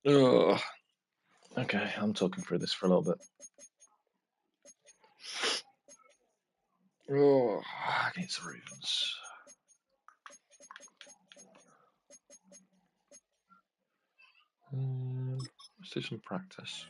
Ugh. Okay, I'm talking through this for a little bit. Oh, against the Ravens. Let's do some practice.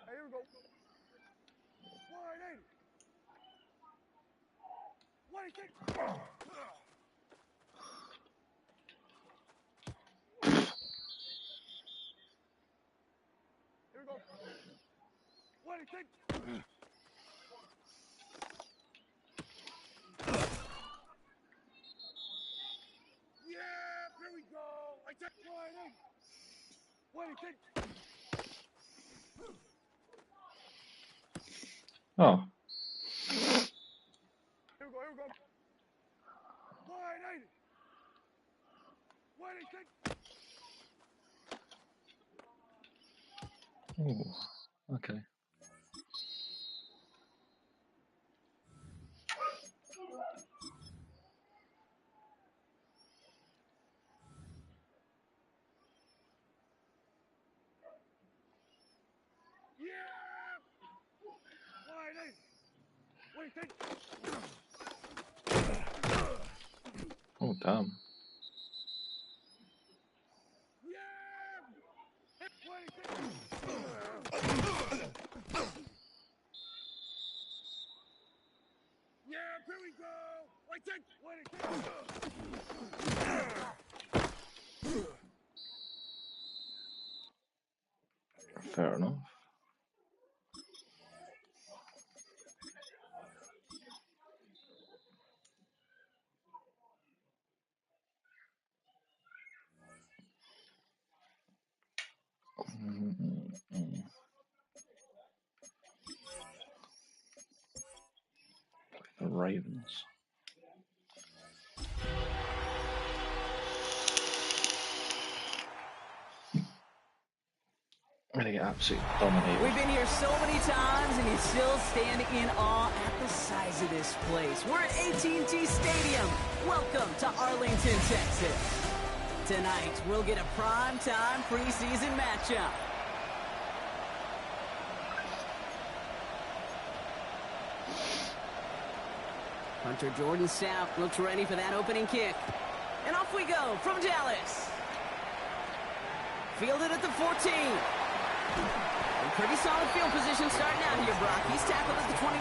Here we go. 180. 180. Here we go. 180. Yeah, here we go. I take 180. 180. Oh. Here we go. Here we go. 180. 180. Ooh. Okay. Yeah. 180. 180. Oh, damn. Yeah. 180. Yeah, here we go. 180. 180. Fair enough. The Ravens. I'm gonna get absolutely dominated. We've been here so many times, and you still stand in awe at the size of this place. We're at AT&T Stadium. Welcome to Arlington, Texas. Tonight, we'll get a prime-time preseason matchup. Hunter Jordan Stout looks ready for that opening kick. And off we go from Dallas. Fielded at the 14. A pretty solid field position starting out here, Brock. He's tackled at the 29.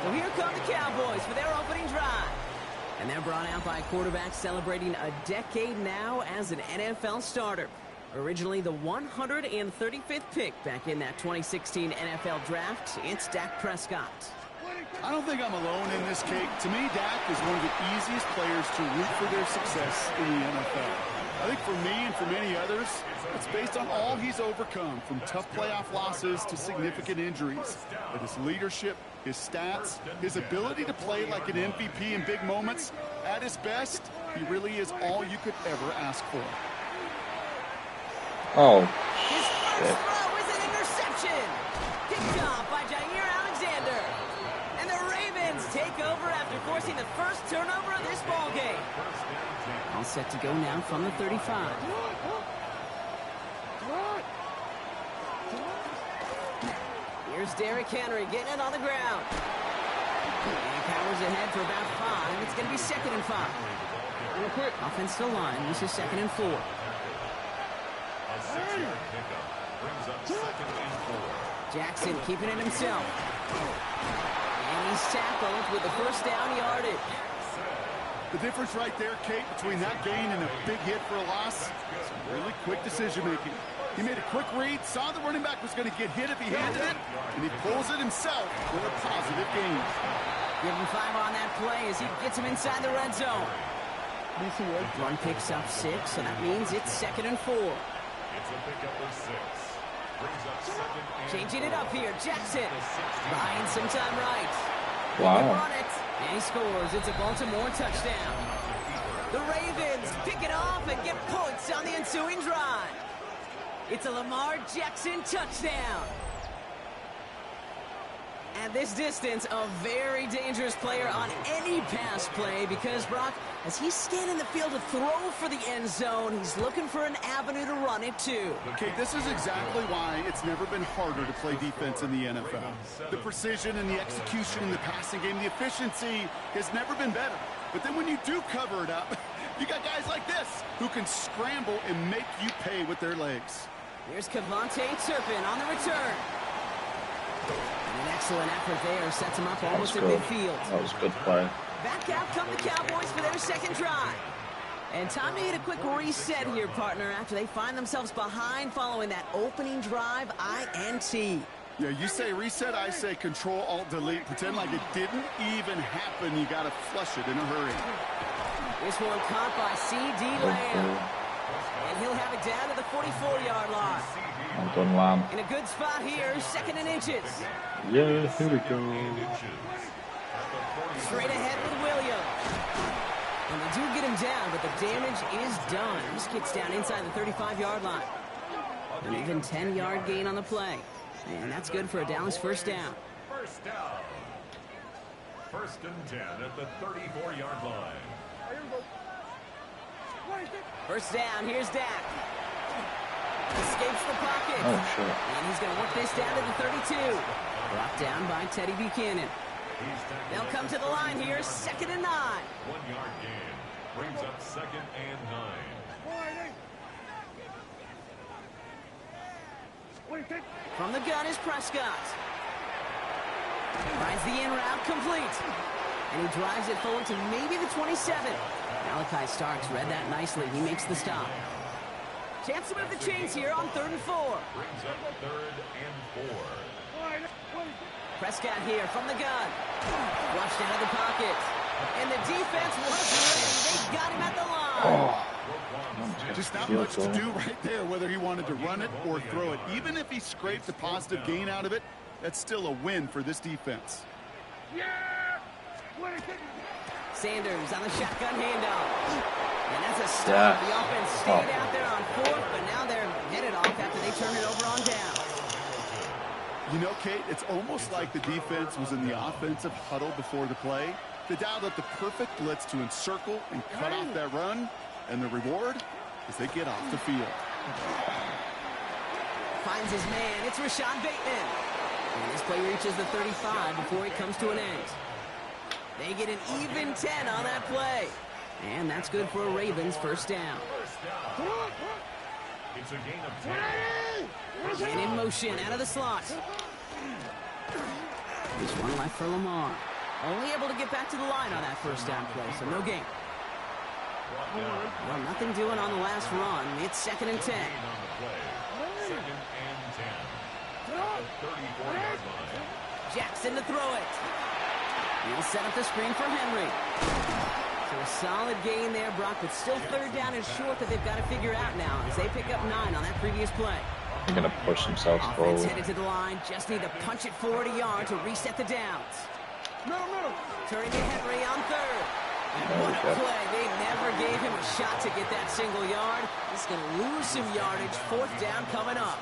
So here come the Cowboys for their opening drive. And they're brought out by a quarterback celebrating a decade now as an NFL starter. Originally the 135th pick back in that 2016 NFL draft, it's Dak Prescott. I don't think I'm alone in this, Kate. To me, Dak is one of the easiest players to root for their success in the NFL. I think for me and for many others, it's based on all he's overcome, from tough playoff losses to significant injuries. But his leadership, his stats, his ability to play like an MVP in big moments, at his best, he really is all you could ever ask for. Oh, His first throw is an interception. Picked off by Jair Alexander. And the Ravens take over after forcing the first turnover of this ballgame. All set to go now from the 35. Here's Derrick Henry getting it on the ground. And powers ahead for about 5. It's going to be 2nd and 5. Offensive line. This is 2nd and 4. A 6-yard pickup brings up 2nd and 4. Jackson keeping it himself. And he's tackled with the first down yardage. The difference right there, Kate, between that gain and a big hit for a loss, some really quick decision-making. He made a quick read, saw the running back was going to get hit if he handed it, and he pulls it himself with a positive gain. Give him 5 on that play as he gets him inside the red zone. Run picks up 6, so that means it's 2nd and 4. It's a pickup of 6. Brings up 2nd and Changing it up here, Jackson. Buying some time right. Wow. Run it. And he scores. It's a Baltimore touchdown. The Ravens pick it off and get points on the ensuing drive. It's a Lamar Jackson touchdown. At this distance, a very dangerous player on any pass play because, Brock, as he's scanning the field to throw for the end zone, he's looking for an avenue to run it too. Okay, this is exactly why it's never been harder to play defense in the NFL. The precision and the execution in the passing game, the efficiency has never been better. But then when you do cover it up, you got guys like this who can scramble and make you pay with their legs. Here's Kevontae Turpin on the return. An excellent effort there. Sets him up almost at midfield. That was good play. Back out come the Cowboys for their second drive. And time to hit a quick reset here, partner, after they find themselves behind following that opening drive INT. Yeah, you say reset, I say Control-Alt-Delete. Pretend like it didn't even happen. You got to flush it in a hurry. This one caught by C.D. Lamb. And he'll have it down to the 44-yard line. Well done, Lamb. In a good spot here, 2nd and inches. Yeah, here we go. Straight ahead with Williams. And they do get him down, but the damage is done. This gets down inside the 35-yard line. An even 10-yard gain on the play. And that's good for a Dallas first down. First down. 1st and 10 at the 34-yard line. First down, here's Dak. Escapes the pocket. Oh, shit. And he's going to work this down to the 32. Brought down by Teddy Buchanan. They'll come to the line here, 2nd and 9. 1-yard gain. Brings up 2nd and 9. From the gun is Prescott. Finds the in route complete. And he drives it forward to maybe the 27. Malachi Starks read that nicely. He makes the stop. Chance to move the chains here on 3rd and 4. Brings up 3rd and 4. Prescott here from the gun. Flushed out of the pocket. And the defense was ready. They got him at the line. Oh. Just not much to do right there, whether he wanted to run it or throw it. Even if he scraped a positive gain out of it, that's still a win for this defense. Sanders on the shotgun handoff. And that's a stop. The offense stayed out there on 4th, but now they're headed off after they turn it over on down. You know, Kate, it's almost like the defense was in the offensive huddle before the play. They dialed up the perfect blitz to encircle and cut off that run, and the reward is they get off the field. Finds his man. It's Rashad Bateman. And this play reaches the 35 before it comes to an end. They get an even 10 on that play. And that's good for a Ravens first down. It's a gain of 10. And in motion out of the slot. There's one left for Lamar. Only able to get back to the line on that first down play, so no gain. Well, nothing doing on the last run. It's 2nd and 10. 2nd and 10. At the 34-yard line. Jackson to throw it. He'll set up the screen for Henry. So a solid gain there, Brock, but still 3rd down and short that they've got to figure out now as they pick up 9 on that previous play. They're going to push themselves Offense forward. headed to the line. Just need to punch it forward a yard to reset the downs. Turning to Henry on 3rd. And what a play. They never gave him a shot to get that single yard. He's going to lose some yardage. 4th down coming up.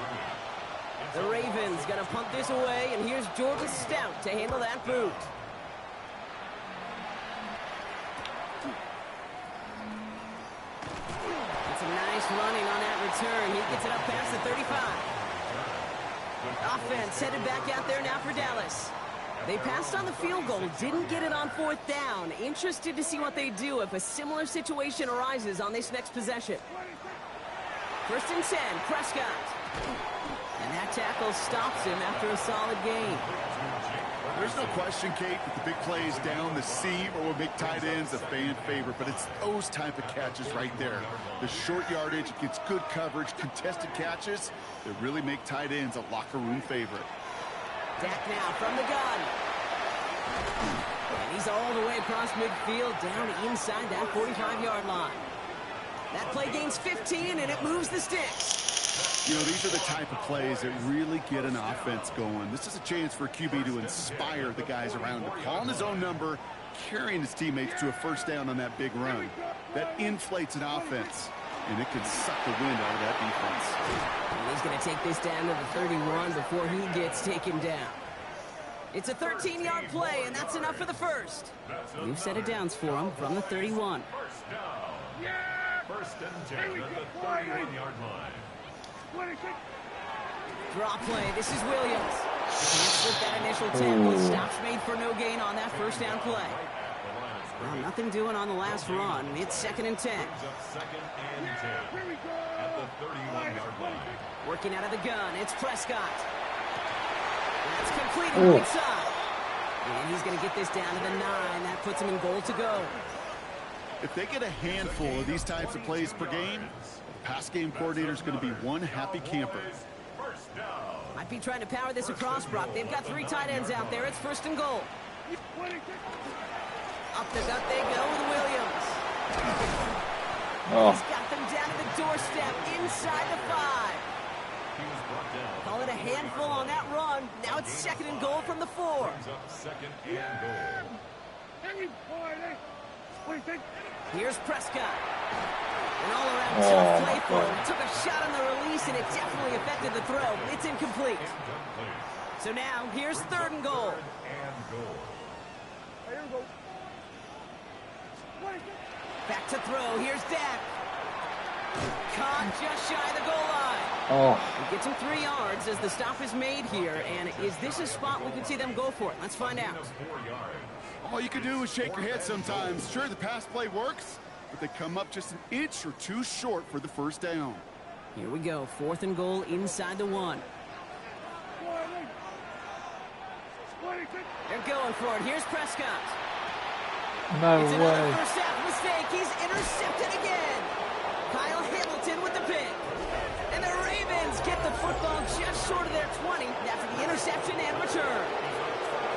The Ravens going to punt this away, and here's Georgia Stout to handle that boot. It's a nice running on that return. He gets it up past the 35. Offense headed back out there now for Dallas. They passed on the field goal, didn't get it on 4th down. Interested to see what they do if a similar situation arises on this next possession. 1st and 10, Prescott. And that tackle stops him after a solid gain. There's no question, Kate, that the big plays down the seam or will make tight ends a fan favorite, but it's those type of catches right there. The short yardage, gets good coverage, contested catches that really make tight ends a locker room favorite. Dak now from the gun. And he's all the way across midfield, down inside that 45-yard line. That play gains 15, and it moves the sticks. You know, these are the type of plays that really get an offense going. This is a chance for a QB to inspire the guys around him, calling his own number, carrying his teammates to a 1st down on that big run. That inflates an offense, and it can suck the wind out of that defense. And he's going to take this down to the 31 before he gets taken down. It's a 13-yard play, and that's enough for the first. New set of downs for him from the 31. 1st down. 1st and 10 at the 31-yard line. Draw play. This is Williams. Can't slip that initial tackle. Stops made for no gain on that 1st down play. Well, nothing doing on the last run. It's 2nd and 10. 2nd and 10 at the 31-yard line. Working out of the gun. It's Prescott. That's completed right side. And he's going to get this down to the 9. That puts him in goal to go. If they get a handful of these types of plays per game, the pass game coordinator is going to be one happy camper. Might be trying to power this across, Brock. They've got 3 tight ends out there. It's 1st and goal. Up the gut they go with Williams. He's got them down to the doorstep inside the 5. Call it a handful on that run. Now it's 2nd and goal from the 4. 2nd and goal. Here's Prescott. An all-around tough play for him. Took a shot on the release, and it definitely affected the throw. It's incomplete. So now, here's 3rd and goal. Back to throw. Here's Dak. Caught just shy of the goal line. He gets him 3 yards as the stop is made here. And is this a spot we can see them go for it? Let's find out. All you can do is shake your head sometimes. Sure, the pass play works, but they come up just an inch or 2 short for the 1st down. Here we go. 4th and goal inside the 1. They're going for it. Here's Prescott. No It's another way. 1st half mistake. He's intercepted again. Kyle Hamilton with the pick. And the Ravens get the football just short of their 20 after the interception and return.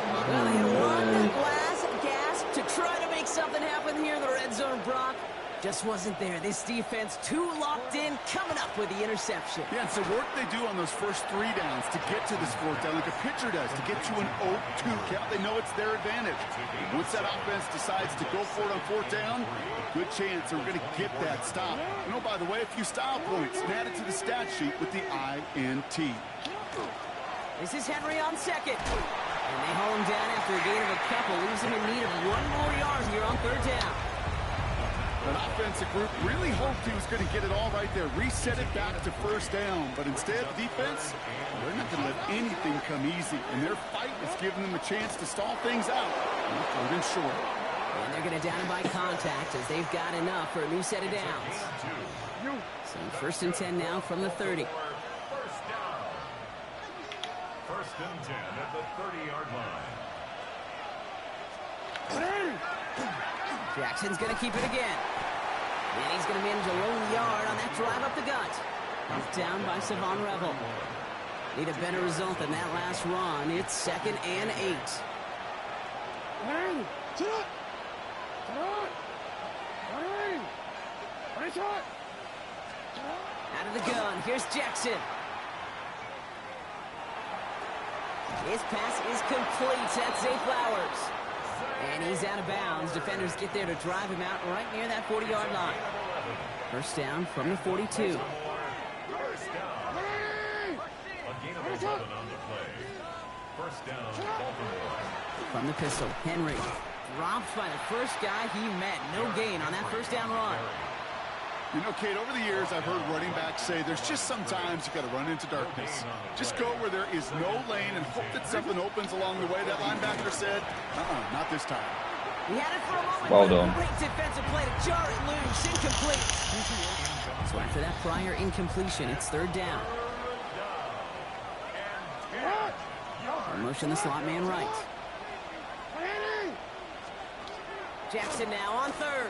Well, they run that last gasp to try to make something happen here in the red zone, Brock. Just wasn't there. This defense too locked in, coming up with the interception. Yeah, it's the work they do on those first 3 downs to get to this 4th down, like a pitcher does, to get to an 0-2 count. They know it's their advantage. Once that offense decides to go for it on 4th down, a good chance they're going to get that stop. And oh, by the way, a few style points and added to the stat sheet with the INT. This is Henry on 2nd. And they haul him down after a gain of a couple, leaves him in need of 1 more yard here on 3rd down. An offensive group really hoped he was going to get it all right there, reset it back to 1st down. But instead, defense, they're not going to let anything come easy. And their fight is giving them a chance to stall things out. 3rd and short. And they're going to down him by contact as they've got enough for a new set of downs. So 1st and 10 now from the 30. 1st and 10 at the 30-yard line. Jackson's going to keep it again. And he's going to manage a lone yard on that drive up the gut. Knocked down by Savon Revel. Need a better result than that last run. It's 2nd and 8. Out of the gun. Here's Jackson. His pass is complete. That's Zay Flowers. And he's out of bounds. Defenders get there to drive him out right near that 40-yard line. 1st down from the 42. 1st down. A gain of 11 on the play. 1st down, Baltimore. From the pistol, Henry. Dropped by the first guy he met. No gain on that 1st down run. You know, Kate, over the years, I've heard running backs say there's just sometimes you got to run into darkness. Just go where there is no lane and hope that something opens along the way. That linebacker said, not this time. He had it for a moment. Well done. Great defensive play to jar it loose. Incomplete. So after that prior incompletion, it's third down. Motion the slot man right. Jackson now on third.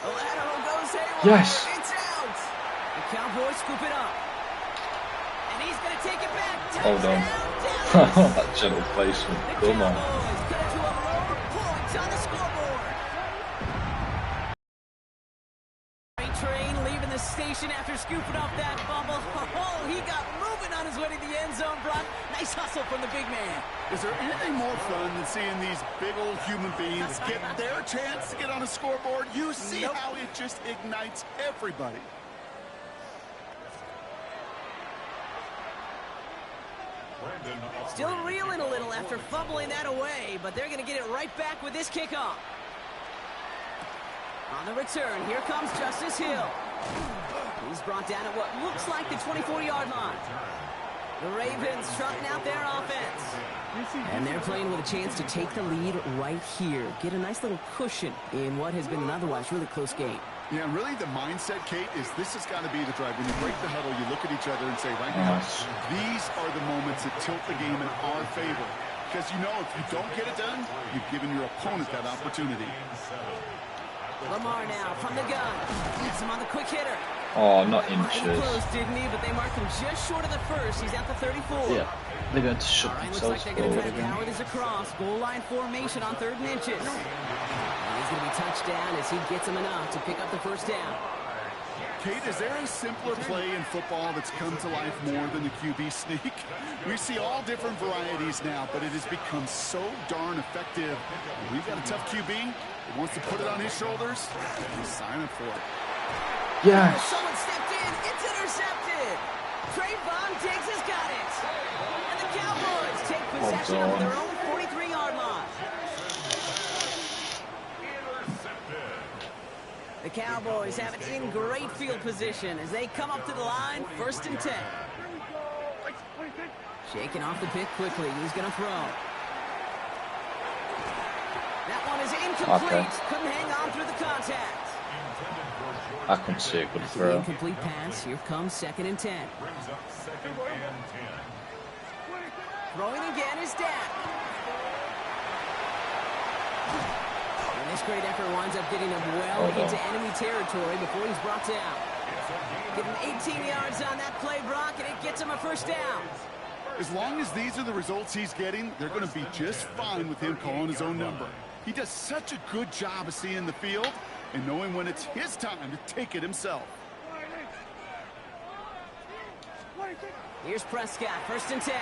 The lateral goes haywire. Yes. It's out. The Cowboys scoop it up. And he's going to take it back. Hold on. Touchdown, That gentle placement. the Come on. Cowboys cut it to a road points on the scoreboard. Freight train leaving the station after scooping up that fumble. Oh, he got moving on his way to the end zone, Brock. Nice hustle from the big man. Is there anything more fun than seeing these big old human beings get their chance to get on a scoreboard? You see how it just ignites everybody. Still reeling a little after fumbling that away, but they're going to get it right back with this kickoff. On the return, here comes Justice Hill. He's brought down at what looks like the 24-yard line. The Ravens trotting out their offense. And they're playing with a chance to take the lead right here. Get a nice little cushion in what has been an otherwise really close game. Yeah, and really the mindset, Kate, is this has got to be the drive. When you break the huddle, you look at each other and say, right now, these are the moments that tilt the game in our favor. Because you know if you don't get it done, you've given your opponent that opportunity. Lamar now from the gun. Gets him on the quick hitter. Oh, not Mighty inches. close, didn't he? But they marked him just short of the first. He's at the 34. Yeah, they're going to shut All right, looks themselves like they're going to forward try to again. power this across. Goal line formation on 3rd and inches. And he's going to be touched down as he gets him enough to pick up the first down. Kate, is there a simpler play in football that's come to life more than the QB sneak? We see all different varieties now, but it has become so darn effective. We've got a tough QB that wants to put it on his shoulders. He's signing for it. Yes. Someone stepped in. It's intercepted. Trayvon Diggs has got it. And the Cowboys take possession of their own 43-yard line. The Cowboys have it in great field position as they come up to the line, 1st and 10. Shaking off the pick quickly. He's going to throw. That one is incomplete. Okay. Couldn't hang on through the contact. I couldn't see a good The throw. incomplete pass. Here comes 2nd and 10. Throwing again is Dak. And this great effort winds up getting him well into enemy territory before he's brought down. Give him 18 yards on that play, Brock, and it gets him a first down. As long as these are the results he's getting, they're going to be just fine with him calling his own number. He does such a good job of seeing the field and knowing when it's his time to take it himself. Here's Prescott, 1st and 10.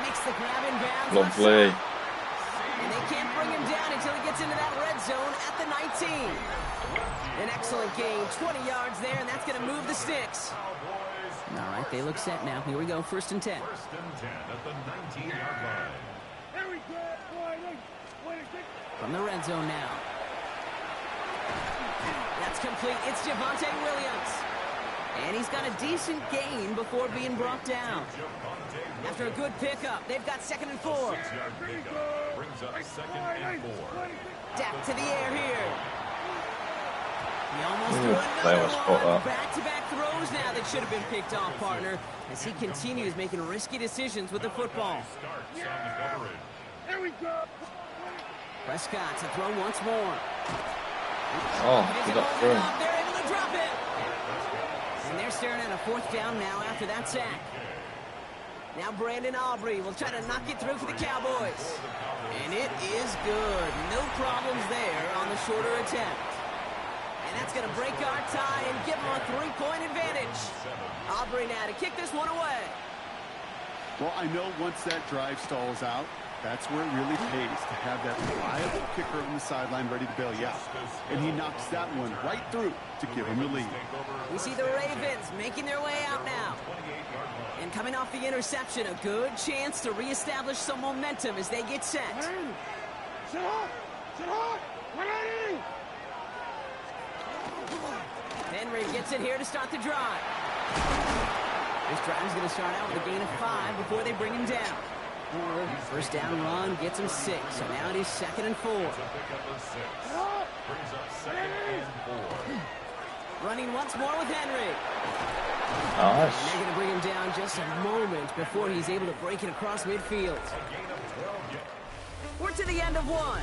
Makes the grab in bounds. Lovely. And they can't bring him down until he gets into that red zone at the 19. An excellent gain, 20 yards there, and that's going to move the sticks. All right, they look set now. Here we go, 1st and 10. 1st and 10 at the 19-yard line. Here we go. From the red zone now. That's complete. It's Javonte Williams. And he's got a decent gain before being brought down. After a good pickup, they've got 2nd and 4. 6-yard pickup brings up 2nd and 4. Dak to the air here. He almost Ooh, threw they another almost caught one. that. Back-to-back throws now that should have been picked off, partner, as he continues making risky decisions with the football. Starts on the coverage. Here we go. Prescott to throw once more. Oh, he got through. They're able to drop it. And they're staring at a 4th down now after that sack. Now Brandon Aubrey will try to knock it through for the Cowboys. And it is good. No problems there on the shorter attempt. And that's going to break our tie and give them a 3-point advantage. Aubrey now to kick this one away. Well, I know once that drive stalls out, that's where it really pays to have that reliable kicker on the sideline ready to bail you out. And he knocks that one right through to give him the lead. We see the Ravens making their way out now. And coming off the interception, a good chance to reestablish some momentum as they get set. Sit up. Sit up. 180. Henry gets it here to start the drive. This drive's going to start out with a gain of 5 before they bring him down. First down run gets him 6, so now it is 2nd and 4. Running once more with Henry. Nice. And they're going to bring him down just a moment before he's able to break it across midfield. We're to the end of 1.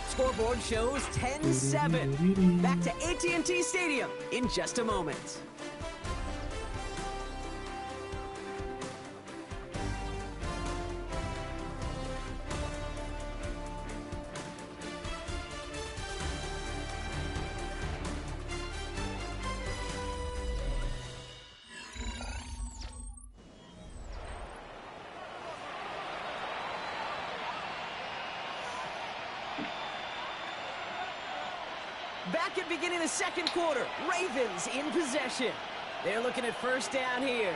Scoreboard shows 10-7. Back to AT&T Stadium in just a moment. Back at beginning the second quarter, Ravens in possession. They're looking at first down here.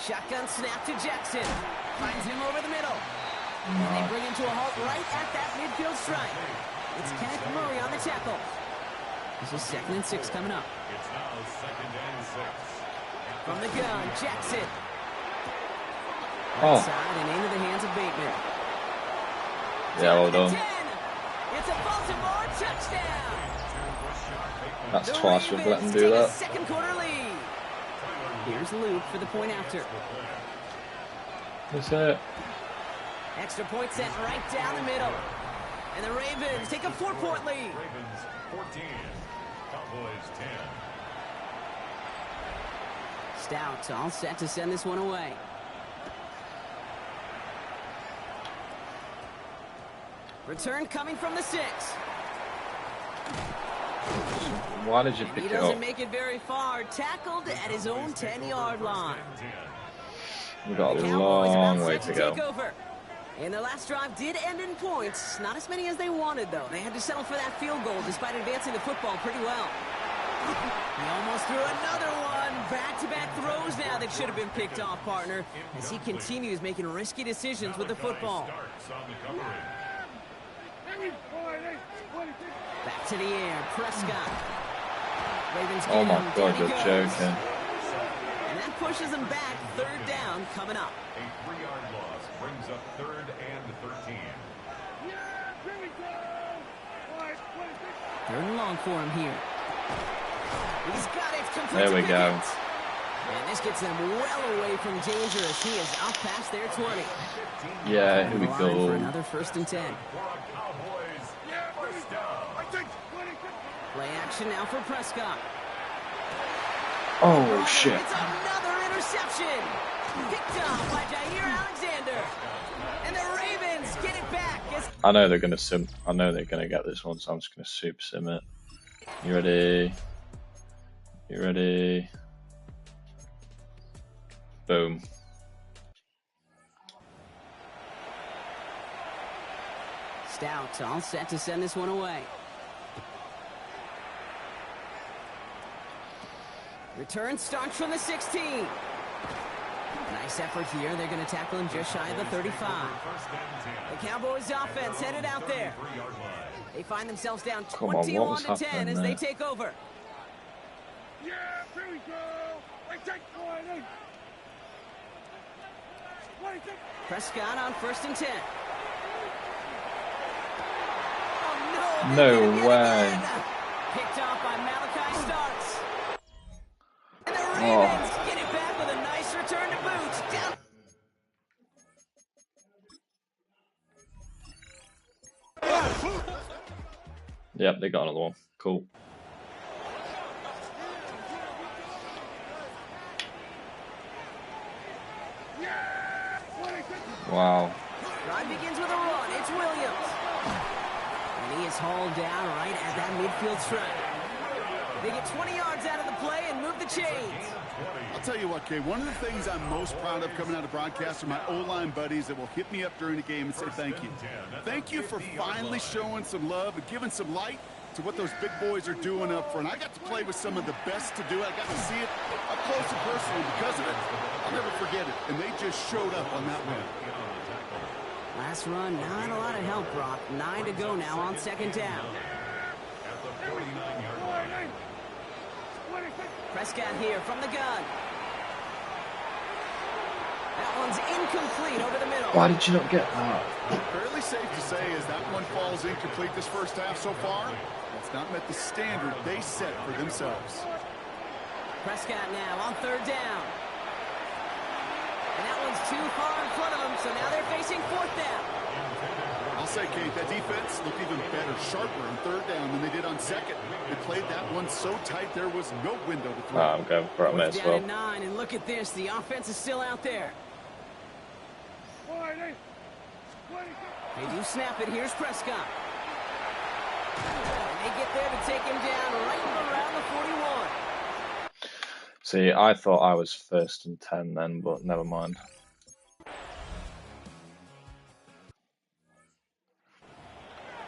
Shotgun snap to Jackson. Finds him over the middle. And they bring him to a halt right at that midfield stripe. It's Kenneth Murray on the tackle. This is 2nd and 6 coming up. It's now 2nd and 6. From the gun, Jackson. Oh. Outside and into the hands of Bateman. Yeah, well done. 10. It's a Baltimore touchdown. That's The twice we've let Ravens them do take a that. second quarter lead. Here's Luke for the point after. That's it. Extra point sent right down the middle. And the Ravens take a 4-point lead. Ravens 14, Cowboys 10. Stout all set to send this one away. Return coming from the 6. Why did you He pick it doesn't up? make it very far. Tackled at his own 10-yard line. We've got a Cowboys long about way set to to go. take over. And their last drive did end in points. Not as many as they wanted, though. They had to settle for that field goal despite advancing the football pretty well. He almost threw another one. Back-to-back throws now that should have been picked off, partner, as he continues making risky decisions with the football. Back to the air, Prescott. Ravens Oh my get him. God, Down he you're goes. joking. And that pushes him back. 3rd down coming up. A 3-yard loss brings up 3rd and 13. 3rd and long for him here. He's got it. Complete There to we go. Pickens. And this gets them well away from danger as he is up past their 20. Yeah, here we On the line for go. another 1st and 10. For a Cowboys first down. Play action now for Prescott. Oh shit. It's another interception. Picked up by Jair Alexander. And the Ravens get it back. I know they're gonna sim. I know they're gonna get this one, so I'm just gonna super sim it. You ready? You ready? Boom. Stout all set to send this one away. Return starts from the 16. Nice effort here. They're going to tackle him just shy of the 35. The Cowboys offense headed out there. They find themselves down Come on, what 21 was to 10 happening as there? they take over. Yeah, here we go. I take 20. Prescott on 1st and 10. Oh, no. No They're gonna get it way. again. Picked off by Malachi Starks. And the Oh. Ravens get it back with a nice return to boot. Down. Yep, they got another one. Cool. Wow. Drive begins with a run. It's Williams. And he is hauled down right at that midfield stripe. They get 20 yards out of the play and move the chains. I'll tell you what, Kay, one of the things I'm most proud of coming out of broadcast are my O-line buddies that will hit me up during the game and say thank you. Thank you for finally showing some love and giving some light to what those big boys are doing up front. I got to play with some of the best to do it. I got to see it up close and personal. Because of it, I'll never forget it. And they just showed up on that win. Last run, not a lot of help, Brock. 9 to go now on 2nd down. At the 49-yard line. Prescott here from the gun. That one's incomplete over the middle. Why did you not get that? Fairly safe to say as that one falls incomplete this first half so far, it's not met the standard they set for themselves. Prescott now on third down. And that one's too far in front of them, so now they're facing fourth down. I'll say, Kate, that defense looked even better, sharper on third down than they did on second. They played that one so tight there was no window to throw. I'm going for it, as well. Down at 9, and look at this. The offense is still out there. They do snap it. Here's Prescott. And they get there to take him down right around the 41. See, I thought I was 1st and 10 then, but never mind.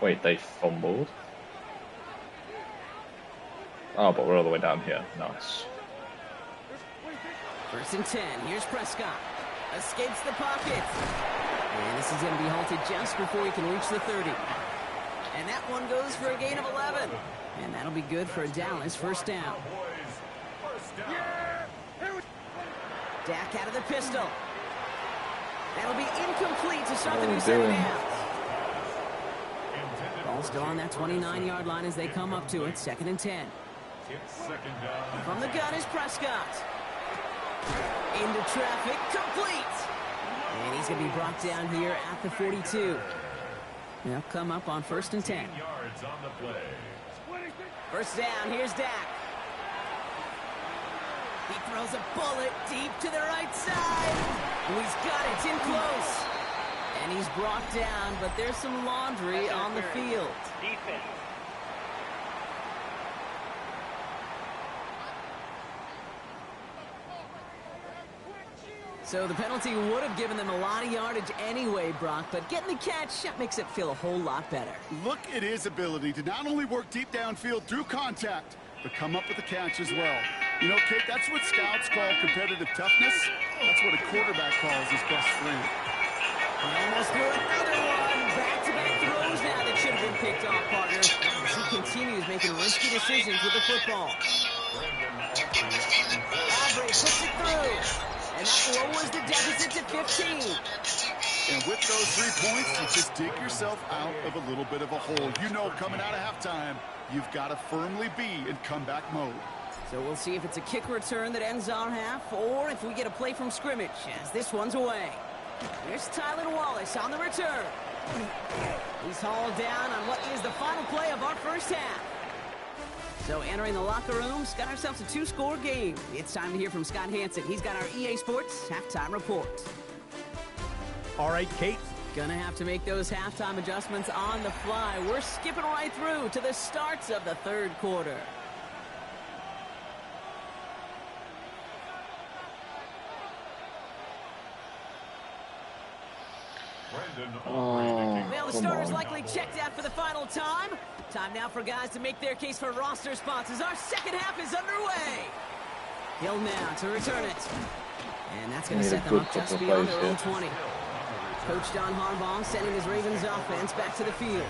Wait, they fumbled? Oh, but we're all the way down here. Nice. 1st and 10. Here's Prescott. Escapes the pocket. And this is going to be halted just before he can reach the 30. And that one goes for a gain of 11. And that'll be good for a Dallas first down. Dak out of the pistol. That'll be incomplete to start the new second half. Ball still on that 29-yard line as they come up to it. 2nd and 10. From the gun is Prescott. Into traffic, complete. And he's going to be brought down here at the 42. They'll come up on 1st and 10. First down, here's Dak. He throws a bullet deep to the right side. Oh, he's got it in close. And he's brought down, but there's some laundry on the field. Defense. So the penalty would have given them a lot of yardage anyway, Brock, but getting the catch, that makes it feel a whole lot better. Look at his ability to not only work deep downfield through contact, but come up with the catch as well. You know, Kate, that's what scouts call competitive toughness. That's what a quarterback calls his best friend. Almost threw another one. Back-to-back throws now that should have been picked off, partner. As he continues making risky decisions with the football. Aubrey puts it through. And that lowers the deficit to 15. And with those 3 points, you just dig yourself out of a little bit of a hole. You know, coming out of halftime, you've got to firmly be in comeback mode. So we'll see if it's a kick return that ends our half, or if we get a play from scrimmage, as this one's away. Here's Tylan Wallace on the return. He's hauled down on what is the final play of our first half. So entering the locker rooms, got ourselves a 2-score game. It's time to hear from Scott Hansen. He's got our EA Sports halftime report. All right, Kate. Gonna have to make those halftime adjustments on the fly. We're skipping right through to the starts of the 3rd quarter. Well, the starter's likely checked out for the final time. Time now for guys to make their case for roster spots as our second half is underway. Hill now to return it. And that's going to set them up just beyond their own 20. Coach John Harbaugh sending his Ravens offense back to the field.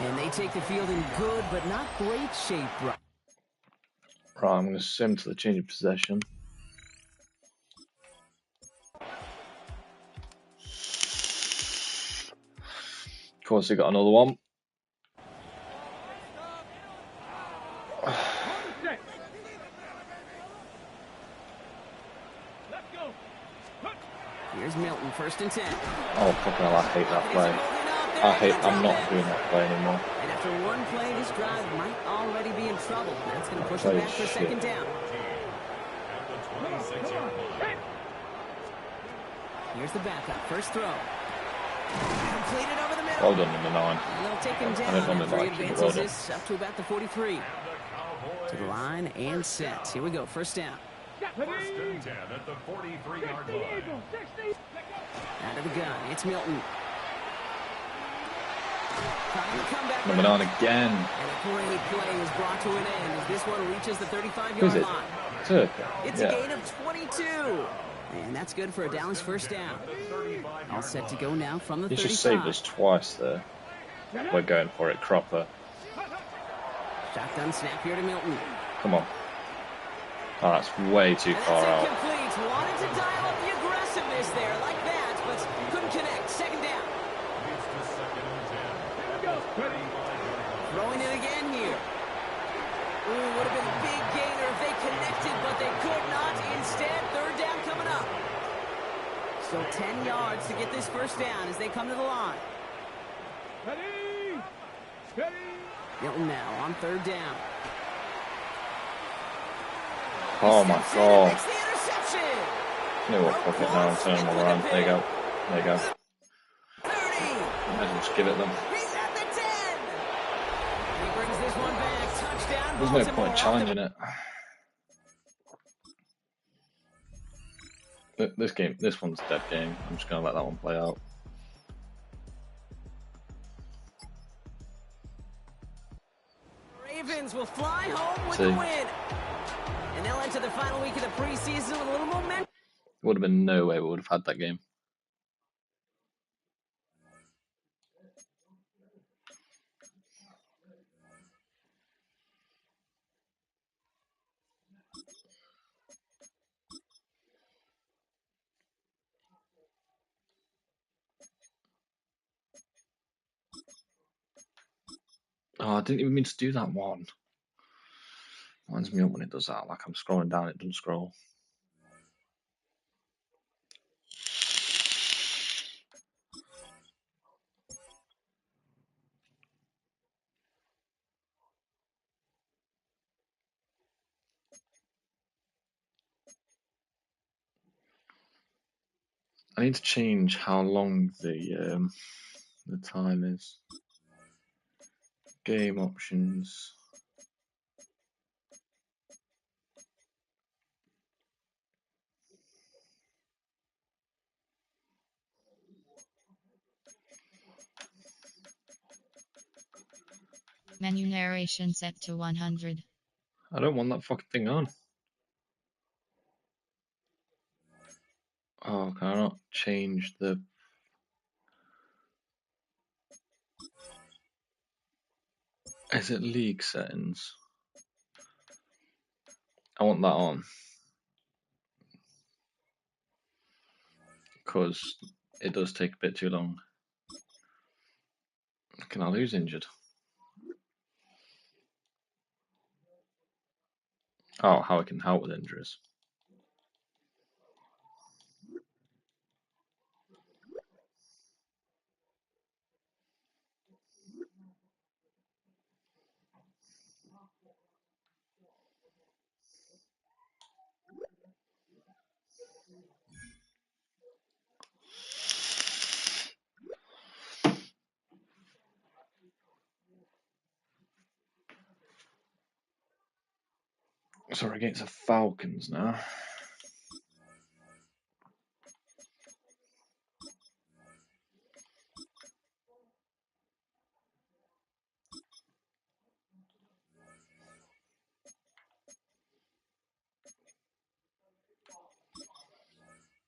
And they take the field in good but not great shape. Right, I'm going to sim to the change of possession. Of course, they got another one. Here's Milton, 1st and 10. Oh, fucking hell, I hate that play. I'm not doing that play anymore. And after one play, this drive might already be in trouble. That's going to push them back for 2nd down. Here's the backup, first throw. Completed over the middle. Well done, number 9. And they'll take him down after he advances this up to about the 43. To the line and set. Here we go, 1st down. 1st and 10 at the 43-yard line. Out of the gun, it's Milton. Number 9 again. And a great play is brought to an end as this one reaches the 35-yard line. It's a gain of 22. And that's good for a Dallas first down. All set to go now from the 35. He just saved us twice there. We're going for it, Cropper. Shotgun snap here to Milton. Come on. Oh, that's way too And far that's out. incomplete. Wanted to dial up the aggressiveness there like that, but couldn't connect. Second down. Leads to second and 10. Here we go. Ready? Throwing it again here. Ooh, would have been a big gainer if they connected, but they could not. Instead, third down coming up. So 10 yards to get this first down as they come to the line. Ready? Steady. Hilton now on third down. Oh my Steps in and god. makes the interception. You know what, fuck it now, turn them all around. There you go. There you go. 30. Might as well just give it them. He's at the 10. He brings this one back. Touchdown, There's no Baltimore. point challenging it. This one's a dead game. I'm just gonna let that one play out. Ravens will fly home with See. the win. And they'll enter the final week of the preseason with a little momentum. Would have been no way we would have had that game. Oh, I didn't even mean to do that one. Winds me up when it does that. Like I'm scrolling down, it doesn't scroll. I need to change how long the time is. Game options. Menu narration set to 100. I don't want that fucking thing on. Oh, can I not change the... Is it league settings? I want that on. Because it does take a bit too long. Can I lose injured? Oh, how I can help with injuries. So we're against the Falcons now.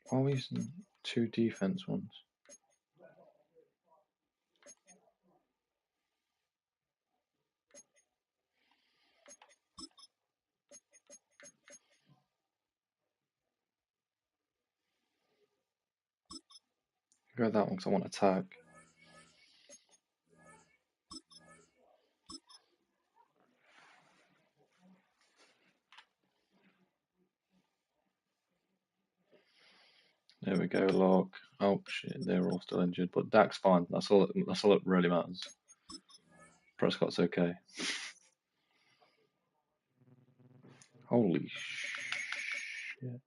Why are we using two defense ones? Go that one because I want attack. There we go, lock. Oh shit, they're all still injured, but Dak's fine. That's all that really matters. Prescott's okay. Holy shit.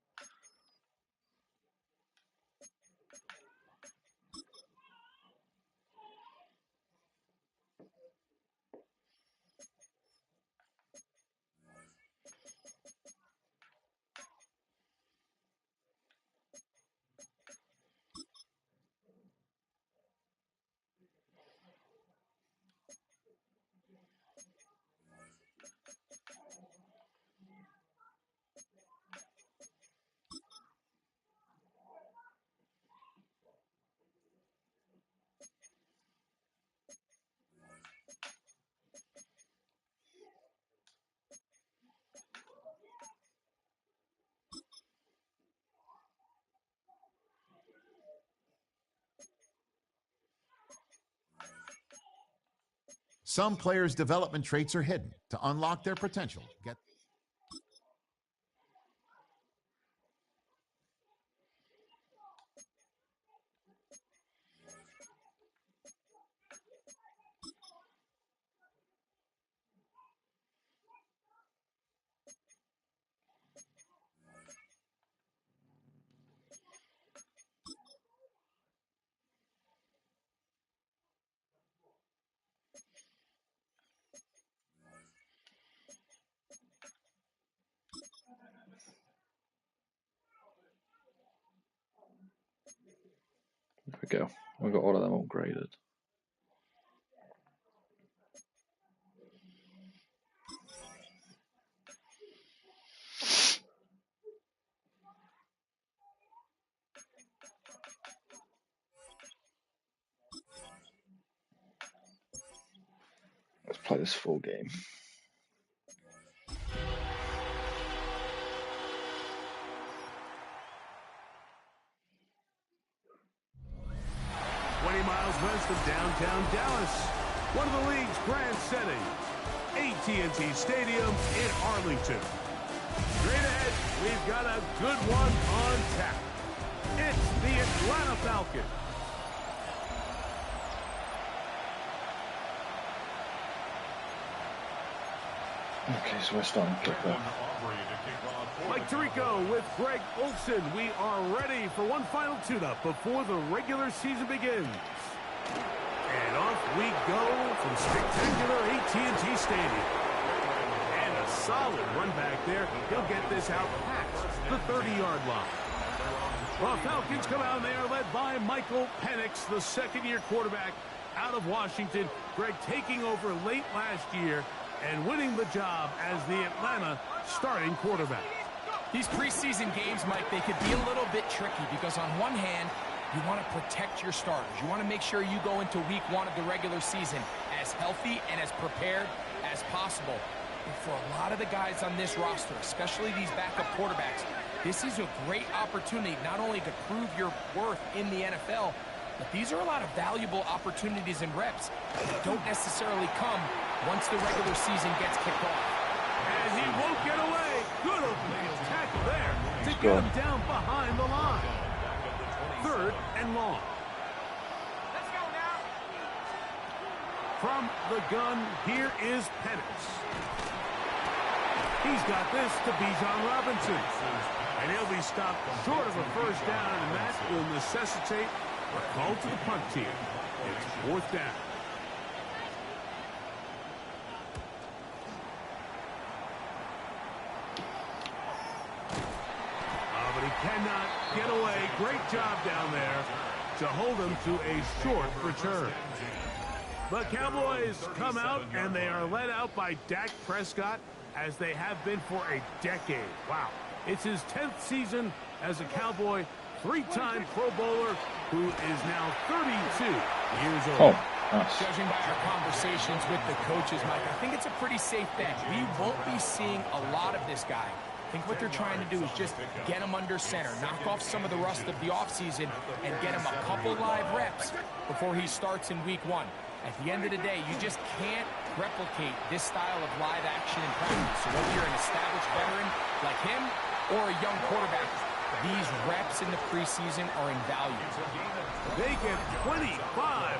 Some players' development traits are hidden. To unlock their potential, There we go. We've got all of them upgraded. Let's play this full game. West of downtown Dallas, one of the league's grand settings, AT&T Stadium in Arlington. Straight ahead, we've got a good one on tap. It's the Atlanta Falcons. Okay, so we're starting kickoff. Mike Tirico with Greg Olson. We are ready for one final tune-up before the regular season begins. And off we go from spectacular AT&T Stadium. And a solid run back there. He'll get this out past the 30-yard line. Well, Falcons come out there led by Michael Penix, the second-year quarterback out of Washington. Greg taking over late last year and winning the job as the Atlanta starting quarterback. These preseason games, Mike, they could be a little bit tricky because on one hand, you want to protect your starters. You want to make sure you go into week one of the regular season as healthy and as prepared as possible. But for a lot of the guys on this roster, especially these backup quarterbacks, this is a great opportunity not only to prove your worth in the NFL, but these are a lot of valuable opportunities and reps that don't necessarily come once the regular season gets kicked off. And he won't get away. Good open tackle there to get him down behind the line. 3rd and long. Let's go now. From the gun, here is Penix. He's got this to Bijan Robinson. And he'll be stopped short of a first down, and that will necessitate a call to the punt team. It's 4th down. But he cannot get away. Great job down there to hold him to a short return. But Cowboys come out, and they are led out by Dak Prescott, as they have been for a decade. Wow. It's his 10th season as a Cowboy, 3-time Pro Bowler, who is now 32 years old. Oh, nice. Judging by our conversations with the coaches, Mike, I think it's a pretty safe bet. We won't be seeing a lot of this guy. I think what they're trying to do is just get him under center, knock off some of the rust of the offseason, and get him a couple live reps before he starts in week one. At the end of the day, you just can't replicate this style of live action in practice. So whether you're an established veteran like him or a young quarterback, these reps in the preseason are invaluable. They get 25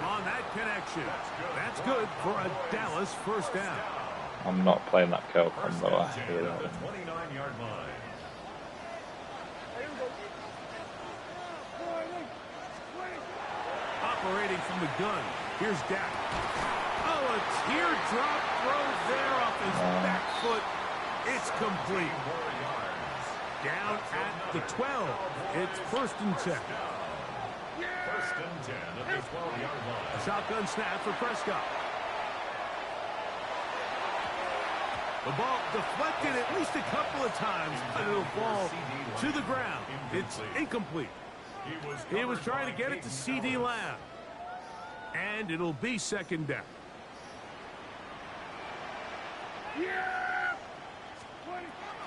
on that connection. That's good for a Dallas first down. I'm not playing that curl combo. I really don't. 29-yard line. Operating from the gun, here's Dak. Oh, a teardrop throw there off his back foot. It's complete. Down at the 12. It's 1st and 10. 1st and 10 at the 12-yard line. A shotgun snap for Prescott. The ball deflected at least a couple of times, but it'll fall to the ground. It's incomplete. He was trying to get it to C.D. Lamb. And it'll be 2nd down.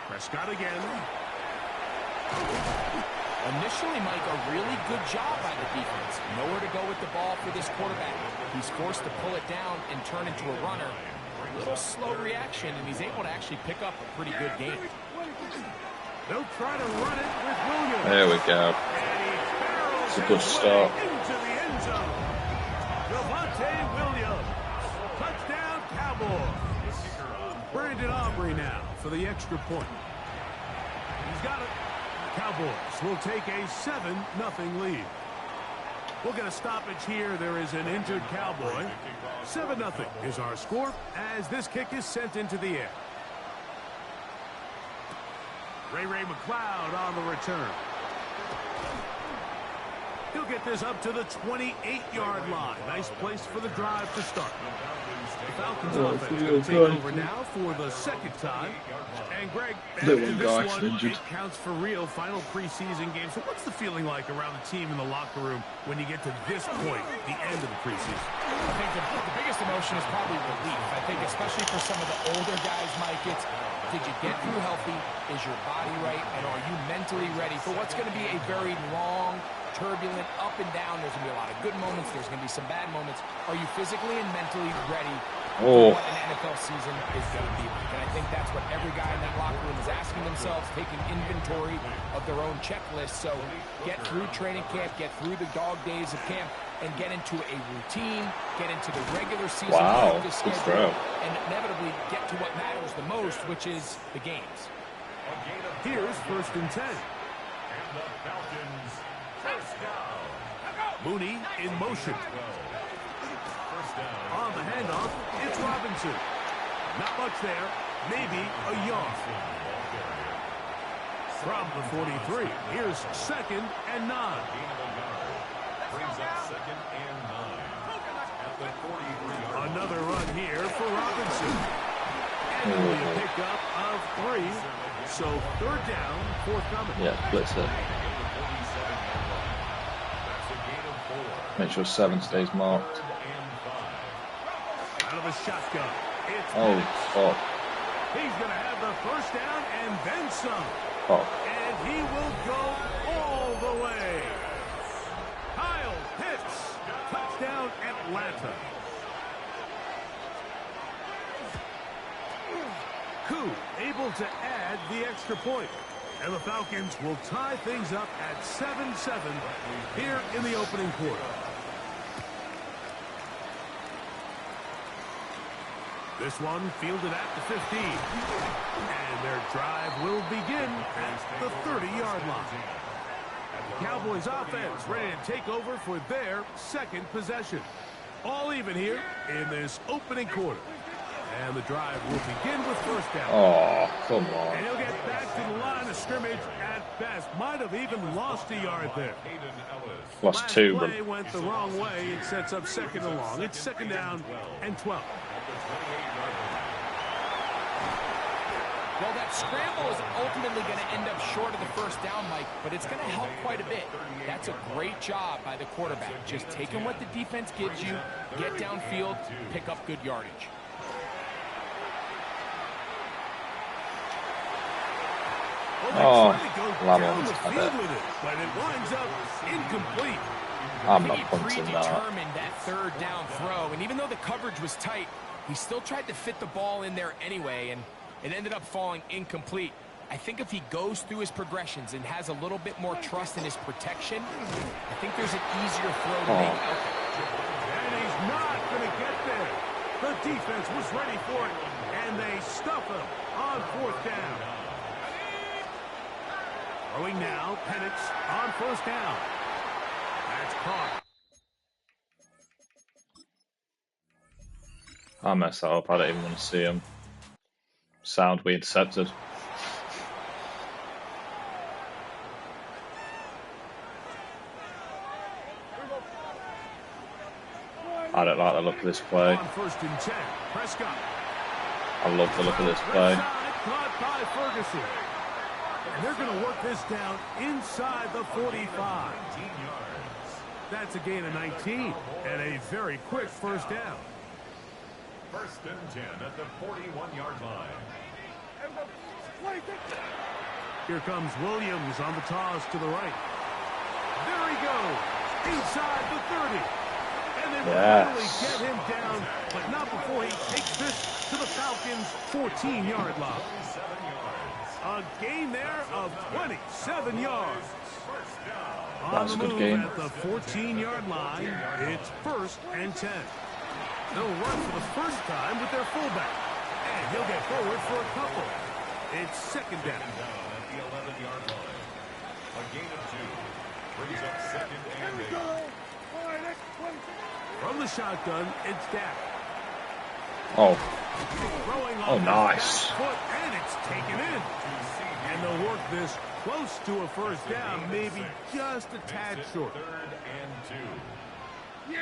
Prescott again. Initially, Mike, a really good job by the defense. Nowhere to go with the ball for this quarterback. He's forced to pull it down and turn into a runner. A little slow reaction, and he's able to actually pick up a pretty good game. They'll try to run it with Williams. There we go. It's a good start. Into the end zone. Javonte Williams. Touchdown, Cowboys. Brandon Aubrey now for the extra point. He's got it. Cowboys will take a 7-0 lead. We'll get a stoppage here. There is an injured Cowboy. 7-0 is our score as this kick is sent into the air. Ray McLeod on the return. He'll get this up to the 28-yard line. Nice place for the drive to start. The Falcons offense will take over now for the second time. And Greg, after this one, it counts for real. Final preseason game. So what's the feeling like around the team in the locker room when you get to this point, the end of the preseason? I think the biggest emotion is probably relief. I think especially for some of the older guys, Mike, it's did you get through healthy? Is your body right? And are you mentally ready for what's going to be a very long, turbulent, up and down? There's going to be a lot of good moments. There's going to be some bad moments. Are you physically and mentally ready for what an NFL season is going to be like? And I think that's what every guy in that locker room is asking themselves, taking inventory of their own checklist. So get through training camp, get through the dog days of camp, and get into a routine, get into the regular season practice schedule, and inevitably get to what matters the most, which is the games. Here's 1st and 10. And the Falcons first down. Mooney in motion. First down. On the handoff, it's Robinson. Not much there. Maybe a yard. From the 43, here's 2nd and 9. Brings up 2nd and 9. At the 43-yard. Another run here for Robinson. And only a pickup of 3. So 3rd down, forthcoming. Yeah, blitz it. Make sure 7 stays marked. Out of the shotgun. It's fuck. He's going to have the 1st down and then some. Fuck. And he will go all the way. Kyle Pitts. Touchdown, Atlanta. Koo able to add the extra point. And the Falcons will tie things up at 7-7 here in the opening quarter. This one fielded at the 15. And their drive will begin at the 30-yard line. The Cowboys offense ready to take over for their 2nd possession. All even here in this opening quarter. And the drive will begin with 1st down. Oh, come on. And he'll get back to the line of scrimmage at best. Might have even lost a yard there. Lost 2, play went the wrong way. It sets up 2nd and long. It's 2nd down and 12. Well, that scramble is ultimately going to end up short of the 1st down, Mike, but it's going to help quite a bit. That's a great job by the quarterback. Just taking what the defense gives you, get downfield, pick up good yardage. Well, they try to go down the field with it, but it winds up incomplete. I'm not He punting that. predetermined that 3rd down throw, and even though the coverage was tight, he still tried to fit the ball in there anyway, and it ended up falling incomplete. I think if he goes through his progressions and has a little bit more trust in his protection, I think there's an easier throw to make out there. And he's not going to get there. The defense was ready for it, and they stuff him on 4th down. Throwing now, Penix on 1st down. That's caught. I messed that up. I don't even want to see him. Sound we intercepted. I don't like the look of this play. On 1st and 10, Prescott. I love the look of this play. Caught by Ferguson. And they're going to work this down inside the 45. That's a gain of 19 and a very quick 1st down. 1st and 10 at the 41-yard line. Here comes Williams on the toss to the right. go. Inside the 30. And they will Yes. finally get him down, but not before he takes this to the Falcons' 14-yard line. A gain there of 27 yards. That's a good game. At the 14-yard line, it's 1st and 10. They'll run for the first time with their fullback. And he'll get forward for a couple. It's 2nd down. At the 11-yard line. A gain of 2. Brings up 2nd and 8. From the shotgun, it's Dak. Oh. Throwing Oh, on nice. his back foot, and it's taken in. And they'll work this close to a first down, maybe just a tad short. 3rd and 2.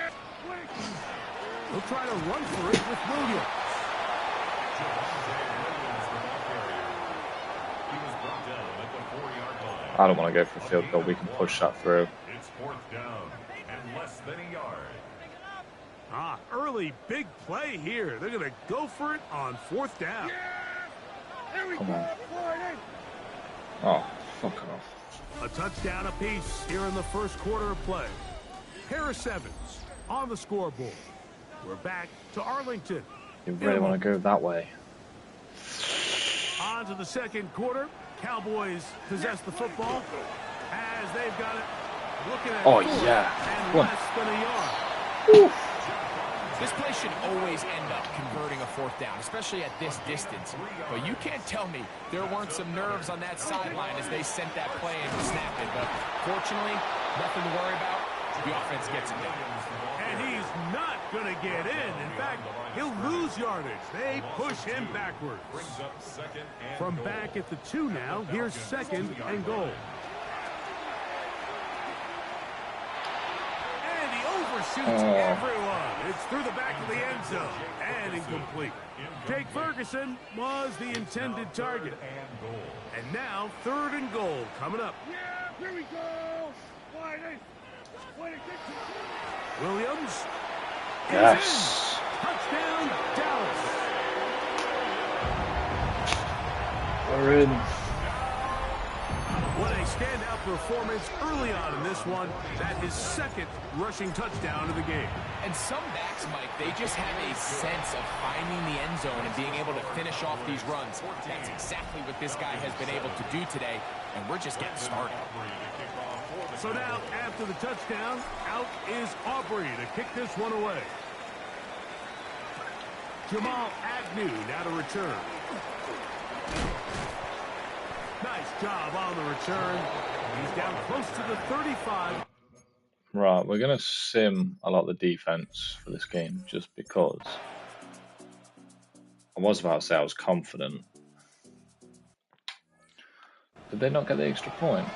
He'll try to run for it with Williams. He was brought down at the 4-yard line. I don't want to go for a field goal. We can push that through. It's 4th down and less than a yard. Early big play here. They're going to go for it on 4th down. Come on. Oh, fuck off. A touchdown apiece here in the first quarter of play. Harris Evans on the scoreboard. We're back to Arlington. You really want to go that way? On to the second quarter. Cowboys possess the football as they've got it. Looking at Oh, 4th yeah. and Come on. less than a yard. Woo. This play should always end up converting a 4th down, especially at this distance. But you can't tell me there weren't some nerves on that sideline as they sent that play in to snap it. But fortunately, nothing to worry about. The offense gets it done. And he's not going to get in. In fact, he'll lose yardage. They push him backwards. Brings up 2nd and From goal. back at the 2 now, here's 2nd and goal. And he overshoots everyone. It's through the back of the end zone and incomplete. Jake Ferguson was the intended target. And now 3rd and goal coming up. Yeah, here we go. Williams. Yes. Touchdown, Dallas. We're in. What a standout performance early on in this one. That is 2nd rushing touchdown of the game. And some backs, Mike, they just have a sense of finding the end zone and being able to finish off these runs. That's exactly what this guy has been able to do today, and we're just getting started. So now, after the touchdown, out is Aubrey to kick this one away. Jamal Agnew now to return. Nice job on the return. He's down close to the 35. Right, we're going to sim a lot of the defense for this game just because I was about to say I was confident. Did they not get the extra point?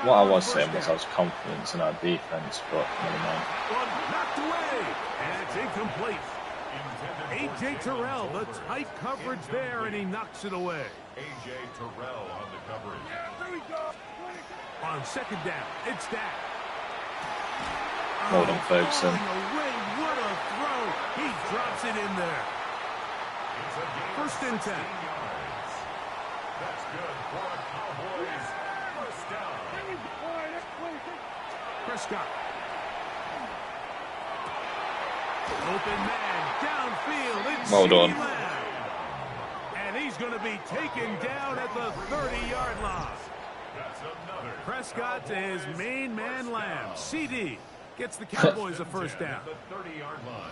What I was saying was I was confident in our defense, but never mind. One knocked away, and it's incomplete. A.J. Terrell, the tight coverage there, and he knocks it away. A.J. Terrell on the coverage. There we go. On 2nd down, it's Dak. Well done, Ferguson. Away, what a throw. He drops it in there. It's a gain 1st and 10. yards. That's good for a Cowboys first down. Prescott. Open man, downfield. It's Well done. CeeDee Lamb. And he's going to be taken down at the 30-yard line. That's another. Prescott to his main man, Lamb. CD gets the Cowboys a first down. The 30-yard line.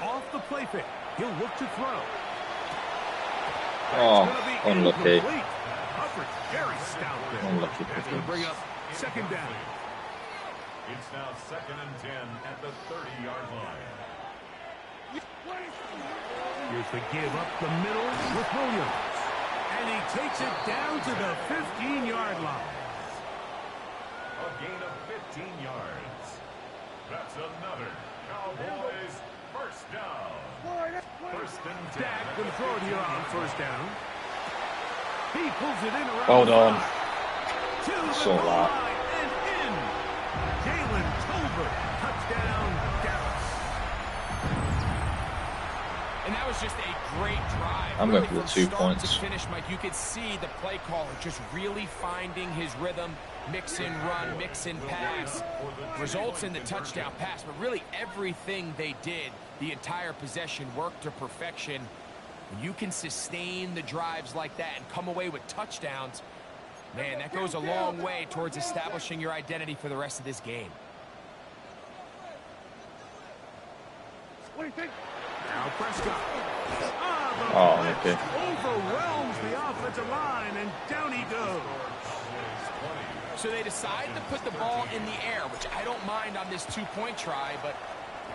Off the play fake. He'll look to throw. Oh, unlucky. Coverage very stout there. Unlucky That's going to bring up 2nd down. It's now 2nd and 10 at the 30-yard line. Here's the give up the middle with Williams. And he takes it down to the 15-yard line. A gain of 15 yards. That's another Cowboys first down. 1st and 10. Dak going to throw it here on 1st down. He pulls it in around Well the done. 5. To the Saw goal that. line and in. that was just a great drive. I'm really, going for the from 2 start points. to finish, Mike, you could see the play caller just really finding his rhythm, mix and run, mix and pass. Results in the touchdown pass, but really everything they did, the entire possession worked to perfection. When you can sustain the drives like that and come away with touchdowns, man, that goes a long way towards establishing your identity for the rest of this game. What do you think? Now Prescott. Okay. Overwhelms the offensive line, and down he goes. So they decide to put the ball in the air, which I don't mind on this 2-point try, but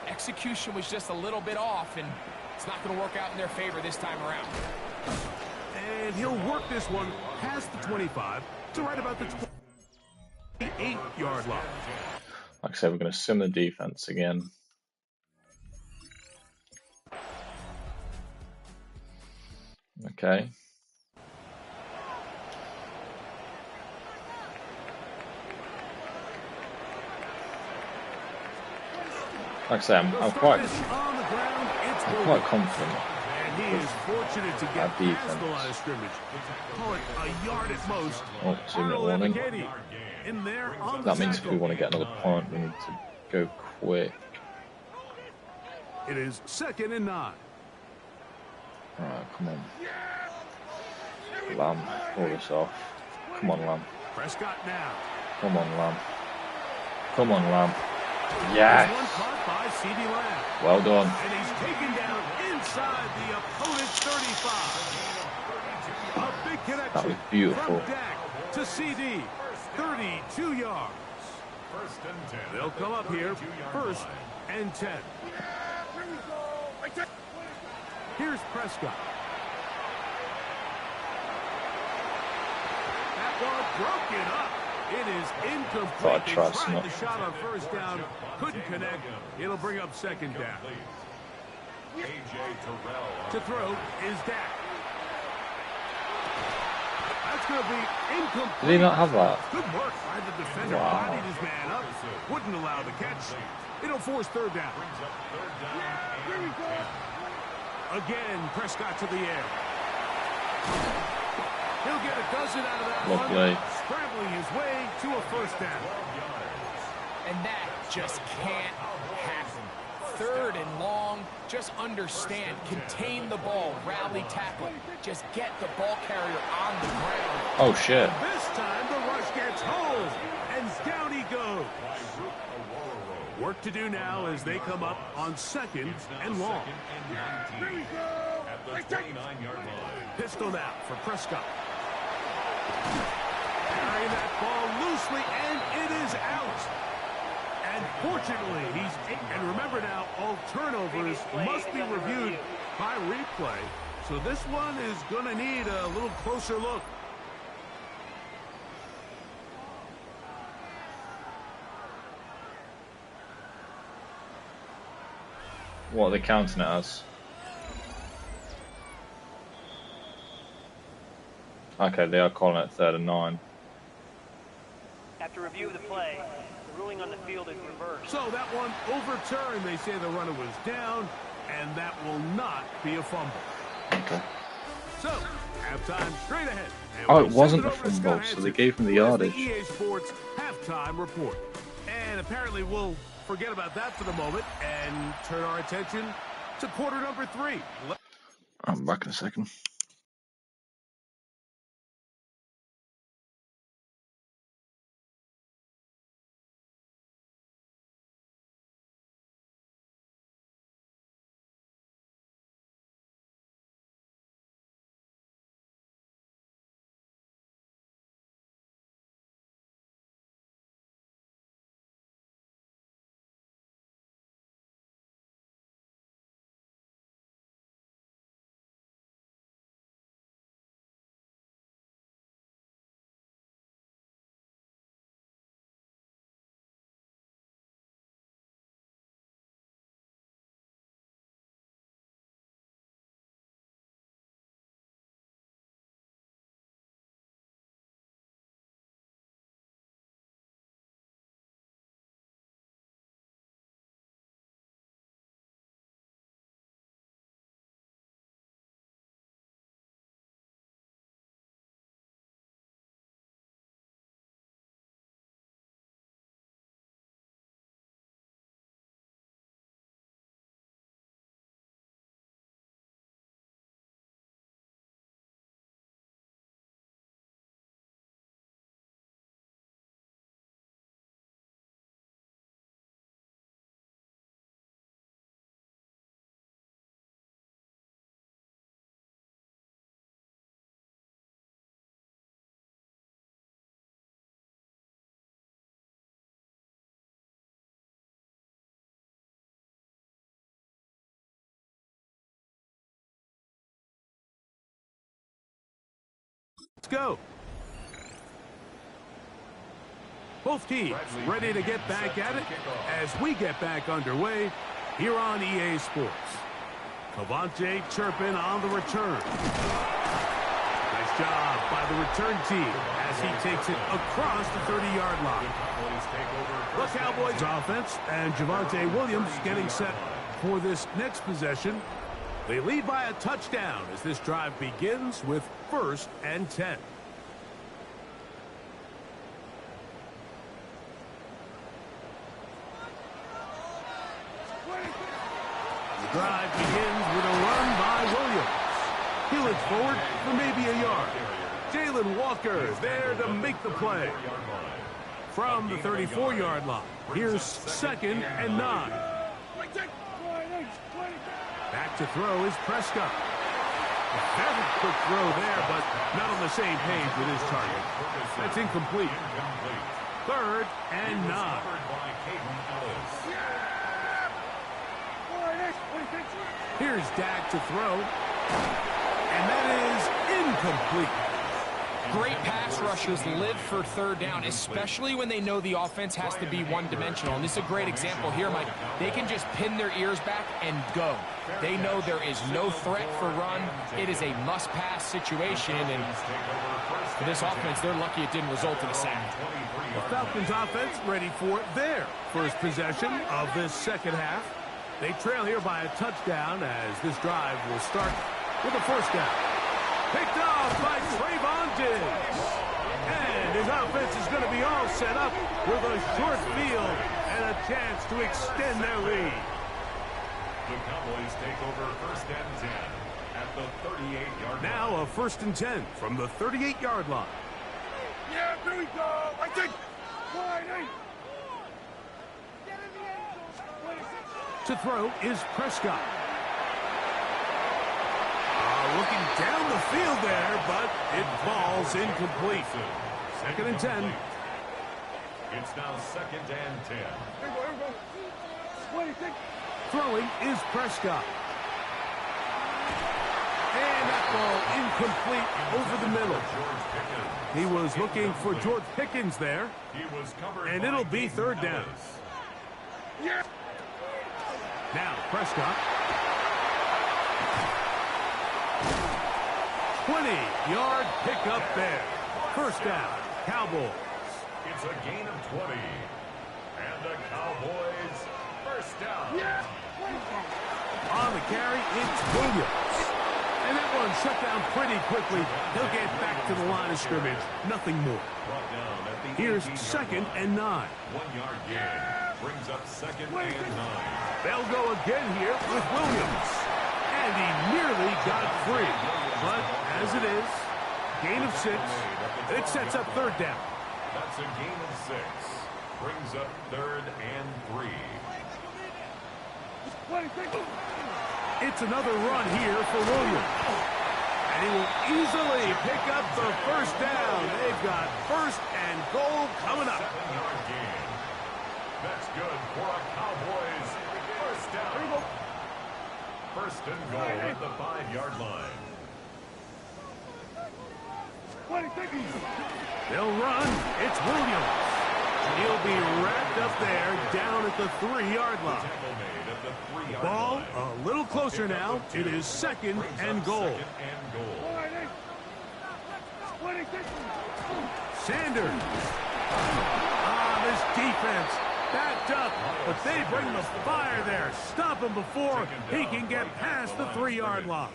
execution was just a little bit off, and it's not going to work out in their favor this time around. And he'll work this one past the 25 to right about the 28-yard line. Like I said, we're going to sim the defense again. Okay. Like I say, I'm quite confident. And he is fortunate to get past the line of scrimmage. Call it a yard at most. Oh, 2-minute warning. In there on That means if we want to get another point, we need to go quick. It is 2nd and 9. Alright, come on. Lamb, pull this off. Come on, Lamb. Prescott now. Come on, Lamb. Come on, Lamb. Yes! One caught by CD Lamb. Well done. And he's taken down inside the opponent's 35. A big connection. That was beautiful. From Dak to CD. 32 yards. They'll come up here. 1st and 10. Here's Prescott. That ball broken up. It is incomplete. Thought I'd try They tried some. the shot on 1st down. Couldn't connect. It'll bring up 2nd down. To throw is Dak. That's going to be incomplete. Did he not have that? Good work by the defender. Wow. Bodied his man up. Wouldn't allow the catch. It'll force 3rd down. Here we go. Again, Prescott to the air. He'll get a dozen out of that Lovely. one. Scrambling his way to a 1st down. And that just can't happen. 3rd and long, just understand, contain the ball, rally tackle, just get the ball carrier on the ground. Oh, shit. This time the rush gets home, and down he goes. Work to do now as they come up on 2nd and long. Here we go. At the 29-yard line. Pistol now for Prescott. Carrying that ball loosely, and it is out. And fortunately, and remember now, all turnovers must be reviewed by replay. So this one is going to need a little closer look. What are they counting it as? Okay, they are calling it 3rd and 9. After review of the play, the ruling on the field is reversed. So that one overturned. They say the runner was down, and that will not be a fumble. Okay. So, halftime straight ahead. And Oh, we'll it send wasn't a over to fumble, Scott so they Hansen gave him the with yardage. The EA Sports halftime report. And apparently we'll forget about that for the moment and turn our attention to quarter number 3. I'm back in a second. Let's go. Both teams ready to get back at it as we get back underway here on EA Sports. Cavante Turpin on the return. Nice job by the return team as he takes it across the 30-yard line. The Cowboys offense and Javonte Williams getting set for this next possession. They lead by a touchdown as this drive begins with 1st and 10. The drive begins with a run by Williams. He looks forward for maybe a yard. Jalen Walker there to make the play. From the 34-yard line, here's 2nd and 9. Back to throw is Prescott. A very quick throw there, but not on the same page with his target. That's incomplete. 3rd and 9. Here's Dak to throw. And that is incomplete. Great pass rushers live for 3rd down, especially when they know the offense has to be one-dimensional. And this is a great example here, Mike. They can just pin their ears back and go. They know there is no threat for run. It is a must-pass situation. And for this offense, they're lucky it didn't result in a sack. The Falcons offense ready for their first possession of this second half. They trail here by a touchdown as this drive will start with a 1st down. Picked off by Trayvon Diggs. And his offense is going to be all set up with a short field and a chance to extend their lead. The Cowboys take over 1st and 10 at the 38-yard line. Now a 1st and 10 from the 38-yard line. Yeah, here we go. I think. To throw is Prescott. Looking down the field there, but it falls incomplete. 2nd and 10. It's now 2nd and 10. Throwing is Prescott. And that ball incomplete over the middle. He was looking for George Pickens there. And it'll be 3rd down. Now Prescott. 20-yard pickup there. 1st down, Cowboys. It's a gain of 20. And the Cowboys 1st down. On the carry, it's Williams. And that one shut down pretty quickly. He'll get back to the line of scrimmage. Nothing more. Here's 2nd and 9. 1-yard gain. Brings up 2nd and 9. They'll go again here with Williams. And he nearly got free. But as it is, gain of 6. It sets up 3rd down. That's a gain of 6. Brings up 3rd and 3. It's another run here for Williams. And he will easily pick up the 1st down. They've got 1st and goal coming up. 7-yard gain. That's good for a Cowboys 1st down. 1st and goal at the 5-yard line. They'll run. It's Williams. He'll be wrapped up there down at the 3-yard line. Ball a little closer now. It is 2nd and goal. Sanders. This defense backed up, but they bring the fire there. Stop him before he can get past the 3-yard line.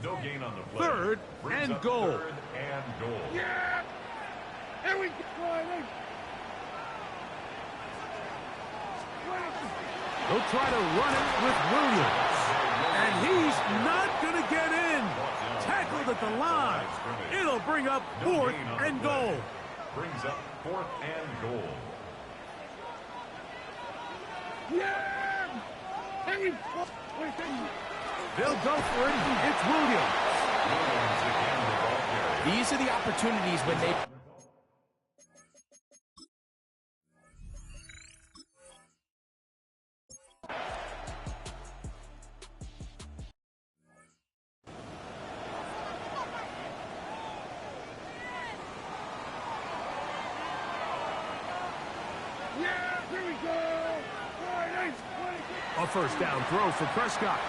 No gain on the play. 3rd and goal. 3rd and goal. Yeah! Here we go. They'll try to run it with Williams. And he's not going to get in. Tackled at the line. It'll bring up 4th and goal. Brings up 4th and goal. Yeah! Here we go. They'll go for it. It's Williams. Williams again the ball carrier. These are the opportunities when they... A first down throw for Prescott.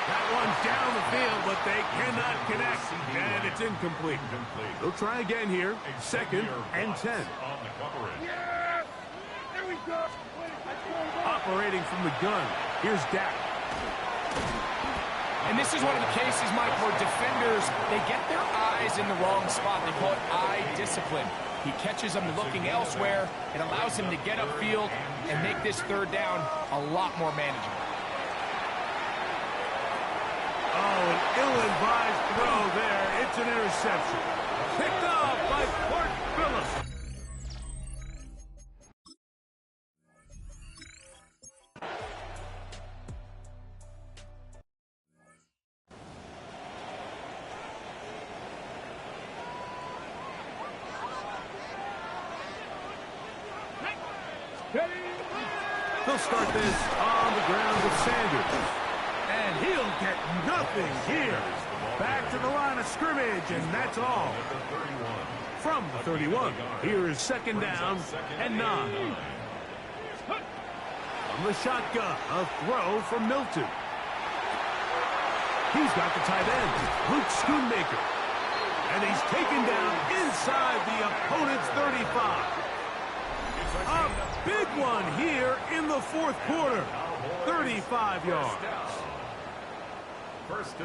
That one's down the field, but they cannot connect, and it's incomplete. They'll try again here. 2nd and 10. Yeah! There we go! Operating from the gun, here's Dak. And this is one of the cases, Mike, where defenders, they get their eyes in the wrong spot. They call it eye discipline. He catches them looking elsewhere. It allows him to get upfield and make this 3rd down a lot more manageable. Oh, an ill-advised throw there. It's an interception. Picked up by Clark Phillips. They'll start this on the ground with Sanders. And he'll get nothing here. Back to the line of scrimmage, and that's all. From the 31, here is 2nd down and 9. From the shotgun, a throw from Milton. He's got the tight end, Luke Schoonmaker. And he's taken down inside the opponent's 35. A big one here in the 4th quarter. 35 yards.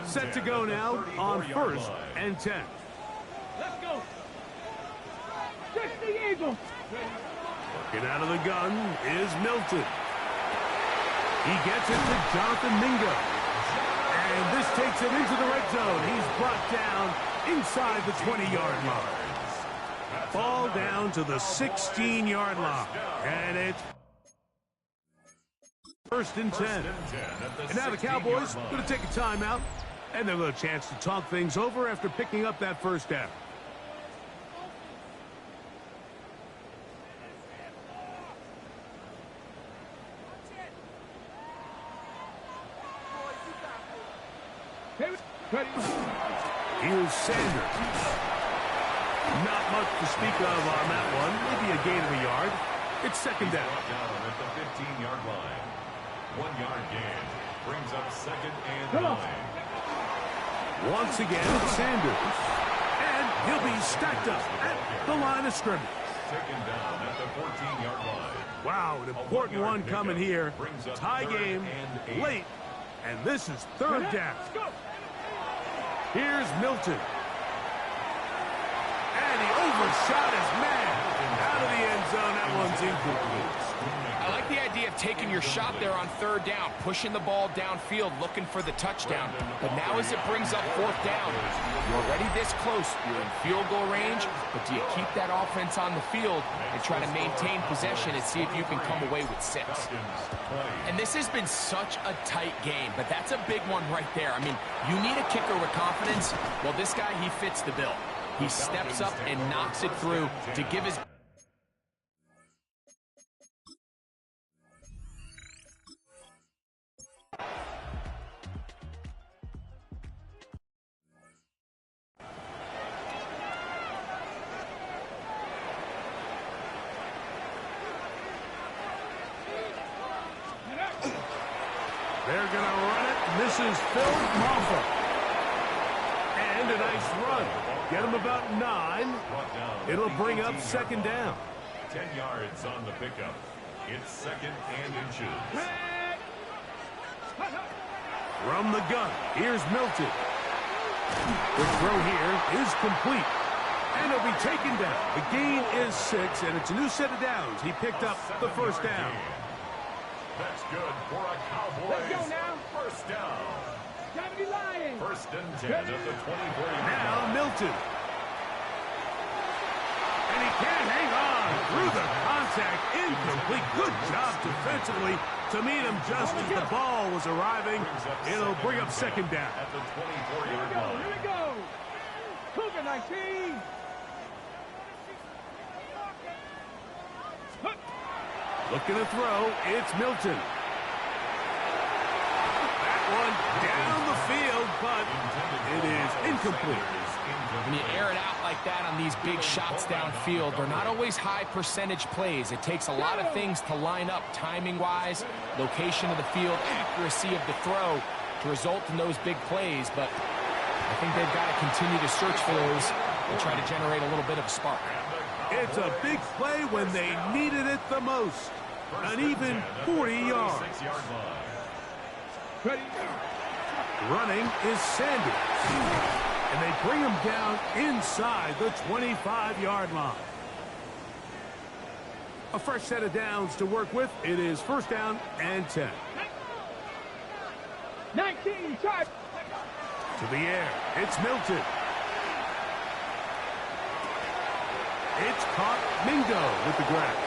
Set to go now on 1st and 10. Let's go! Just the Eagle! Working out of the gun is Milton. He gets it to Jonathan Mingo. And this takes him into the red zone. He's brought down inside the 20-yard line. Ball down to the 16-yard line. And it's 1st and 10. And now the Cowboys going to take a timeout, and they'll have a chance to talk things over after picking up that 1st down. Here's Sanders. Not much to speak of on that one. Maybe a gain of a yard. It's 2nd down. At the 15-yard line. 1-yard gain. Brings up 2nd and 9. Once again, Sanders. And he'll be stacked up at the line of scrimmage. 2nd down at the 14-yard line. Wow, an important one coming here. Tie game, late, and this is 3rd down. Here's Milton. And he overshot his man. Out of the end zone, that one's incomplete. I like the idea of taking your shot there on 3rd down, pushing the ball downfield, looking for the touchdown. But now as it brings up 4th down, you're already this close. You're in field goal range, but do you keep that offense on the field and try to maintain possession and see if you can come away with 6? And this has been such a tight game, but that's a big one right there. I mean, you need a kicker with confidence. Well, this guy, he fits the bill. He steps up and knocks it through to give his... They're going to run it. This is Phil Moffa. And a nice run. Get him about 9. It'll bring up 2nd down. 10 yards on the pickup. It's 2nd and inches. From the gun, here's Milton. The throw here is complete. And it'll be taken down. The gain is 6, and it's a new set of downs. He picked up the 1st down. That's good for a Cowboys. Let's go now. 1st down. Gotta be lying. 1st and 10 at the 23-yard Now line. Milton. And he can't hang on through the contact. Incomplete. Good job defensively to meet him just as the ball was arriving. It'll bring up 2nd down. At the 24-yard line. Here we go. Cougar 19. Looking to throw, it's Milton. That one down the field, but it is incomplete. When you air it out like that on these big shots downfield, they're not always high percentage plays. It takes a lot of things to line up timing-wise, location of the field, accuracy of the throw to result in those big plays. But I think they've got to continue to search for those and try to generate a little bit of a spark. It's a big play when they needed it the most. An even 40 yards. Running is Sanders. And they bring him down inside the 25-yard line. A fresh set of downs to work with. It is first down and 10. 19, charge. To the air. It's Milton. It's caught. Mingo with the grab.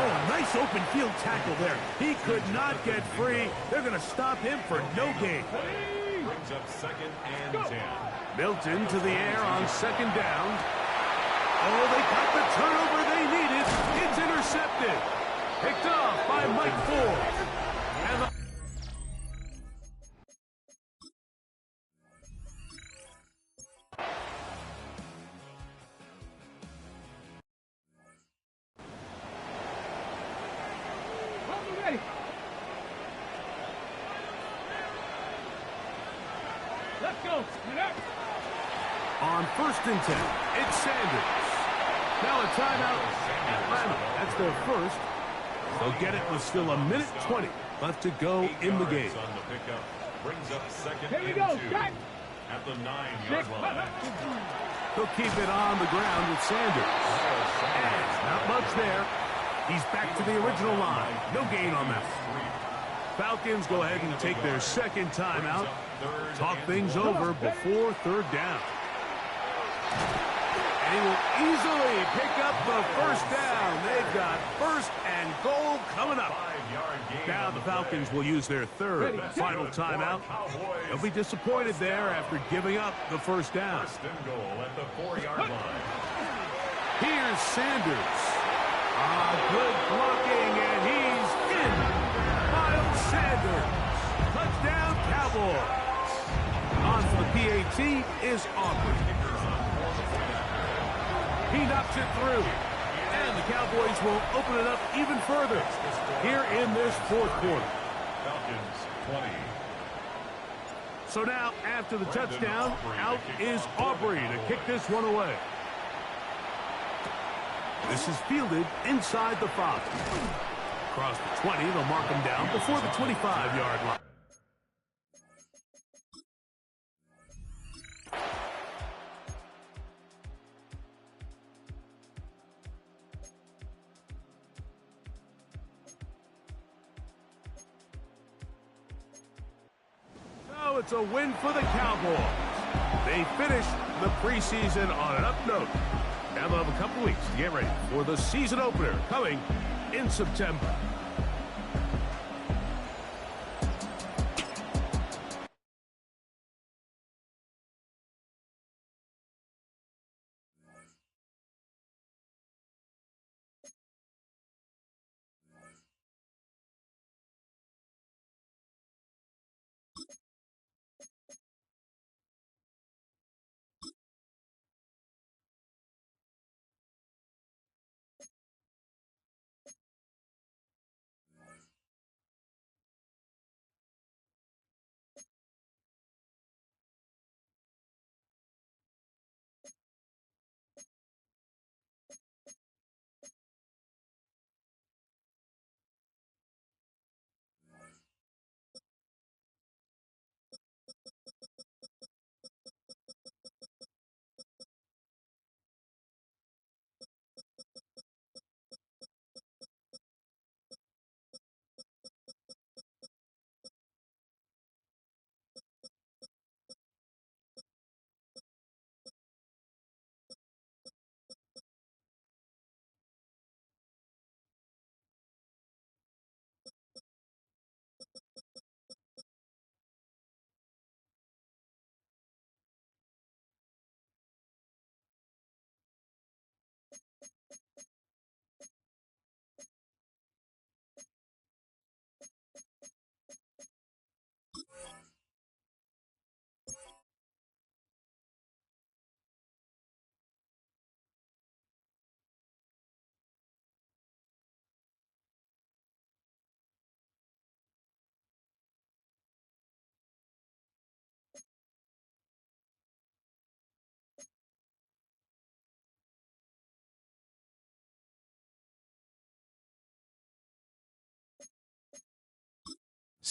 Oh, nice open field tackle there. He could not get free. They're going to stop him for no gain. Brings up second and 10. Milton to the air on second down. Oh, they got the turnover they needed. It's intercepted. Picked off by Mike Ford. And the Ready. Let's go. on first and 10, it's Sanders. Now a timeout. Atlanta, that's their first. They'll get it with still a minute 20 left to go in the game. On the pickup. Brings up second Here we and go. 2. Cut. At the 9-yard line. He'll keep it on the ground with Sanders. And not much there. He's back to the original line. No gain on that. Falcons go ahead and take their second timeout. Talk things over before third down. And he will easily pick up the first down. They've got first and goal coming up. Now the Falcons will use their third final timeout. They'll be disappointed there after giving up the first down. First and goal at the 4-yard line. Here's Sanders. Good blocking, and he's in. Miles Sanders. Touchdown, Cowboys. On for the PAT is Aubrey. He knocks it through. And the Cowboys will open it up even further here in this fourth quarter. Falcons 20. So now, after the touchdown, out is Aubrey to kick this one away. This is fielded inside the 5. Across the 20, they'll mark him down before the 25-yard line. So it's a win for the Cowboys. They finished the preseason on an up note. Now they'll have a couple weeks to get ready for the season opener coming in September.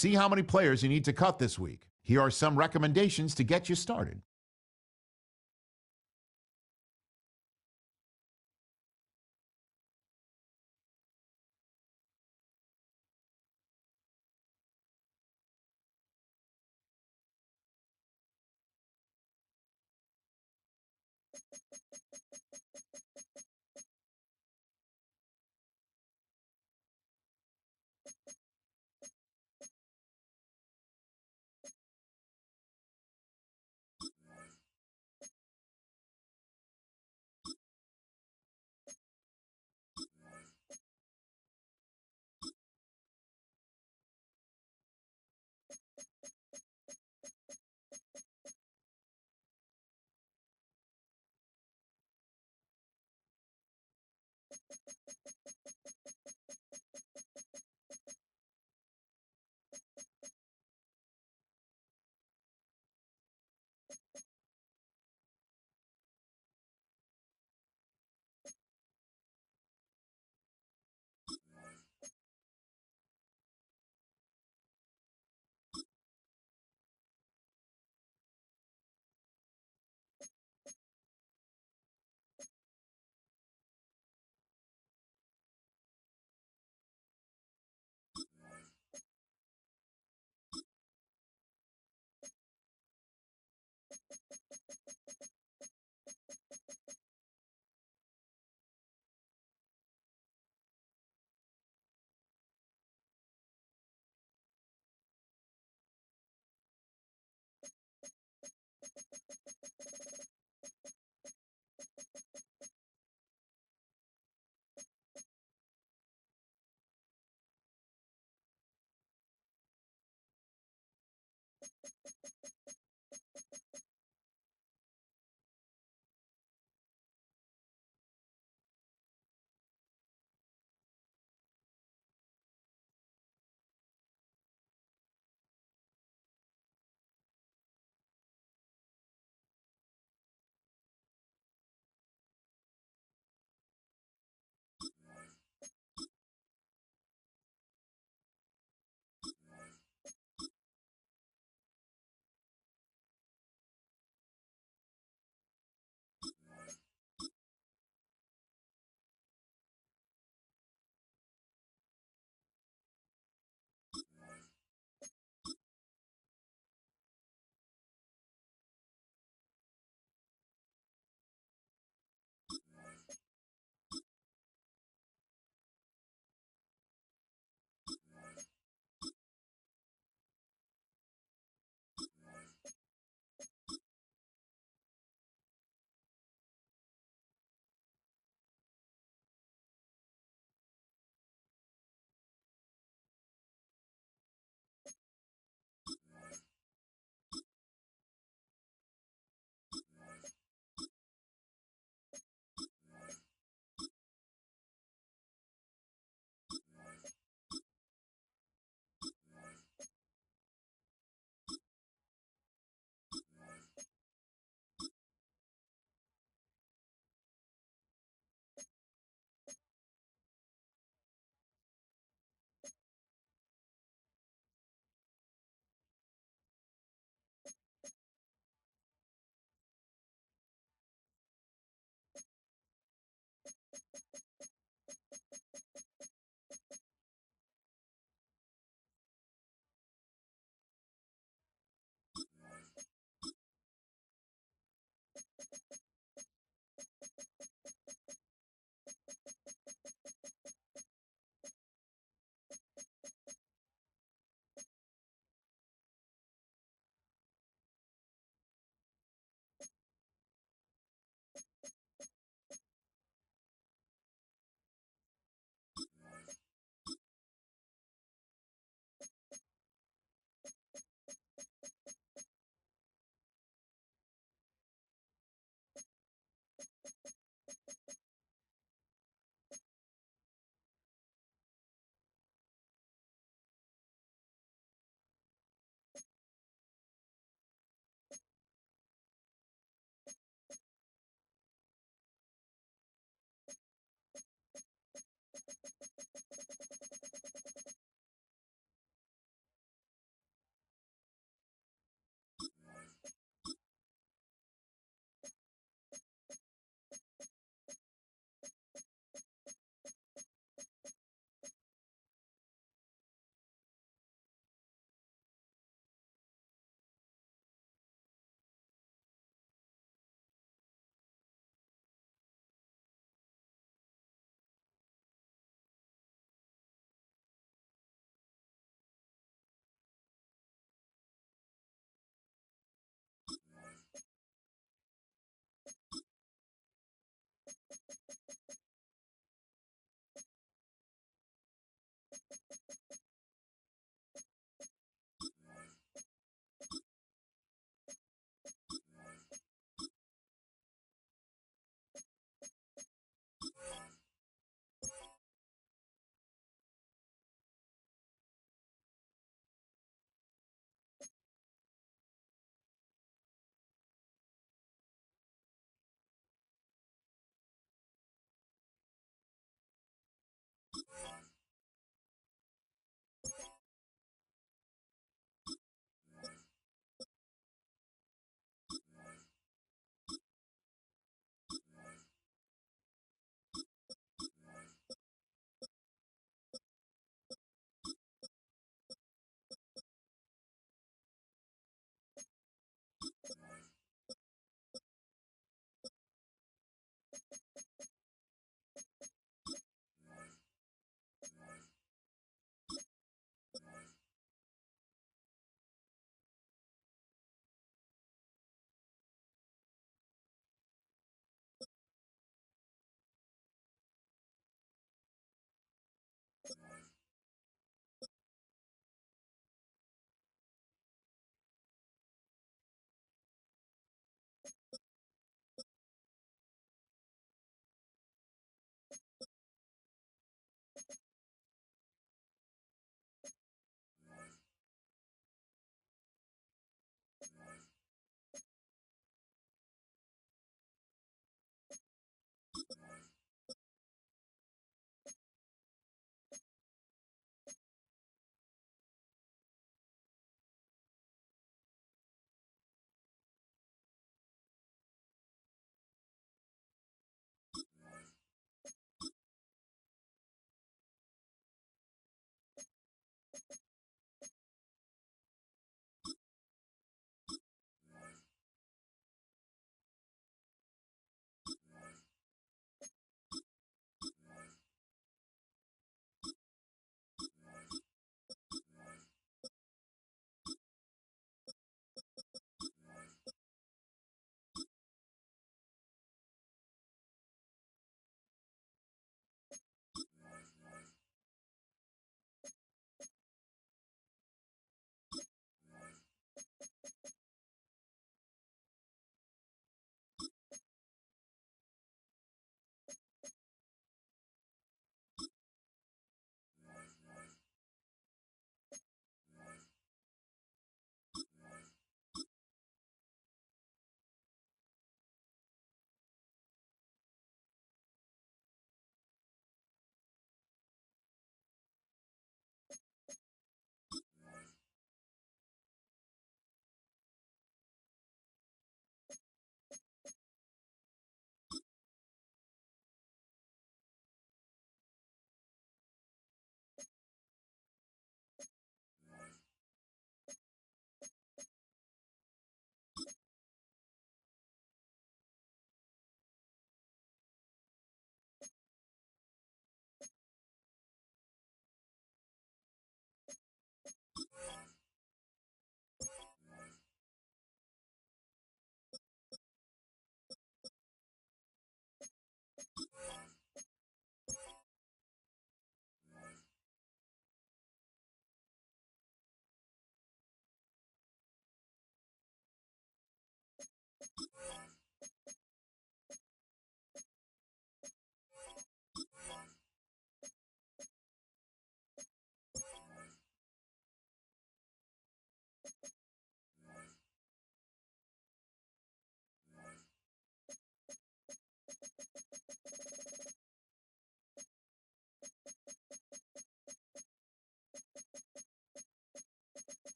See how many players you need to cut this week. Here are some recommendations to get you started.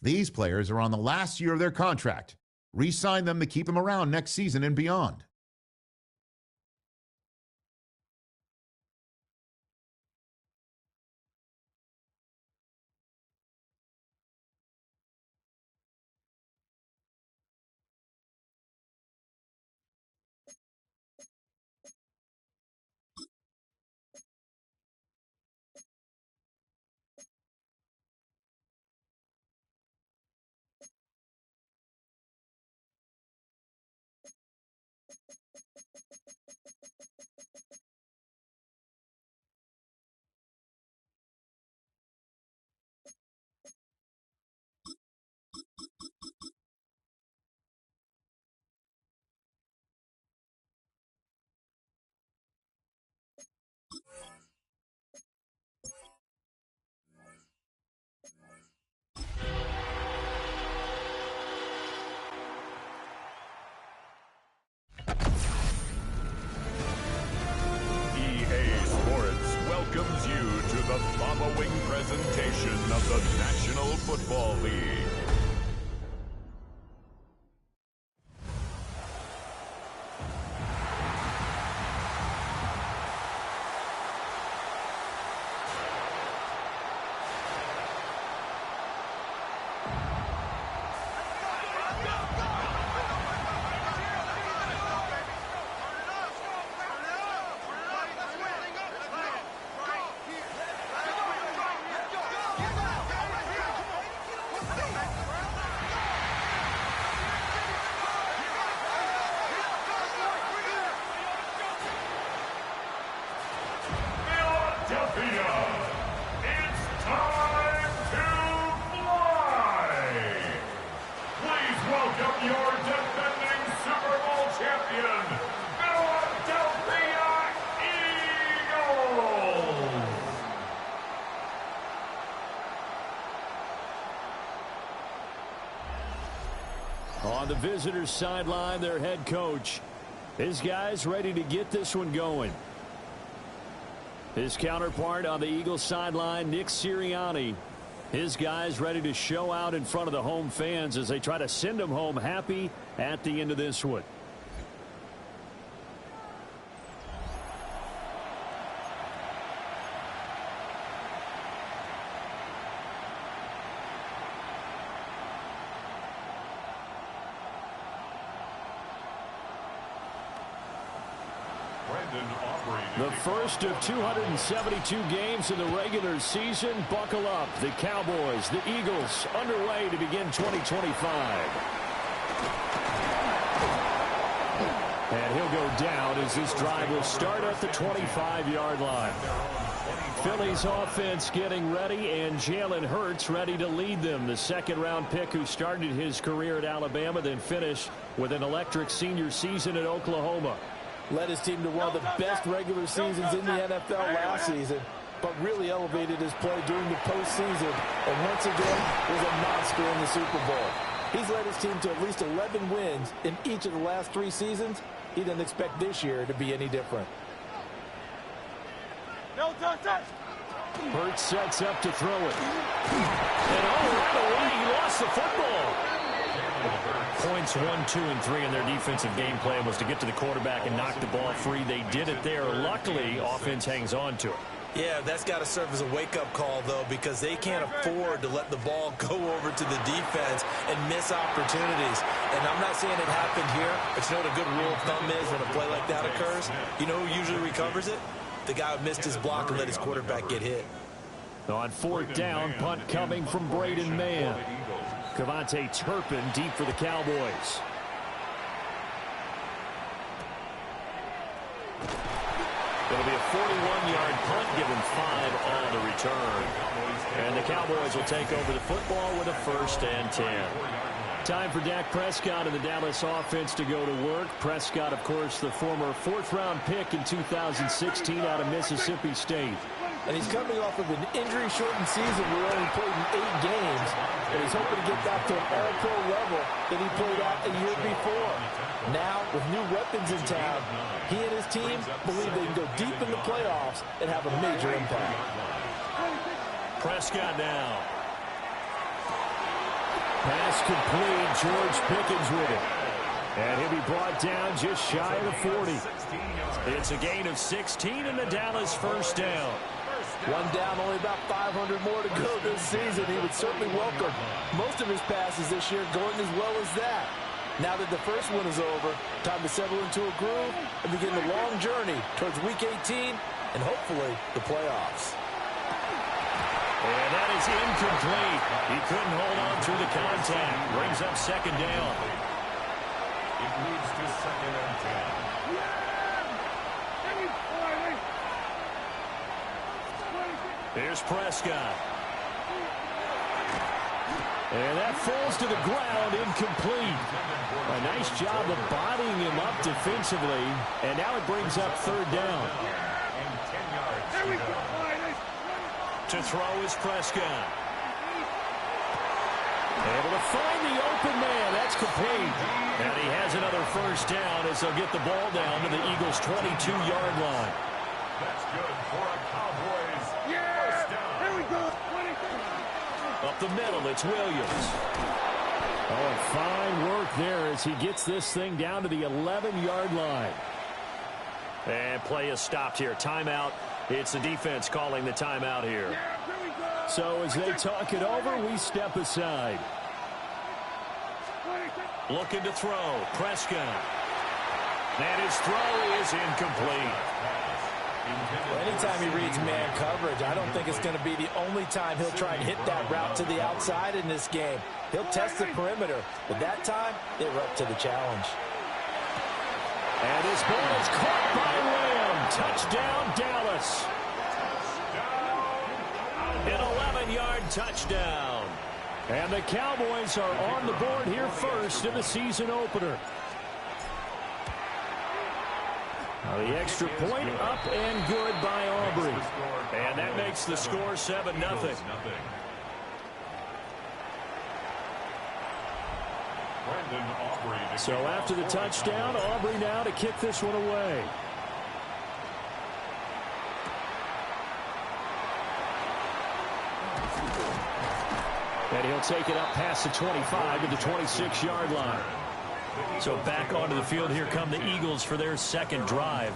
These players are on the last year of their contract. Re-sign them to keep them around next season and beyond. Welcomes you to the following presentation of the National Football League. On the visitors' sideline, their head coach. His guys ready to get this one going. His counterpart on the Eagles sideline, Nick Sirianni. His guys ready to show out in front of the home fans as they try to send them home happy at the end of this one. The first of 272 games in the regular season. Buckle up. The Cowboys, the Eagles, underway to begin 2025. And he'll go down as this drive will start at the 25-yard line. Philly's offense getting ready, and Jalen Hurts ready to lead them. The second-round pick who started his career at Alabama, then finished with an electric senior season at Oklahoma. Led his team to one of the best regular seasons in the NFL last season, but really elevated his play during the postseason, and once again was a monster in the Super Bowl. He's led his team to at least 11 wins in each of the last 3 seasons. He didn't expect this year to be any different. Hurts sets up to throw it. And right away, he lost the football. Points 1, 2, and 3 in their defensive game plan was to get to the quarterback and knock the ball free. They did it there. Luckily, offense hangs on to it. Yeah, that's got to serve as a wake-up call, though, because they can't afford to let the ball go over to the defense and miss opportunities. And I'm not saying it happened here, but you know what a good rule of thumb is when a play like that occurs? You know who usually recovers it? The guy who missed his block and let his quarterback get hit. On 4th down, punt coming from Braden Mann. Cavante Turpin deep for the Cowboys. It'll be a 41-yard punt, given 5 on the return. And the Cowboys will take over the football with a 1st and 10. Time for Dak Prescott and the Dallas offense to go to work. Prescott, of course, the former 4th-round pick in 2016 out of Mississippi State. And he's coming off of an injury-shortened season where he only played in 8 games. And he's hoping to get back to an all-pro level that he played at a year before. Now, with new weapons in town, he and his team believe they can go deep in the playoffs and have a major impact. Prescott now. Pass complete. George Pickens with it. And he'll be brought down just shy of the 40. It's a gain of 16 in the Dallas first down. One down, only about 500 more to go this season. He would certainly welcome most of his passes this year going as well as that. Now that the first one is over, time to settle into a groove and begin the long journey towards Week 18 and hopefully the playoffs. And that is incomplete. He couldn't hold on through the contact. Brings up second down. It leads to 2nd and 10. Here's Prescott. And that falls to the ground, incomplete. A nice job of bodying him up defensively. And now it brings up third down. To throw is Prescott. Able to find the open man. That's complete. And he has another first down as they'll get the ball down to the Eagles' 22-yard line. That's good for a Cowboys first down. Here we go. Up the middle, it's Williams. Oh, and fine work there as he gets this thing down to the 11-yard line. And play is stopped here. Timeout. It's the defense calling the timeout here. So as they talk it over, we step aside. Looking to throw. Prescott. And his throw is incomplete. Well, anytime he reads man coverage, I don't think it's going to be the only time he'll try and hit that route to the outside in this game. He'll test the perimeter, but that time, they were up to the challenge. And his ball is caught by Lamb. Touchdown, Dallas. An 11-yard touchdown. And the Cowboys are on the board here first in the season opener. Now the extra point up and good by Aubrey. And that makes the score 7-0. So after the touchdown, Aubrey now to kick this one away. And he'll take it up past the 25 to the 26-yard line. So back onto the field, here come the Eagles for their second drive.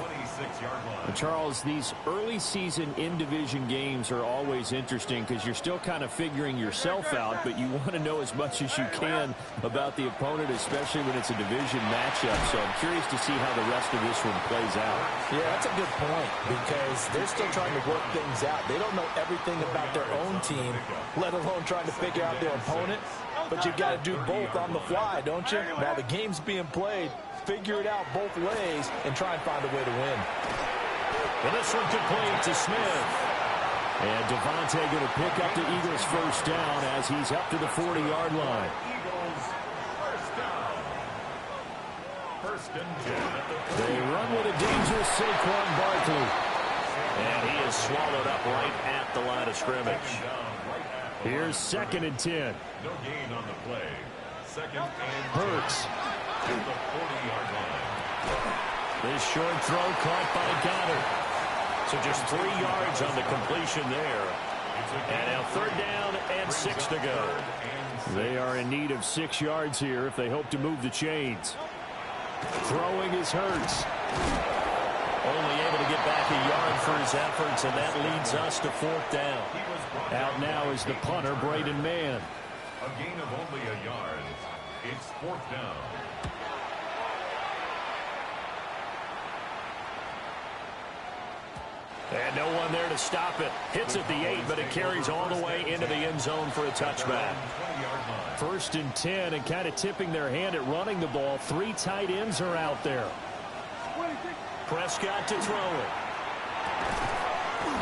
And Charles, these early season in-division games are always interesting because you're still kind of figuring yourself out, but you want to know as much as you can about the opponent, especially when it's a division matchup. So I'm curious to see how the rest of this one plays out. Yeah, that's a good point because they're still trying to work things out. They don't know everything about their own team, let alone trying to figure out their opponent. But you got to do both on the fly, don't you? While the game's being played, figure it out both ways and try and find a way to win. And this one complete to Smith. And Devontae going to pick up the Eagles' first down as he's up to the 40-yard line. Eagles first down. First and 10. They run with a dangerous Saquon Barkley. And he is swallowed up right at the line of scrimmage. Here's 2nd and 10. No gain on the play. 2nd and 10. Hurts. To the 40-yard line. This short throw caught by Goddard. So just 3 yards on the completion there. And now 3rd down and 6 to go. They are in need of 6 yards here if they hope to move the chains. Throwing is Hurts. Only able to get back a yard for his efforts, and that leads us to 4th down. Out now is the punter, Braden Mann. A gain of only a yard. It's 4th down. And no one there to stop it. Hits at the 8, but it carries all the way into the end zone for a touchback. 1st and 10, and kind of tipping their hand at running the ball. 3 tight ends are out there. Prescott to throw it.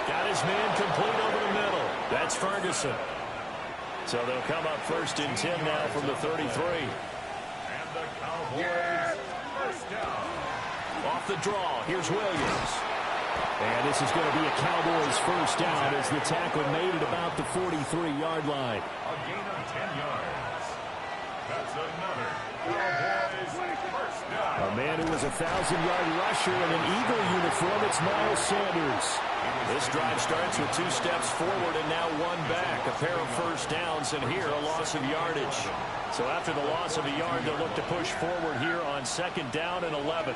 Got his man complete over the middle. That's Ferguson. So they'll come up 1st and 10 now from the 33. And the Cowboys first down. Off the draw, here's Williams. And this is going to be a Cowboys first down as the tackle made at about the 43-yard line. A gain of 10 yards. That's another Cowboys first down. A man who was a 1,000-yard rusher in an Eagle uniform, it's Miles Sanders. This drive starts with 2 steps forward and now 1 back. A pair of first downs, and here a loss of yardage. So after the loss of a yard, they'll look to push forward here on 2nd down and 11.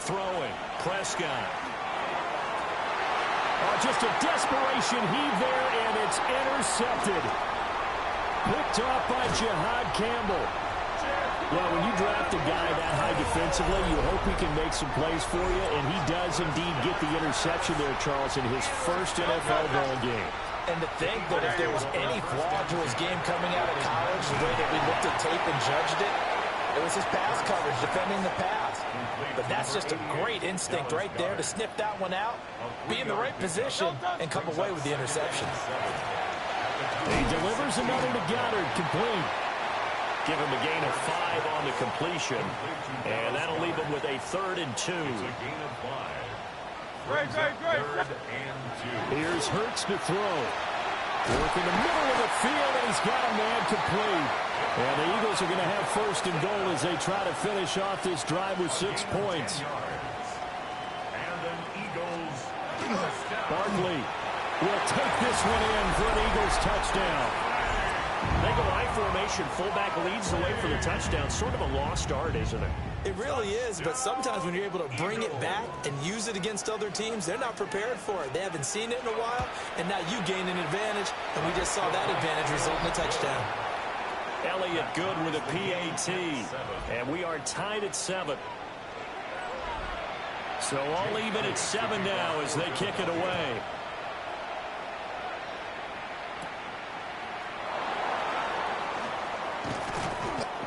Throwing, Prescott. Oh, just a desperation heave there, and it's intercepted. Picked off by Jihad Campbell. Well, when you draft a guy that high defensively, you hope he can make some plays for you, and he does indeed get the interception there, Charles, in his first NFL ball game. And to think that if there was any flaw to his game coming out of college, the way that we looked at tape and judged it, it was his pass coverage, defending the pass. But that's just a great instinct right there to sniff that one out, be in the right position, and come away with the interception. He delivers another to Goddard, complete. Give him a gain of 5 on the completion, and that'll leave him with a 3rd and 2. Great. Here's Hurts to throw. Work in the middle of the field, and he's got a man complete. And the Eagles are going to have 1st and goal as they try to finish off this drive with 6 points. Barkley will take this one in for an Eagles touchdown. They go I formation, fullback leads the way for the touchdown. Sort of a lost art, isn't it? It really is, but sometimes when you're able to bring it back and use it against other teams, they're not prepared for it. They haven't seen it in a while, and now you gain an advantage, and we just saw that advantage result in a touchdown. Elliott good with a PAT, and we are tied at 7. So all even at 7 now as they kick it away.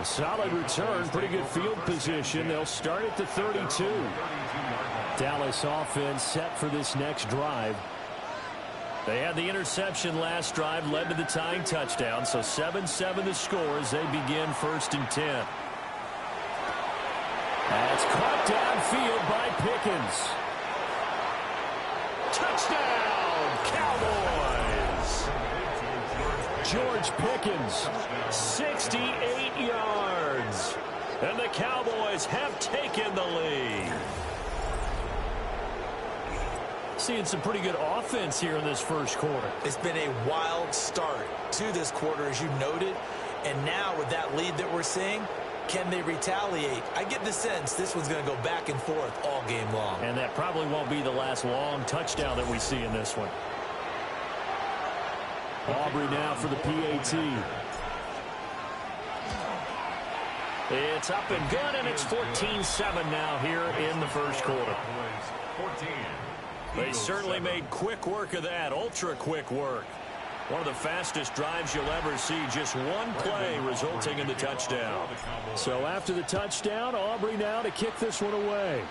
A solid return, pretty good field position. They'll start at the 32. Dallas offense set for this next drive. They had the interception last drive, led to the tying touchdown, so 7-7 the score as they begin 1st and 10. That's caught downfield by Pickens. Touchdown, Cowboys! George Pickens, 68 yards. And the Cowboys have taken the lead. Seeing some pretty good offense here in this first quarter. It's been a wild start to this quarter, as you noted. And now with that lead that we're seeing, can they retaliate? I get the sense this one's going to go back and forth all game long. And that probably won't be the last long touchdown that we see in this one. Aubrey now for the PAT. It's up and good, and it's 14-7 now here in the first quarter. They certainly made quick work of that, ultra quick work. One of the fastest drives you'll ever see, just one play resulting in the touchdown. So after the touchdown, Aubrey now to kick this one away.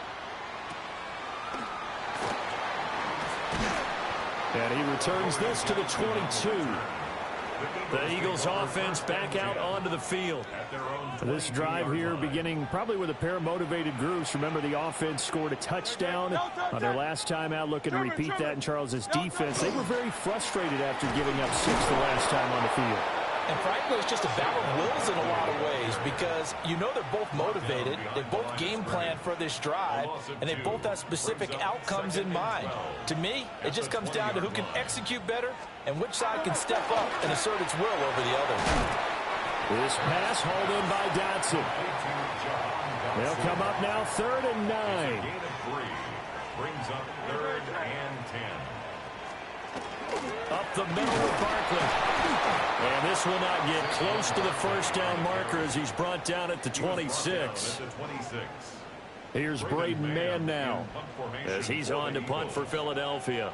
And he returns this to the 22. The Eagles offense back out onto the field. This drive here beginning probably with a pair of motivated groups. Remember, the offense scored a touchdown on their last time out, looking to repeat that in Charles's defense. They were very frustrated after giving up 6 the last time on the field. And frankly, it's just a battle of wills in a lot of ways because you know they're both motivated, they both game plan for this drive, and they both have specific outcomes in mind. To me, it just comes down to who can execute better and which side can step up and assert its will over the other. This pass hauled in by Dotson. They'll come up now 3rd and 9. Brings up 3rd and 10. Up the middle with Barkley. And this will not get close to the first down marker as he's brought down at the 26. Here's Braden Mann now as he's on to punt for Philadelphia.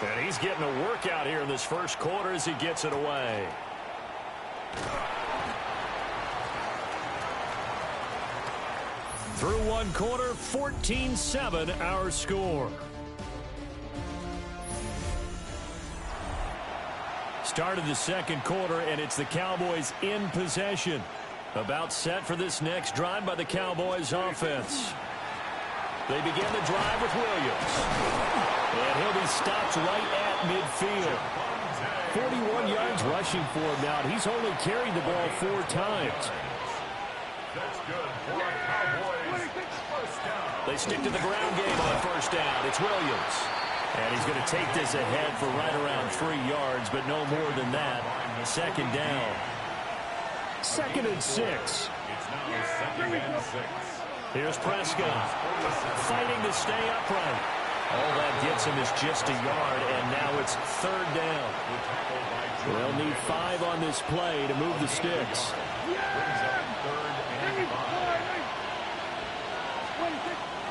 And he's getting a workout here in this first quarter as he gets it away. Through one quarter, 14-7 our score. Start of the second quarter, and it's the Cowboys in possession. About set for this next drive by the Cowboys offense. They begin the drive with Williams. And he'll be stopped right at midfield. 41 yards rushing for him now. He's only carried the ball 4 times. That's good for a Cowboys first down. They stick to the ground game on first down. It's Williams. And he's going to take this ahead for right around 3 yards, but no more than that. Second down. 2nd and 6. It's now 2nd and 6. Here's Prescott fighting to stay upright. All that gets him is just a yard, and now it's 3rd down. They'll need 5 on this play to move the sticks.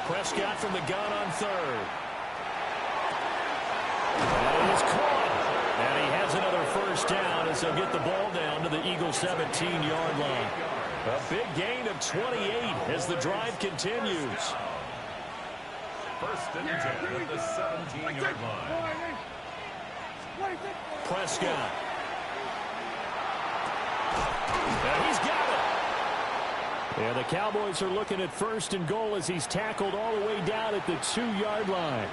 Prescott from the gun on 3rd. And he's caught. And he has another first down as he'll get the ball down to the Eagles' 17-yard line. A big gain of 28 as the drive continues. 1st and 10 at the 17-yard line. Prescott. And he's got it. And the Cowboys are looking at 1st and goal as he's tackled all the way down at the 2-yard line.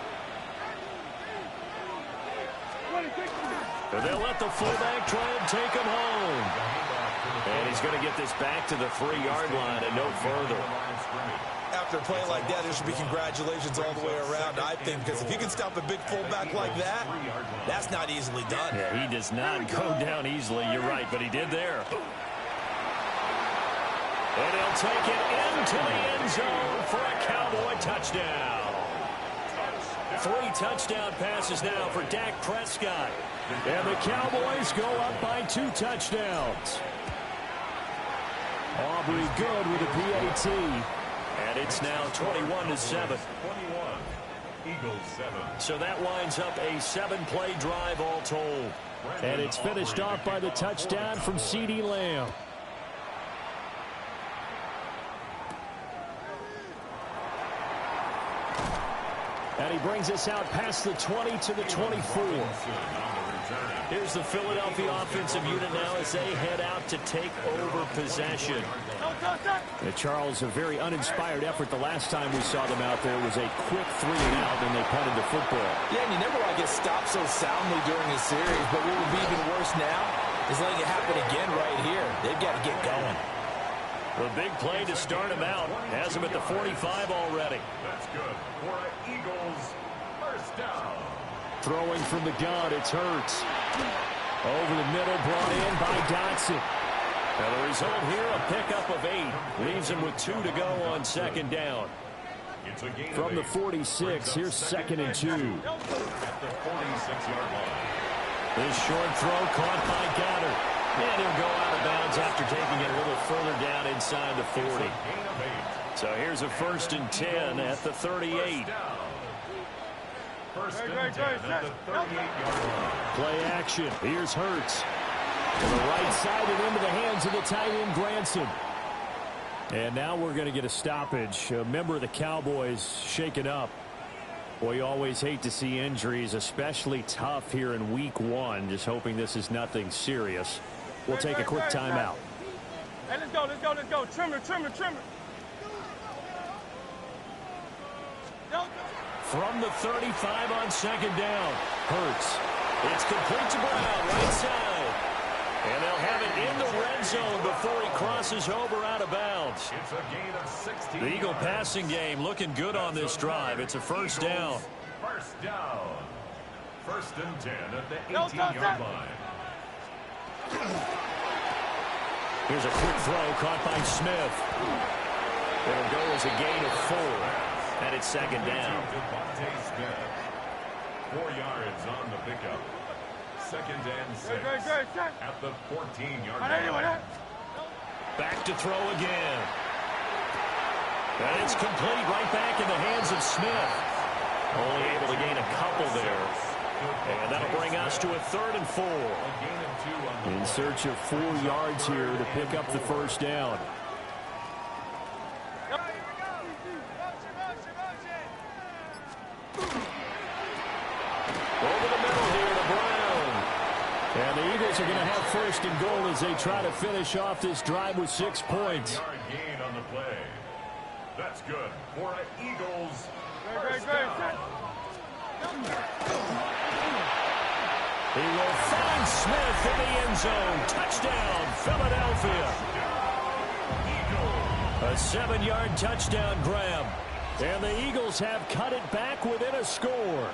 And they'll let the fullback try and take him home. And he's going to get this back to the 3-yard line and no further. After a play like that, there should be congratulations all the way around, I think, because if you can stop a big fullback like that, that's not easily done. Yeah, he does not go down easily. You're right, but he did there. And he'll take it into the end zone for a Cowboy touchdown. 3 touchdown passes now for Dak Prescott. And the Cowboys go up by 2 touchdowns. Aubrey good with a PAT. And it's now 21-7. 21. Eagles 7. So that winds up a 7-play drive all told. And it's finished off by the touchdown from CeeDee Lamb. And he brings us out past the 20 to the 24. Here's the Philadelphia offensive unit now as they head out to take over possession. And Charles, a very uninspired effort the last time we saw them out there was a quick 3-and-out, and they punted the football. Yeah, and you never want to get stopped so soundly during a series, but what would be even worse now is letting it happen again right here. They've got to get going. The big play to start him out has him at the 45 already. That's good for an Eagles first down. Throwing from the gun, it's Hurts. Over the middle, brought in by Dotson. And the result here, a pickup of 8. Leaves him with 2 to go on 2nd down. From the 46, here's 2nd and 2. At the 46-yard line. This short throw caught by Goddard. And he'll go out of bounds after taking it a little further down inside the 40. So here's a 1st and 10 at the 38. First and 10 at the 38-yard line. Play action. Here's Hurts. To the right side and into the hands of the tight end, Granson. And now we're going to get a stoppage. A member of the Cowboys shaken up. Boy, you always hate to see injuries, especially tough here in week 1. Just hoping this is nothing serious. We'll take a quick timeout. Hey, let's go. Trimmer. From the 35 on 2nd down. Hurts. It's complete to Brown, right side. And they'll have it in the red zone before he crosses over out of bounds. It's a gain of 16. The Eagle passing game looking good on this drive. It's a first down. First down. 1st and 10 at the 18-yard line. Here's a quick throw caught by Smith. It'll go as a gain of 4. And it's 2nd down. Smith. 4 yards on the pickup. 2nd and 6 at the 14-yard line. Back to throw again. And it's complete right back in the hands of Smith. Only able to gain a couple there. And that'll bring us to a 3rd and 4. In search of 4 yards here to pick up the first down. Over the middle here to Brown. And the Eagles are going to have 1st and goal as they try to finish off this drive with 6 points. 5-yard gain on the play. That's good for an Eagles first down. He will find Smith in the end zone. Touchdown, Philadelphia. A 7-yard touchdown grab. And the Eagles have cut it back within a score.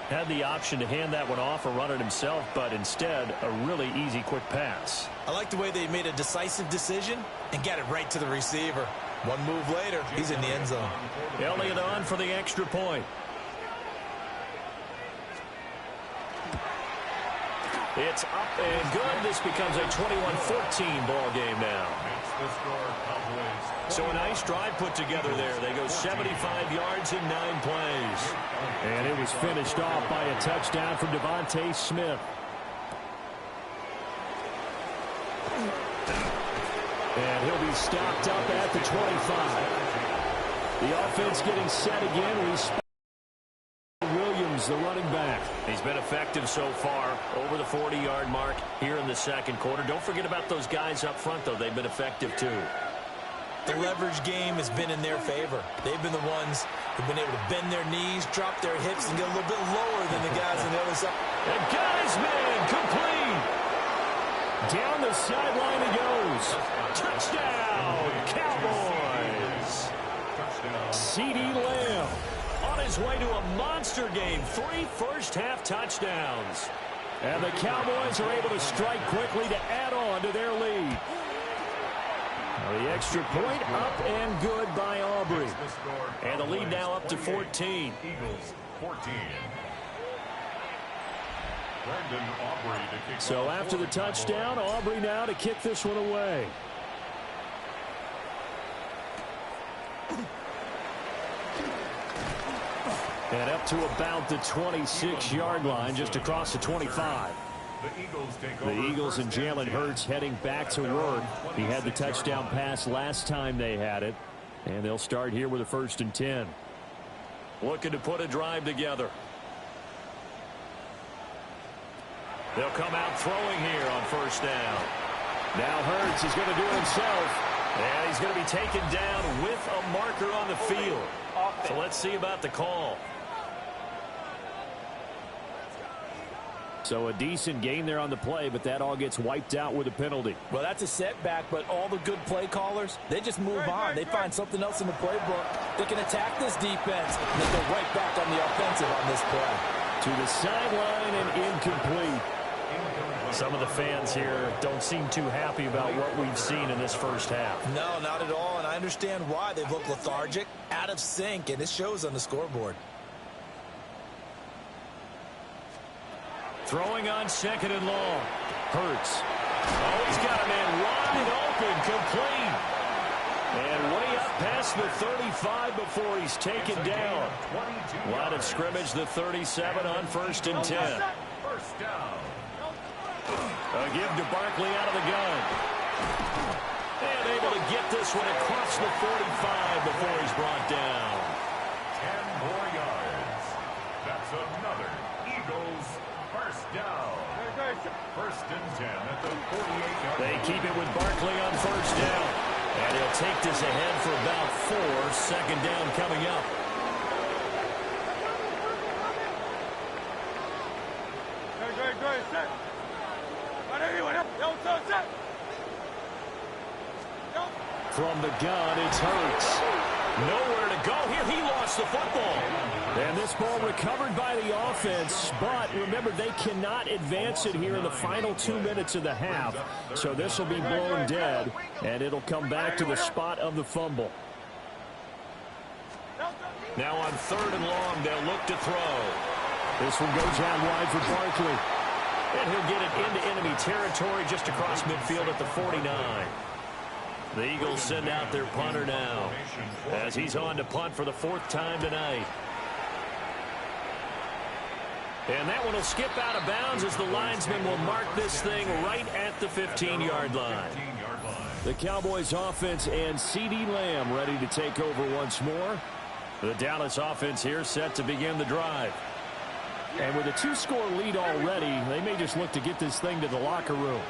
Had the option to hand that one off or run it himself, but instead, a really easy, quick pass. I like the way they made a decisive decision and got it right to the receiver. One move later, he's in the end zone. Elliott on for the extra point. It's up and good. This becomes a 21-14 ball game now. So a nice drive put together there. They go 75 yards in 9 plays. And it was finished off by a touchdown from Devontae Smith. And he'll be stopped up at the 25. The offense getting set again. Williams, the running back. He's been effective so far, over the 40-yard mark here in the second quarter. Don't forget about those guys up front, though. They've been effective, too. The leverage game has been in their favor. They've been the ones who've been able to bend their knees, drop their hips, and get a little bit lower than the guys on the other side. And got his man complete. Down the sideline he goes. Touchdown, Cowboys. CeeDee Lamb on his way to a monster game. 3 first-half touchdowns. And the Cowboys are able to strike quickly to add on to their lead. The extra point up and good by Aubrey. And the lead now up to 14. Eagles 14. So after the touchdown, Aubrey now to kick this one away. And up to about the 26-yard line, just across the 25. The Eagles and Jalen Hurts heading back to work. He had the touchdown pass last time they had it. And they'll start here with a 1st and 10. Looking to put a drive together. They'll come out throwing here on 1st down. Now Hurts is going to do it himself. And he's going to be taken down with a marker on the field. So let's see about the call. So a decent gain there on the play, but that all gets wiped out with a penalty. Well, that's a setback, but all the good play callers, they just move on. They find something else in the playbook. They can attack this defense, and they go right back on the offensive on this play. To the sideline and incomplete. Some of the fans here don't seem too happy about what we've seen in this first half. No, not at all, and I understand why. They've looked lethargic, out of sync, and it shows on the scoreboard. Throwing on 2nd and long. Hurts. Oh, he's got a man wide open, complete. And way up past the 35 before he's taken down. Line of scrimmage, the 37 on 1st and 10. First down. A give to Barkley out of the gun. And able to get this one across the 45 before he's brought down. 10 more yards. That's another Eagles first down. 1st and 10 at the 48-yard line. They keep it with Barkley on 1st down. And he'll take this ahead for about 4. 2nd down coming up. From the gun, it's Hurts. Nowhere to go here. He lost the football. And this ball recovered by the offense. But remember, they cannot advance it here in the final 2 minutes of the half. So this will be blown dead. And it'll come back to the spot of the fumble. Now on 3rd and long, they'll look to throw. This one goes out wide for Barkley. And he'll get it into enemy territory just across midfield at the 49. The Eagles send out their punter now as he's on to punt for the 4th time tonight. And that one will skip out of bounds as the linesman will mark this thing right at the 15-yard line. The Cowboys offense and CeeDee Lamb ready to take over once more. The Dallas offense here set to begin the drive. And with a 2-score lead already, they may just look to get this thing to the locker room.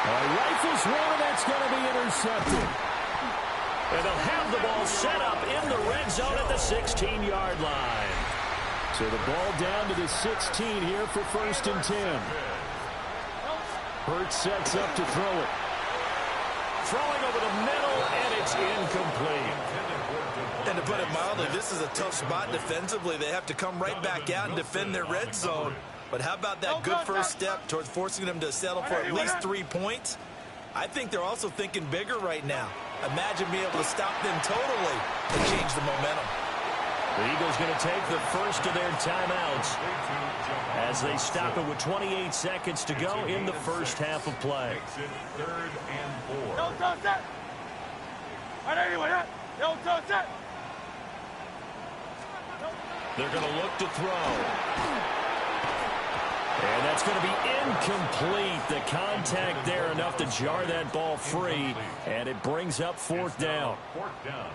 Rifles one, that's going to be intercepted. And they'll have the ball set up in the red zone at the 16-yard line. So the ball down to the 16 here for 1st and 10. Hurts sets up to throw it. Throwing over the middle, and it's incomplete. And to put it mildly, this is a tough spot defensively. They have to come right back out and defend their red zone. But how about that good first step towards forcing them to settle for at least 3 points? I think they're also thinking bigger right now. Imagine being able to stop them totally and change the momentum. The Eagles going to take the first of their timeouts as they stop it with 28 seconds to go in the first half of play. 3rd and 4. Don't touch that. Don't touch that. They're going to look to throw. And that's going to be incomplete. The contact there enough to jar that ball free, and it brings up 4th down. 4th down.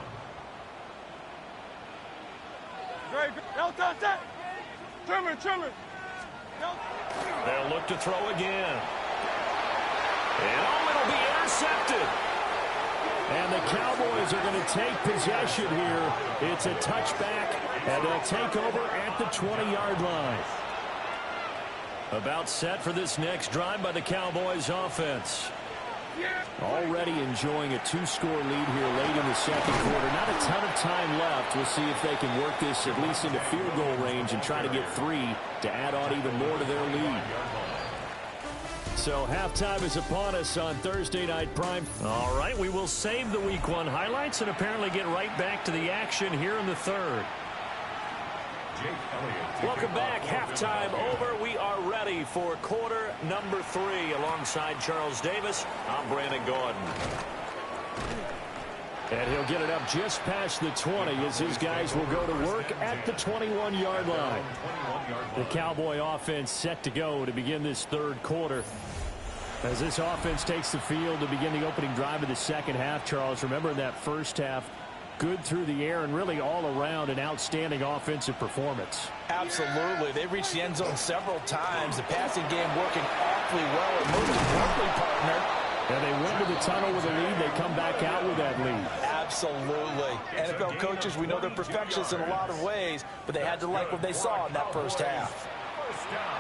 Don't touch that. Trimmer. They'll look to throw again. And it'll be intercepted. And the Cowboys are going to take possession here. It's a touchback, and they'll take over at the 20-yard line. About set for this next drive by the Cowboys offense. Already enjoying a 2-score lead here late in the second quarter. Not a ton of time left. We'll see if they can work this at least into field goal range and try to get 3 to add on even more to their lead. So halftime is upon us on Thursday Night Prime. All right, we will save the Week 1 highlights and apparently get right back to the action here in the third. Welcome back. Halftime over. We are ready for quarter number 3 alongside Charles Davis. I'm Brandon Gordon. And he'll get it up just past the 20 as his guys will go to work at the 21-yard line. The Cowboy offense set to go to begin this third quarter. As this offense takes the field to begin the opening drive of the second half, Charles, remember in that first half, good through the air and really all around an outstanding offensive performance. Absolutely. They reached the end zone several times. The passing game working awfully well. And most importantly, partner, and they went to the tunnel with a lead. They come back out with that lead. Absolutely. NFL coaches, we know they're perfectionists in a lot of ways, but they had to like what they saw in that first half.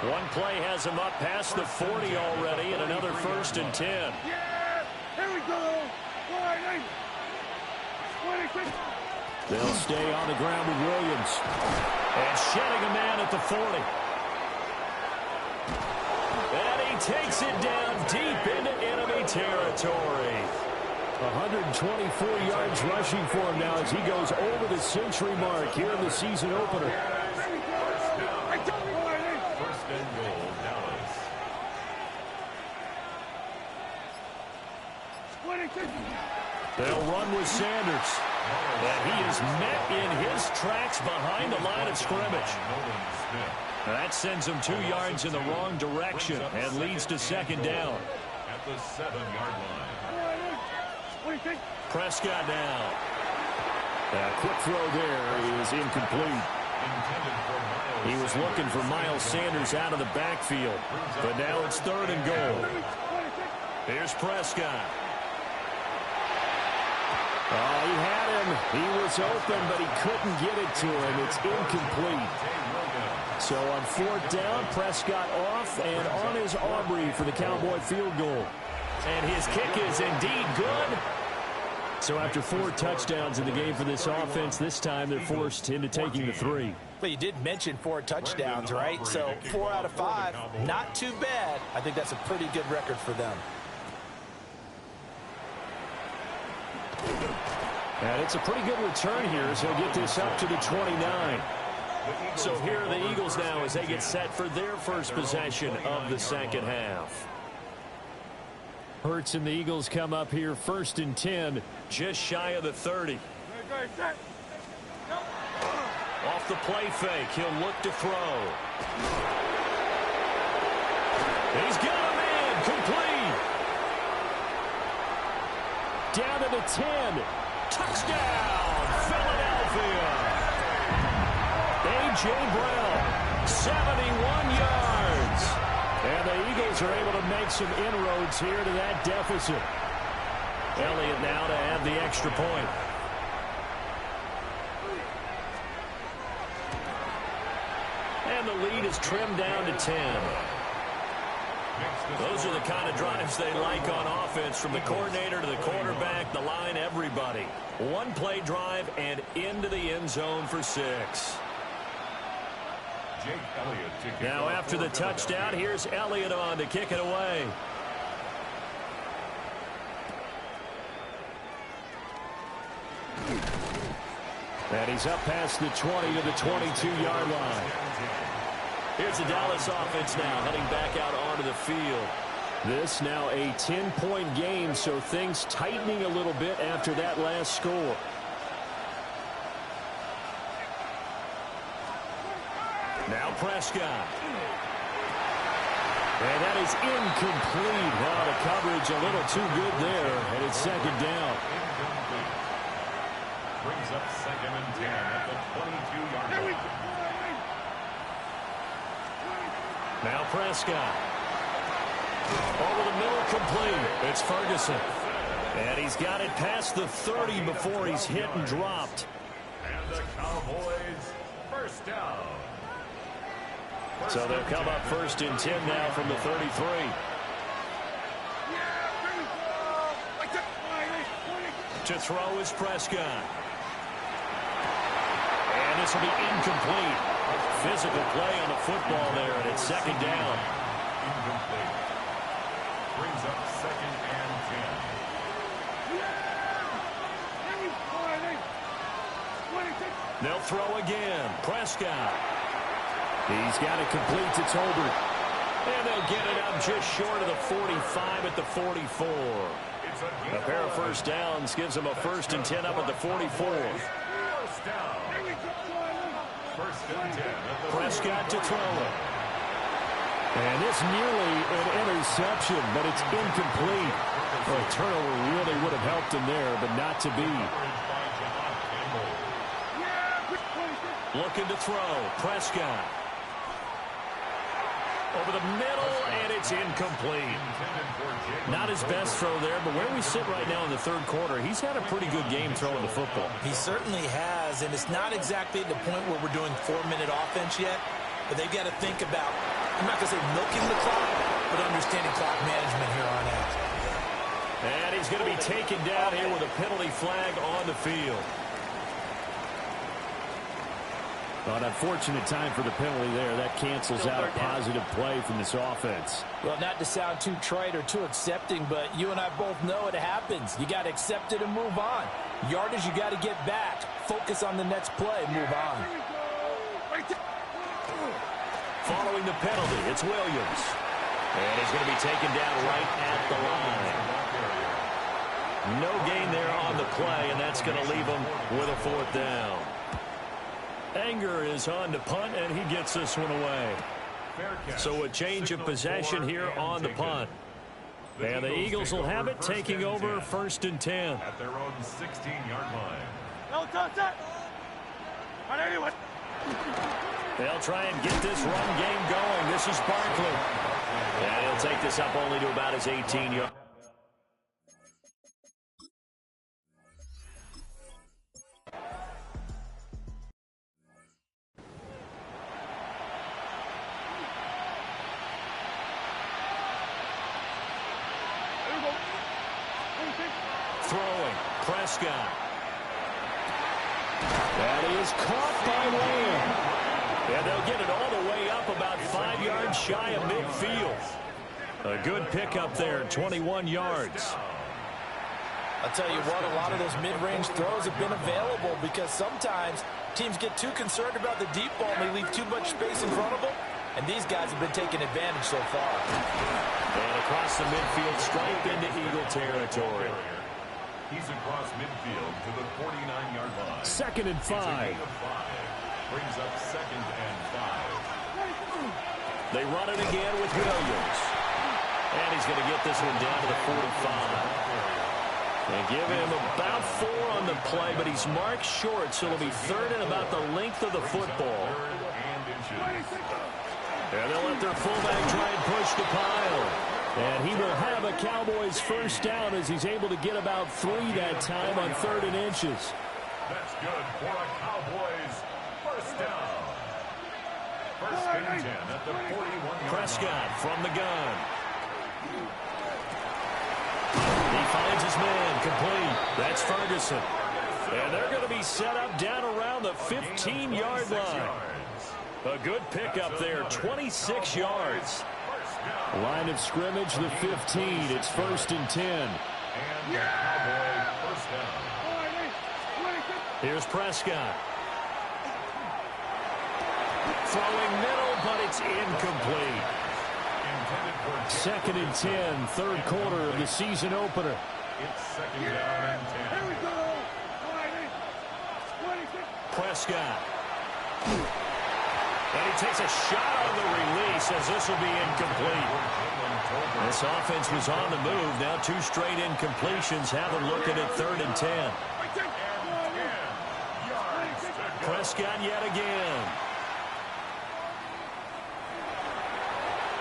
One play has them up past the 40 already, and another 1st and 10. Yeah! Here we go! They'll stay on the ground with Williams. And shedding a man at the 40. And he takes it down deep into enemy territory. 124 yards rushing for him now as he goes over the century mark here in the season opener. 1st and goal, Dallas. They'll run with Sanders. And he is met in his tracks behind the line of scrimmage. That sends him 2 yards in the wrong direction and leads to 2nd down. At the 7-yard line. Prescott now. A quick throw there is incomplete. He was looking for Miles Sanders out of the backfield. But now it's 3rd and goal. Here's Prescott. Oh, he had him. He was open, but he couldn't get it to him. It's incomplete. So on 4th down, Prescott off and on his Aubrey for the Cowboy field goal. And his kick is indeed good. So after 4 touchdowns in the game for this offense, this time they're forced into taking the 3. Well, you did mention 4 touchdowns, right? So 4 out of 5, not too bad. I think that's a pretty good record for them. And it's a pretty good return here as he'll get this up to the 29. So here are the Eagles now as they get set for their first possession of the second half. Hurts and the Eagles come up here 1st and 10, just shy of the 30. Off the play fake, he'll look to throw. He's got a man, complete. Down to the 10. Touchdown, Philadelphia. A.J. Brown, 71 yards. And the Eagles are able to make some inroads here to that deficit. Elliott now to add the extra point. lead is trimmed down to 10. Those are the kind of drives they like on offense, from the coordinator to the quarterback, the line, everybody. One play drive and into the end zone for 6. Now after the touchdown, here's Elliott on to kick it away. And he's up past the 20 to the 22-yard line. Here's the Dallas offense now heading back out onto the field. This now a 10-point game, so things tightening a little bit after that last score. Now Prescott. And that is incomplete. Now the coverage a little too good there, and it's second down. Brings up 2nd and 10 at the 22-yard line. Now Prescott. Over the middle, complete. It's Ferguson. And he's got it past the 30 before he's hit and dropped. And the Cowboys first down. So they'll come up 1st and 10 now from the 33. To throw is Prescott. And this will be incomplete. Physical play on the football there, and it's second down. Incomplete. Brings up 2nd and 10. They'll throw again. Prescott. He's got it complete to Tolbert. And they'll get it up just short of the 45 at the 44. A pair of first downs gives them a 1st and 10 up at the 44. First down. 1st and 10. Prescott to throw it. And it's nearly an interception, but it's incomplete. Well, a turnover really would have helped him there, but not to be. Looking to throw. Prescott. Over the middle, and it's incomplete. Not his best throw there, but where we sit right now in the 3rd quarter, he's had a pretty good game throwing the football. He certainly has, and it's not exactly the point where we're doing 4-minute offense yet, but they've got to think about, I'm not going to say milking the clock, but understanding clock management here on out. And he's going to be taken down here with a penalty flag on the field. An unfortunate time for the penalty there. That cancels out a positive play from this offense. Well, not to sound too trite or too accepting, but you and I both know it happens. You got to accept it and move on. Yardage, you got to get back. Focus on the next play. Move on. Following the penalty, it's Williams. And he's going to be taken down right at the line. No gain there on the play, and that's going to leave him with a 4th down. Anger is on to punt, and he gets this one away. So a change of possession here on the punt. And the Eagles will have it, taking over 1st and 10. At their own 16-yard line. They'll try and get this run game going. This is Barkley. And he'll take this up only to about his 18-yard. Throwing, Prescott. That is caught by Lamb. And they'll get it all the way up about 5 yards shy of midfield. A good pickup there, 21 yards. I'll tell you what, a lot of those mid-range throws have been available because sometimes teams get too concerned about the deep ball and they leave too much space in front of them. And these guys have been taking advantage so far. And across the midfield, stripe into Eagle territory. He's across midfield to the 49-yard line. 2nd and 5. Brings up 2nd and 5. They run it again with Williams. And he's going to get this one down to the 45. They give him about 4 on the play, but he's marked short, so it'll be 3rd and about the length of the football. And they'll let their fullback try and push the pile. And he will have a Cowboys 1st down as he's able to get about 3 that time on 3rd and inches. That's good for a Cowboys 1st down. First and 10 at the 41-yard Prescott from the gun. He finds his man complete. That's Ferguson. And they're going to be set up down around the 15-yard line. A good pickup there, 26 yards. Line of scrimmage, the 15. It's first and 10. And the Cowboy first down. Here's Prescott. Throwing middle, but it's incomplete. Second and 10, third quarter of the season opener. It's second down and 10. Here we go. Prescott. And he takes a shot on the release as this will be incomplete. This offense was on the move. Now 2 straight incompletions have them looking at third and 10. Prescott yet again.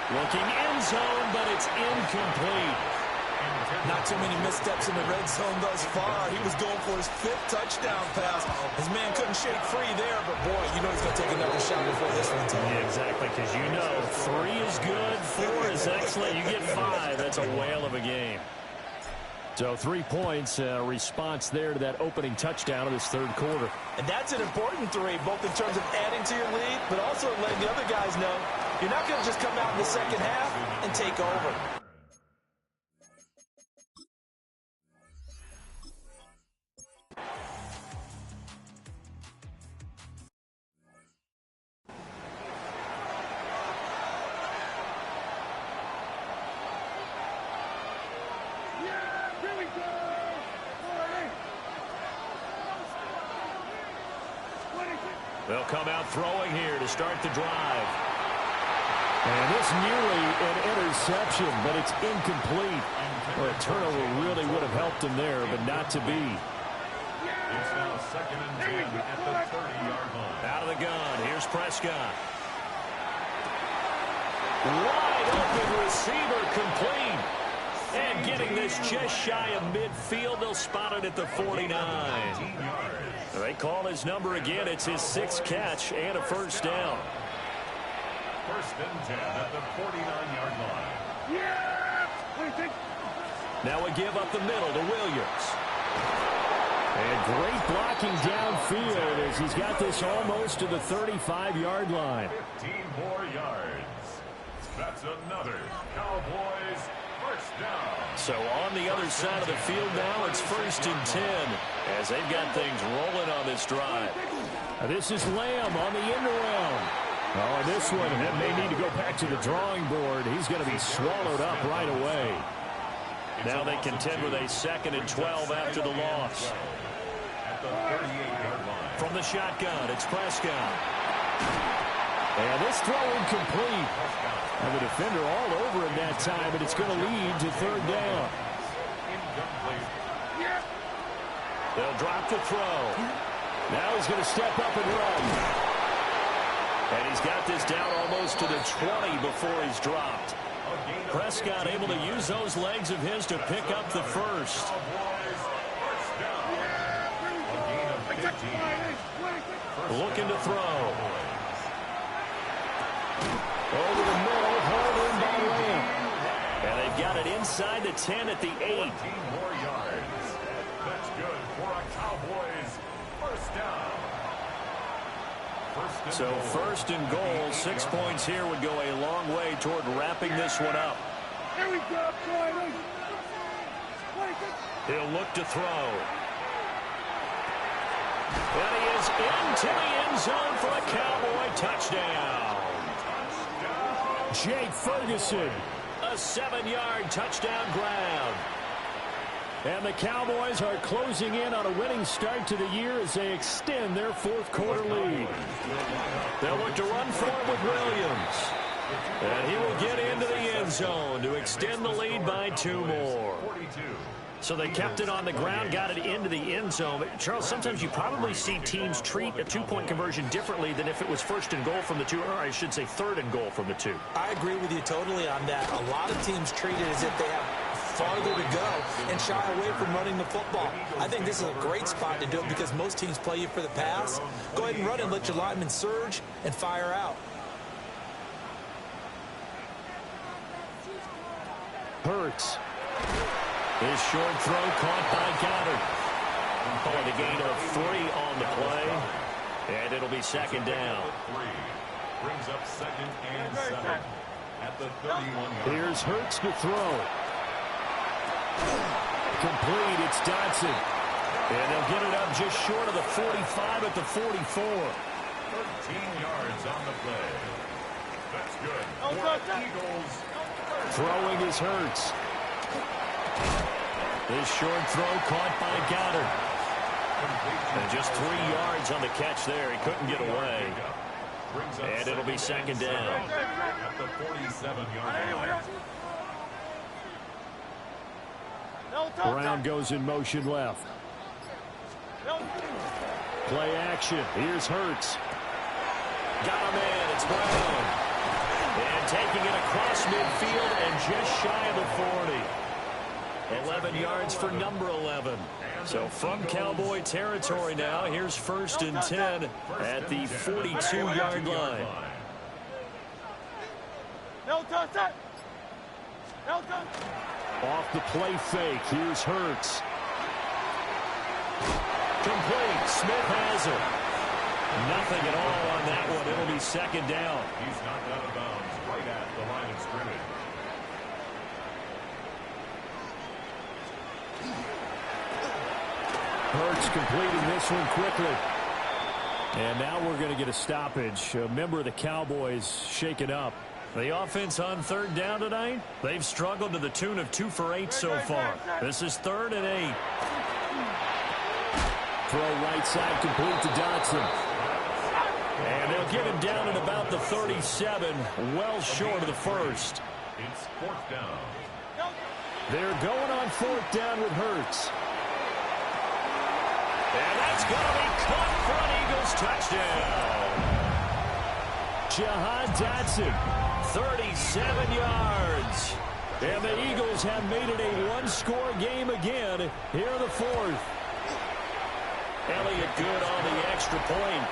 Looking end zone, but it's incomplete. Not too many missteps in the red zone thus far. He was going for his 5th touchdown pass. His man couldn't shake free there, but boy, you know he's going to take another shot before this one's over. Yeah, exactly, because you know 3 is good, 4 is excellent. You get 5, that's a whale of a game. So 3 points, response there to that opening touchdown of this third quarter. And that's an important 3, both in terms of adding to your lead, but also letting the other guys know you're not going to just come out in the second half and take over. They'll come out throwing here to start the drive. And this nearly an interception, but it's incomplete. Well, a turnover really would have helped him there, but not to be. It's now second and 10 at the 30-yard line. Out of the gun, here's Prescott. Wide open receiver complete. And getting this just shy of midfield, they'll spot it at the 49. They call his number again. It's his 6th catch and a first down. First and 10 at the 49-yard line. Now we give up the middle to Williams. And great blocking downfield as he's got this almost to the 35-yard line. 15 more yards. That's another Cowboys first down. So on the other side of the field now, it's first and 10 as they've got things rolling on this drive. This is Lamb on the end around. Oh, and this one may need to go back to the drawing board. He's going to be swallowed up right away. Now they contend with a second and 12 after the loss. At the 38-yard line. From the shotgun, it's Prescott. And this throw incomplete. And the defender all over him that time, and it's going to lead to third down. They'll drop the throw. Now he's going to step up and run. And he's got this down almost to the 20 before he's dropped. Prescott able to use those legs of his to pick up the first. Looking to throw. Over the middle, hauled in by Lamb. And they've got it inside the 10 at the 8. 14 more yards. That's good for a Cowboys first down. So first and goal, 6 points here would go a long way toward wrapping this one up. Here we go, He'll look to throw. And he is into the end zone for a Cowboy touchdown. Jake Ferguson, a 7-yard touchdown grab. And the Cowboys are closing in on a winning start to the year as they extend their fourth quarter lead. They'll look to run forward with Williams. And he will get into the end zone to extend the lead by 2 more. So they kept it on the ground, got it into the end zone. But Charles, sometimes you probably see teams treat a 2-point conversion differently than if it was first and goal from the 2, or I should say third and goal from the 2. I agree with you totally on that. A lot of teams treat it as if they have farther to go and shy away from running the football. I think this is a great spot to do it because most teams play you for the pass. Go ahead and run and let your linemen surge and fire out. Hurts. His short throw caught by Goddard. Oh, the gain of 3 on the play. And it'll be second down. Brings up second and 7 at the 31-yard. Here's Hurts to throw. Complete. It's Dodson. And they'll get it up just short of the 45 at the 44. 13 yards on the play. That's good. For Eagles. Throwing is Hurts. His short throw caught by Goddard. And just 3 yards on the catch there. He couldn't get away. And it'll be second down. At the 47-yard line. Brown goes in motion left. Play action. Here's Hurts. Got a man. It's Brown. And taking it across midfield and just shy of the 40. 11 yards for number 11. So from Cowboy territory now, here's first and 10 at the 42-yard line. Off the play fake, here's Hurts. Complete, Smith has it. Nothing at all on that one, it'll be second down. He's knocked out of bounds right at the line of scrimmage. Hurts completing this one quickly. And now we're going to get a stoppage. A member of the Cowboys shaken up. The offense on third down tonight, they've struggled to the tune of 2 for 8 so far. This is 3rd and 8. Throw right side complete to Dodson. And they'll get him down at about the 37, well short of the first. It's 4th down. They're going on 4th down with Hurts. And that's going to be caught for an Eagles touchdown. Jahan Dotson, 37 yards. And the Eagles have made it a one-score game again here in the 4th. Elliott good on the extra point.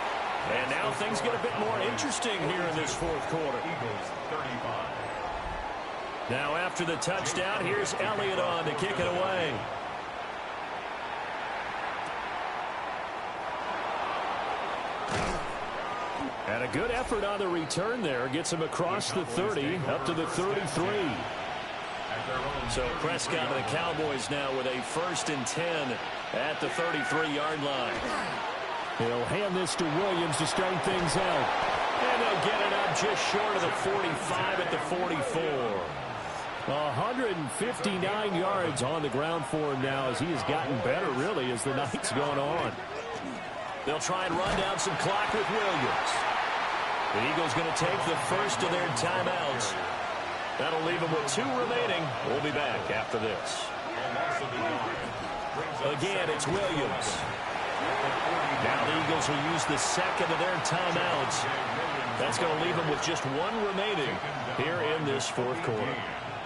And now things get a bit more interesting here in this 4th quarter. Eagles 35. Now after the touchdown, here's Elliott on to kick it away. And a good effort on the return there. Gets him across the 30, up to the 33. So Prescott and the Cowboys now with a 1st and 10 at the 33-yard line. He'll hand this to Williams to start things out. And they'll get it up just short of the 45 at the 44. 159 yards on the ground for him now as he has gotten better, really, as the night's gone on. They'll try and run down some clock with Williams. The Eagles going to take the first of their timeouts. That'll leave them with 2 remaining. We'll be back after this. Again, it's Williams. Now the Eagles will use the second of their timeouts. That's going to leave them with just 1 remaining here in this 4th quarter.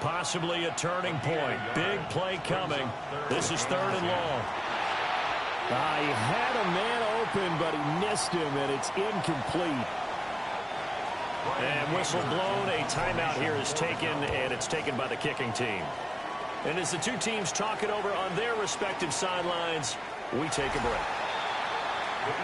Possibly a turning point. Big play coming. This is 3rd and long. He had a man open, but he missed him, and it's incomplete. And whistle blown. A timeout here is taken, and it's taken by the kicking team. And as the 2 teams talk it over on their respective sidelines, we take a break.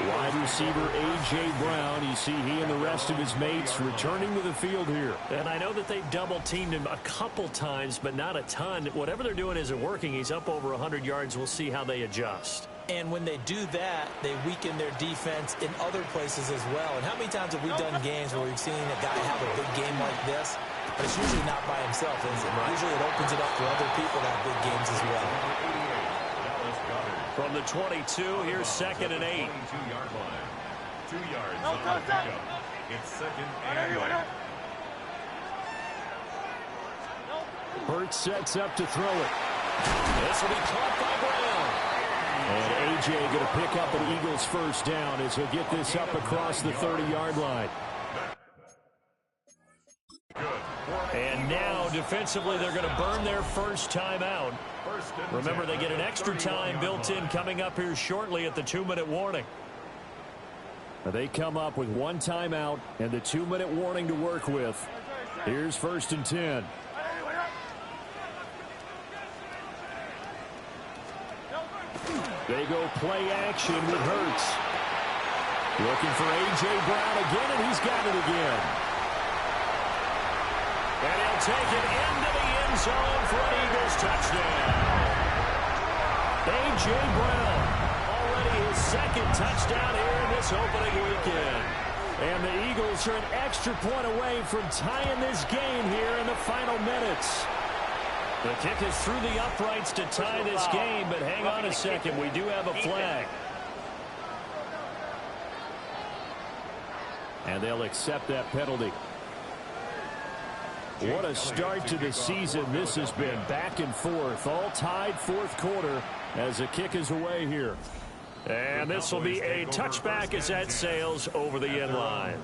Wide receiver A.J. Brown, you see he and the rest of his mates returning to the field here. And I know that they've double-teamed him a couple times, but not a ton. Whatever they're doing isn't working. He's up over 100 yards. We'll see how they adjust. And when they do that, they weaken their defense in other places as well. And how many times have we done games where we've seen a guy have a big game like this, but it's usually not by himself, is it? Usually it opens it up for other people to have big games as well. From the 22, here's 2nd and 8. 22-yard line. 2 yards on the pickup. It's 2nd and 8. Hurts sets up to throw it. This will be caught by Brown. And A.J. going to pick up an Eagles 1st down as he'll get this up across the 30-yard line. And now, defensively, they're going to burn their first timeout. Remember, they get an extra time built in coming up here shortly at the 2-minute warning. They come up with 1 timeout and the 2-minute warning to work with. Here's 1st and 10. They go play action with Hurts. Looking for A.J. Brown again, and he's got it again. And he'll take it into the end zone for an Eagles touchdown. A.J. Brown, already his second touchdown here in this opening weekend. And the Eagles are an extra point away from tying this game here in the final minutes. The kick is through the uprights to tie this game, but hang on a second. We do have a flag. And they'll accept that penalty. What a start to the season this has been. Back and forth, all tied fourth quarter as the kick is away here. And this will be a touchback as that sails over the end line.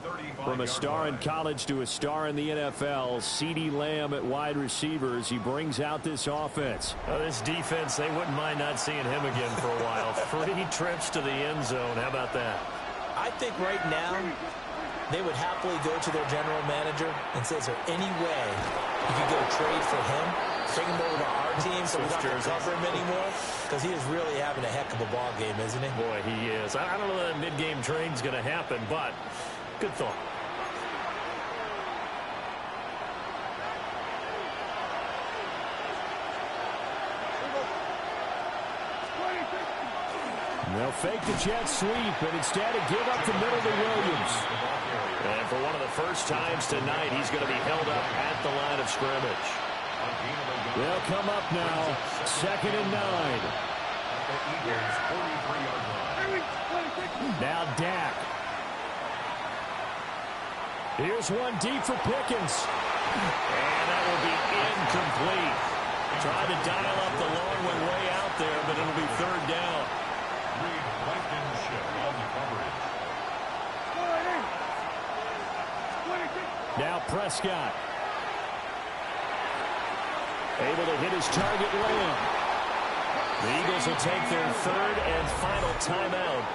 From a star in college to a star in the NFL, CeeDee Lamb at wide receivers. He brings out this offense. This defense, they wouldn't mind not seeing him again for a while. 3 trips to the end zone. How about that? I think right now they would happily go to their general manager and say, is there any way you could get a trade for him? Bring him over to our team so we don't have to cover him anymore, because he is really having a heck of a ball game, isn't he? Boy, he is. I don't know that a mid-game trade's going to happen, but good thought. They'll fake the jet sweep, and instead of give up the middle to Williams. And for one of the first times tonight, he's going to be held up at the line of scrimmage. They'll come up now, 2nd and 9. Now Dak. Here's one deep for Pickens. And that will be incomplete. Tried to dial up the long one way out there, but it'll be 3rd down. Now Prescott. Able to hit his target Lamb. The Eagles will take their 3rd and final timeout,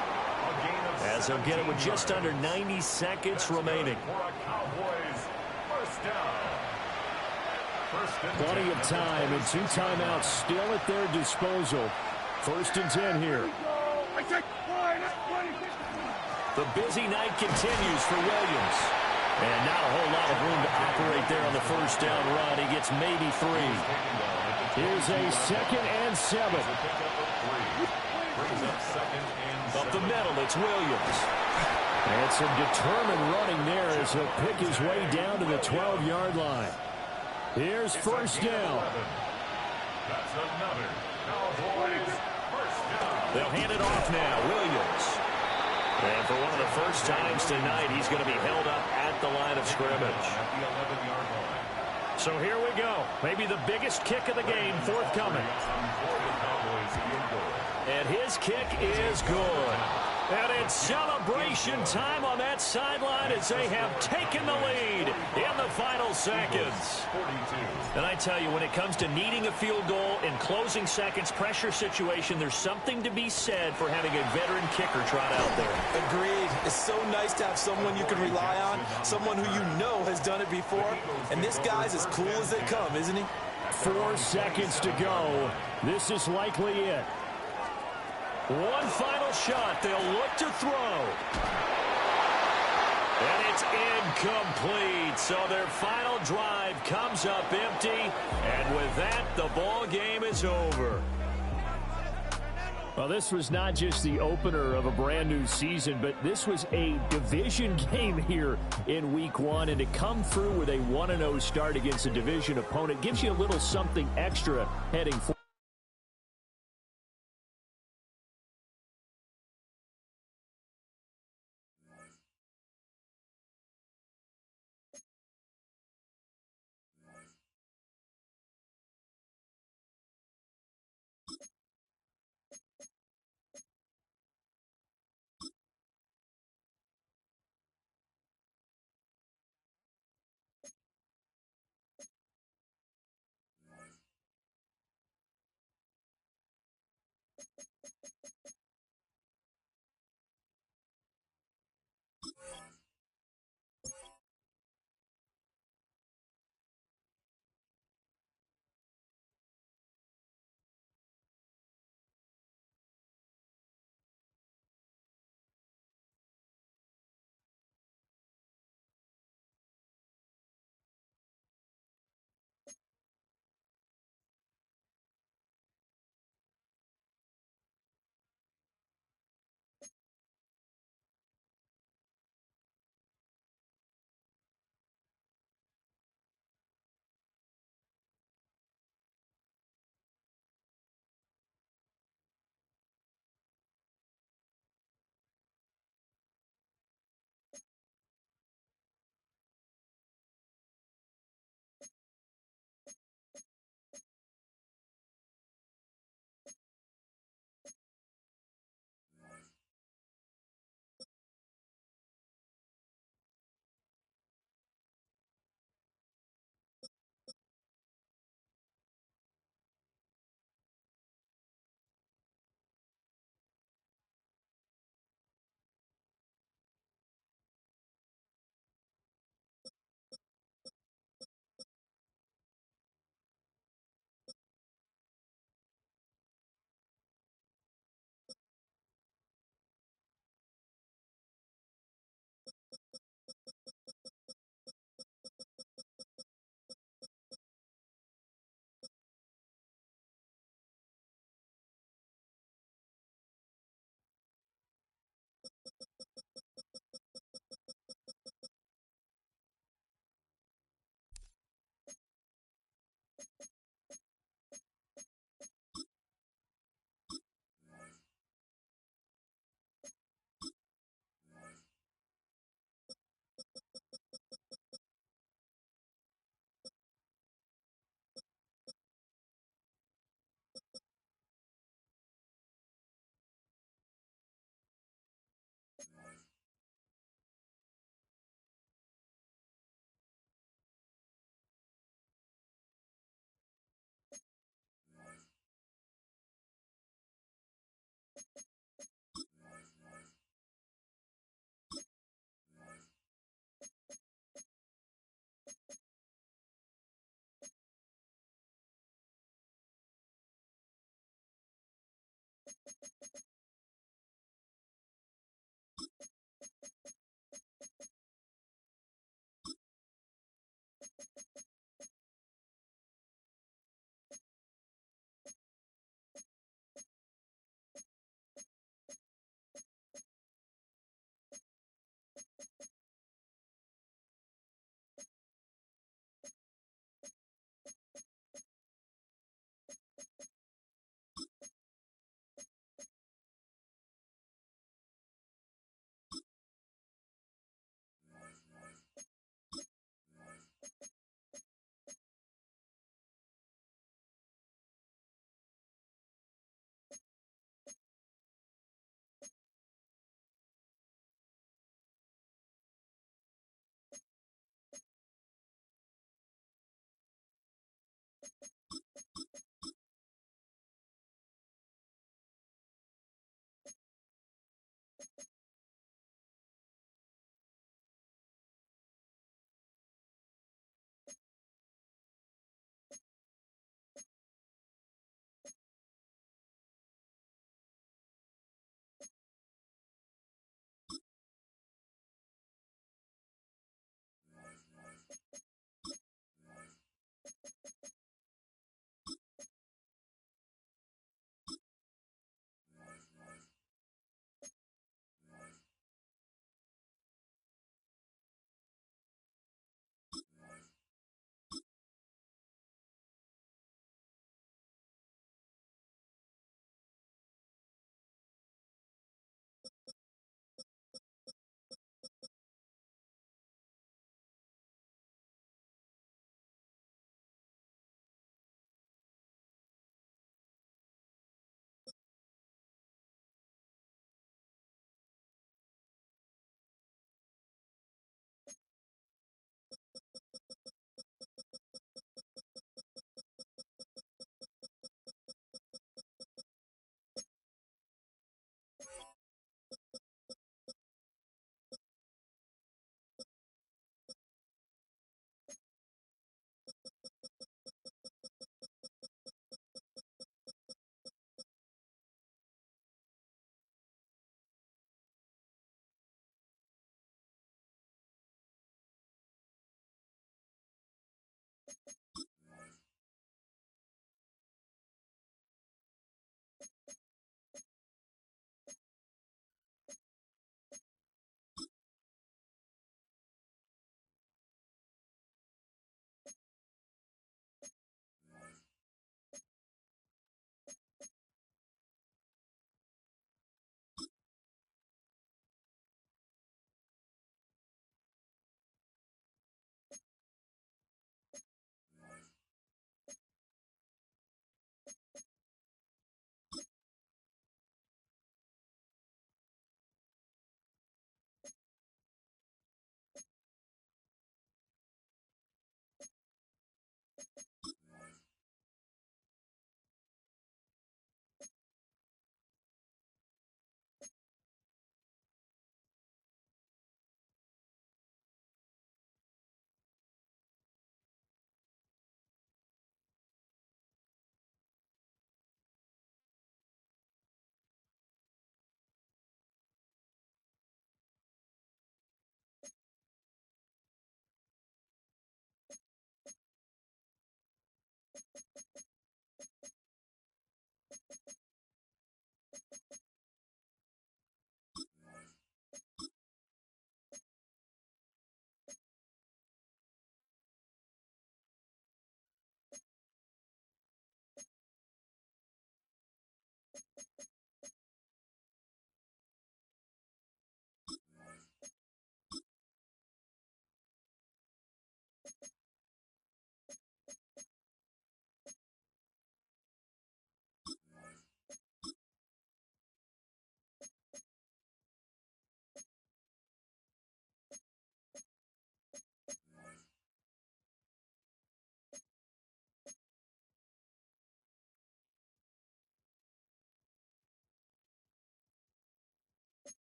as they'll get it with just under 90 seconds remaining. Plenty of time and 2 timeouts still at their disposal. 1st and 10 here. The busy night continues for Williams. And not a whole lot of room to operate there on the 1st down run. He gets maybe 3. Here's a 2nd and 7. Up the middle, it's Williams. And some determined running there as he'll pick his way down to the 12-yard line. Here's 1st down. They'll hand it off now. Williams. And for one of the first times tonight, he's going to be held up at the line of scrimmage. So here we go. Maybe the biggest kick of the game forthcoming. And his kick is good. And it's celebration time on that sideline as they have taken the lead in the final seconds. And I tell you, when it comes to needing a field goal in closing seconds, pressure situation, there's something to be said for having a veteran kicker trot out there. Agreed. It's so nice to have someone you can rely on, someone who you know has done it before. And this guy's as cool as they come, isn't he? 4 seconds to go. This is likely it. One final shot. They'll look to throw. And it's incomplete. So their final drive comes up empty. And with that, the ball game is over. Well, this was not just the opener of a brand new season, but this was a division game here in week 1. And to come through with a 1-0 start against a division opponent gives you a little something extra heading forward.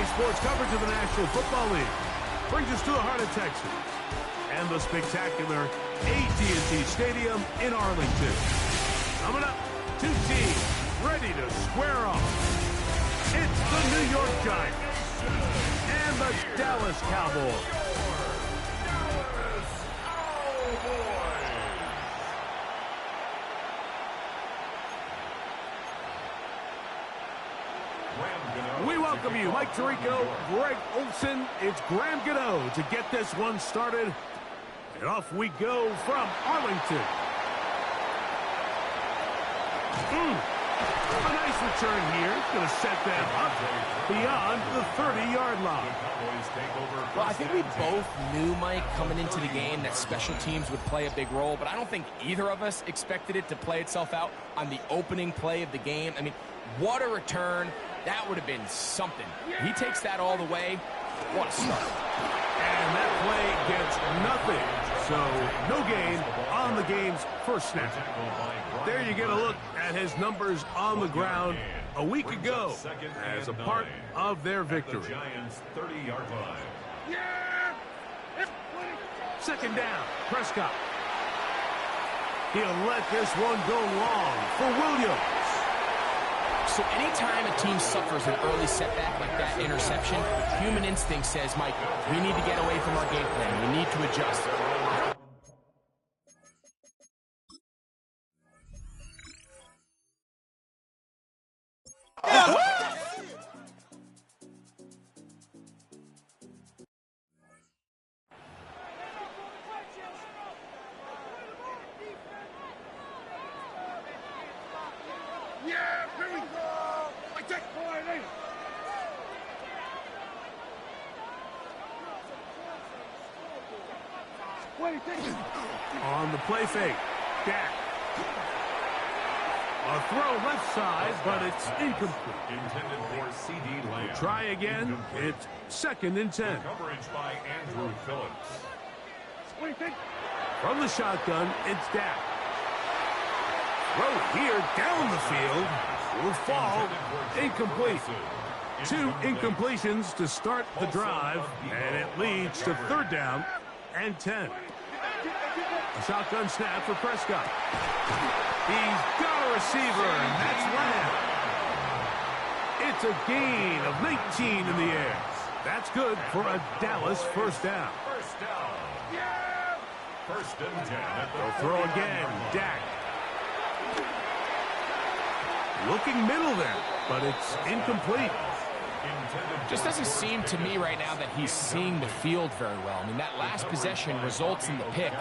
sports coverage of the National Football League brings us to the heart of Texas and the spectacular AT&T Stadium in Arlington. Coming up, two teams ready to square off. It's the New York Giants and the Dallas Cowboys. We welcome you, Mike Tirico, Greg Olson. It's Graham Gano to get this one started. And off we go from Arlington. A nice return here. Going to set them up beyond the 30-yard line. Well, I think we both knew, Mike, coming into the game that special teams would play a big role, but I don't think either of us expected it to play itself out on the opening play of the game. I mean, what a return. That would have been something. He takes that all the way. What a start. And that play gets nothing. So no gain on the game's first snap. There you get a look at his numbers on the ground a week ago as a part of their victory. Giants 30-yard line. Second down, Prescott. He'll let this one go long for Williams. So anytime a team suffers an early setback like that interception, human instinct says, Mike, we need to get away from our game plan. We need to adjust. On the play fake, Dak. A throw left side, but it's incomplete. Intended for C.D. Lamb. Try again. It's 2nd and 10. Coverage by Andrew Phillips. From the shotgun, it's Dak. Throw here down the field. Will fall. Incomplete. 2 incompletions to start the drive, and it leads to 3rd down and 10. A shotgun snap for Prescott. He's got a receiver, and that's Lamb. It's a gain of 19 in the air. That's good for a Dallas first down. First down. 1st and 10. They'll throw again. Dak. Looking middle there, but it's incomplete. Just doesn't seem to me right now that he's seeing the field very well. I mean, that last possession results in the pick.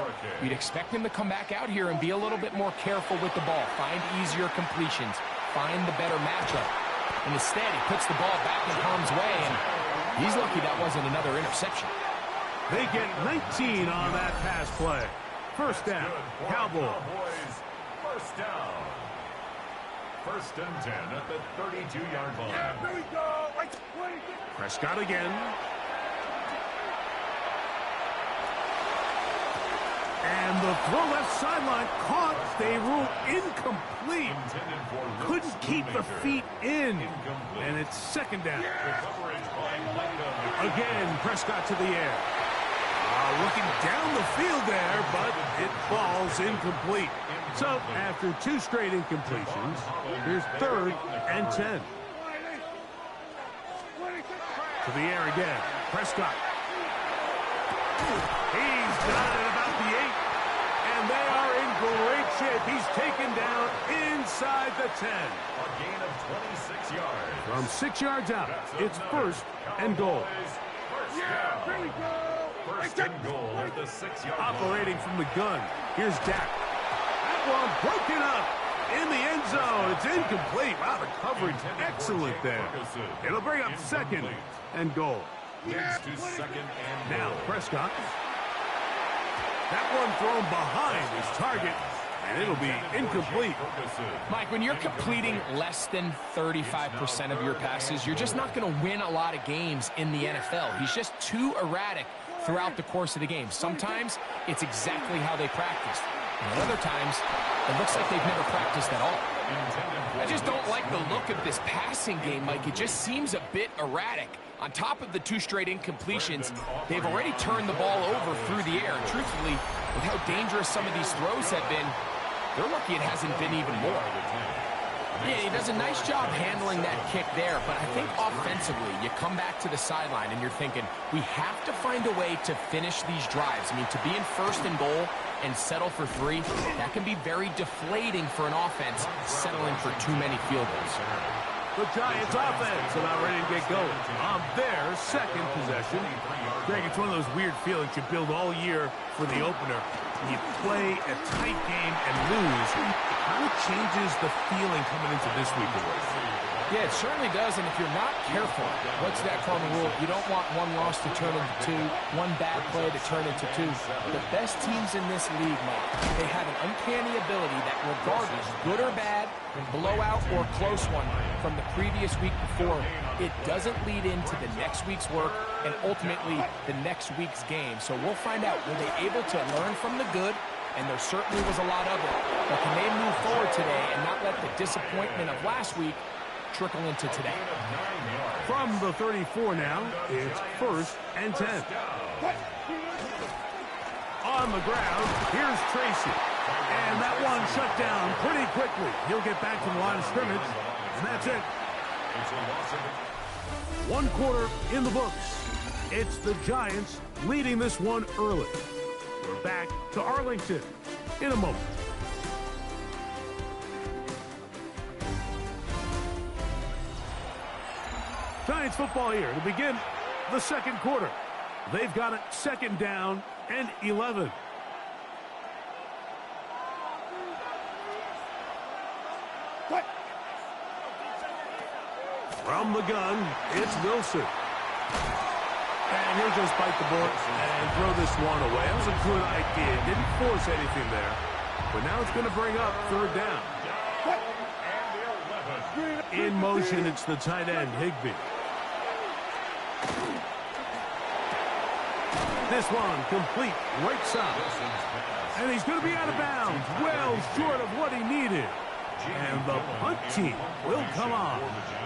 You'd expect him to come back out here and be a little bit more careful with the ball, find easier completions, find the better matchup. And instead, he puts the ball back in harm's way, and he's lucky that wasn't another interception. They get 19 on that pass play. First down, Cowboys. First down. 1st and 10 at the 32-yard line. Here we go. Prescott again. And the throw left sideline caught. They rule incomplete. Couldn't keep the feet in. And it's 2nd down. Again, Prescott to the air. Looking down the field there, but it falls incomplete. So, after 2 straight incompletions, here's 3rd and 10. To the air again. Prescott. He's got it about the 8. And they are in great shape. He's taken down inside the 10. A gain of 26 yards. From 6 yards out, it's 1st and goal. Here we go. 1st and goal at the 6-yard line. Operating from the gun. Here's Dak. That one broken up in the end zone. It's incomplete. Wow, the coverage excellent there. It'll bring up 2nd and goal. Leads to 2nd and goal. Now Prescott. That one thrown behind his target, and it'll be incomplete. Mike, when you're completing less than 35% of your passes, you're just not going to win a lot of games in the NFL. He's just too erratic throughout the course of the game. Sometimes it's exactly how they practiced. And other times, it looks like they've never practiced at all. I just don't like the look of this passing game, Mike. It just seems a bit erratic. On top of the 2 straight incompletions, they've already turned the ball over through the air. And truthfully, with how dangerous some of these throws have been, they're lucky it hasn't been even more. Yeah, he does a nice job handling that kick there, but I think offensively, you come back to the sideline and you're thinking, we have to find a way to finish these drives. I mean, to be in 1st and goal and settle for 3, that can be very deflating for an offense settling for too many field goals. The Giants offense about ready to get going on their 2nd possession. Greg, it's one of those weird feelings you build all year for the opener. You play a tight game and lose. It kind of changes the feeling coming into this week of work. Yeah, it certainly does, and if you're not careful, what's that cardinal rule? You don't want one loss to turn into 2, one bad play to turn into 2. The best teams in this league, Mike, they have an uncanny ability that regardless, good or bad, blowout or close one from the previous week before, it doesn't lead into the next week's work and ultimately the next week's game. So we'll find out, were they able to learn from the good? And there certainly was a lot of it. But can they move forward today and not let the disappointment of last week trickle into today? From the 34 now, it's 1st and 10. On the ground, here's Tracy. And that one shut down pretty quickly. He'll get back to the line of scrimmage, and that's it. 1 quarter in the books. It's the Giants leading this one early. We're back to Arlington in a moment. Giants football here to begin the 2nd quarter. They've got it 2nd down and 11. From the gun, it's Wilson. And he'll just bite the bullet and throw this one away. That was a good idea. Didn't force anything there. But now it's going to bring up 3rd down. In motion, it's the tight end, Higbee. This one complete right side. And he's going to be out of bounds. Well short of what he needed. And the punt team will come on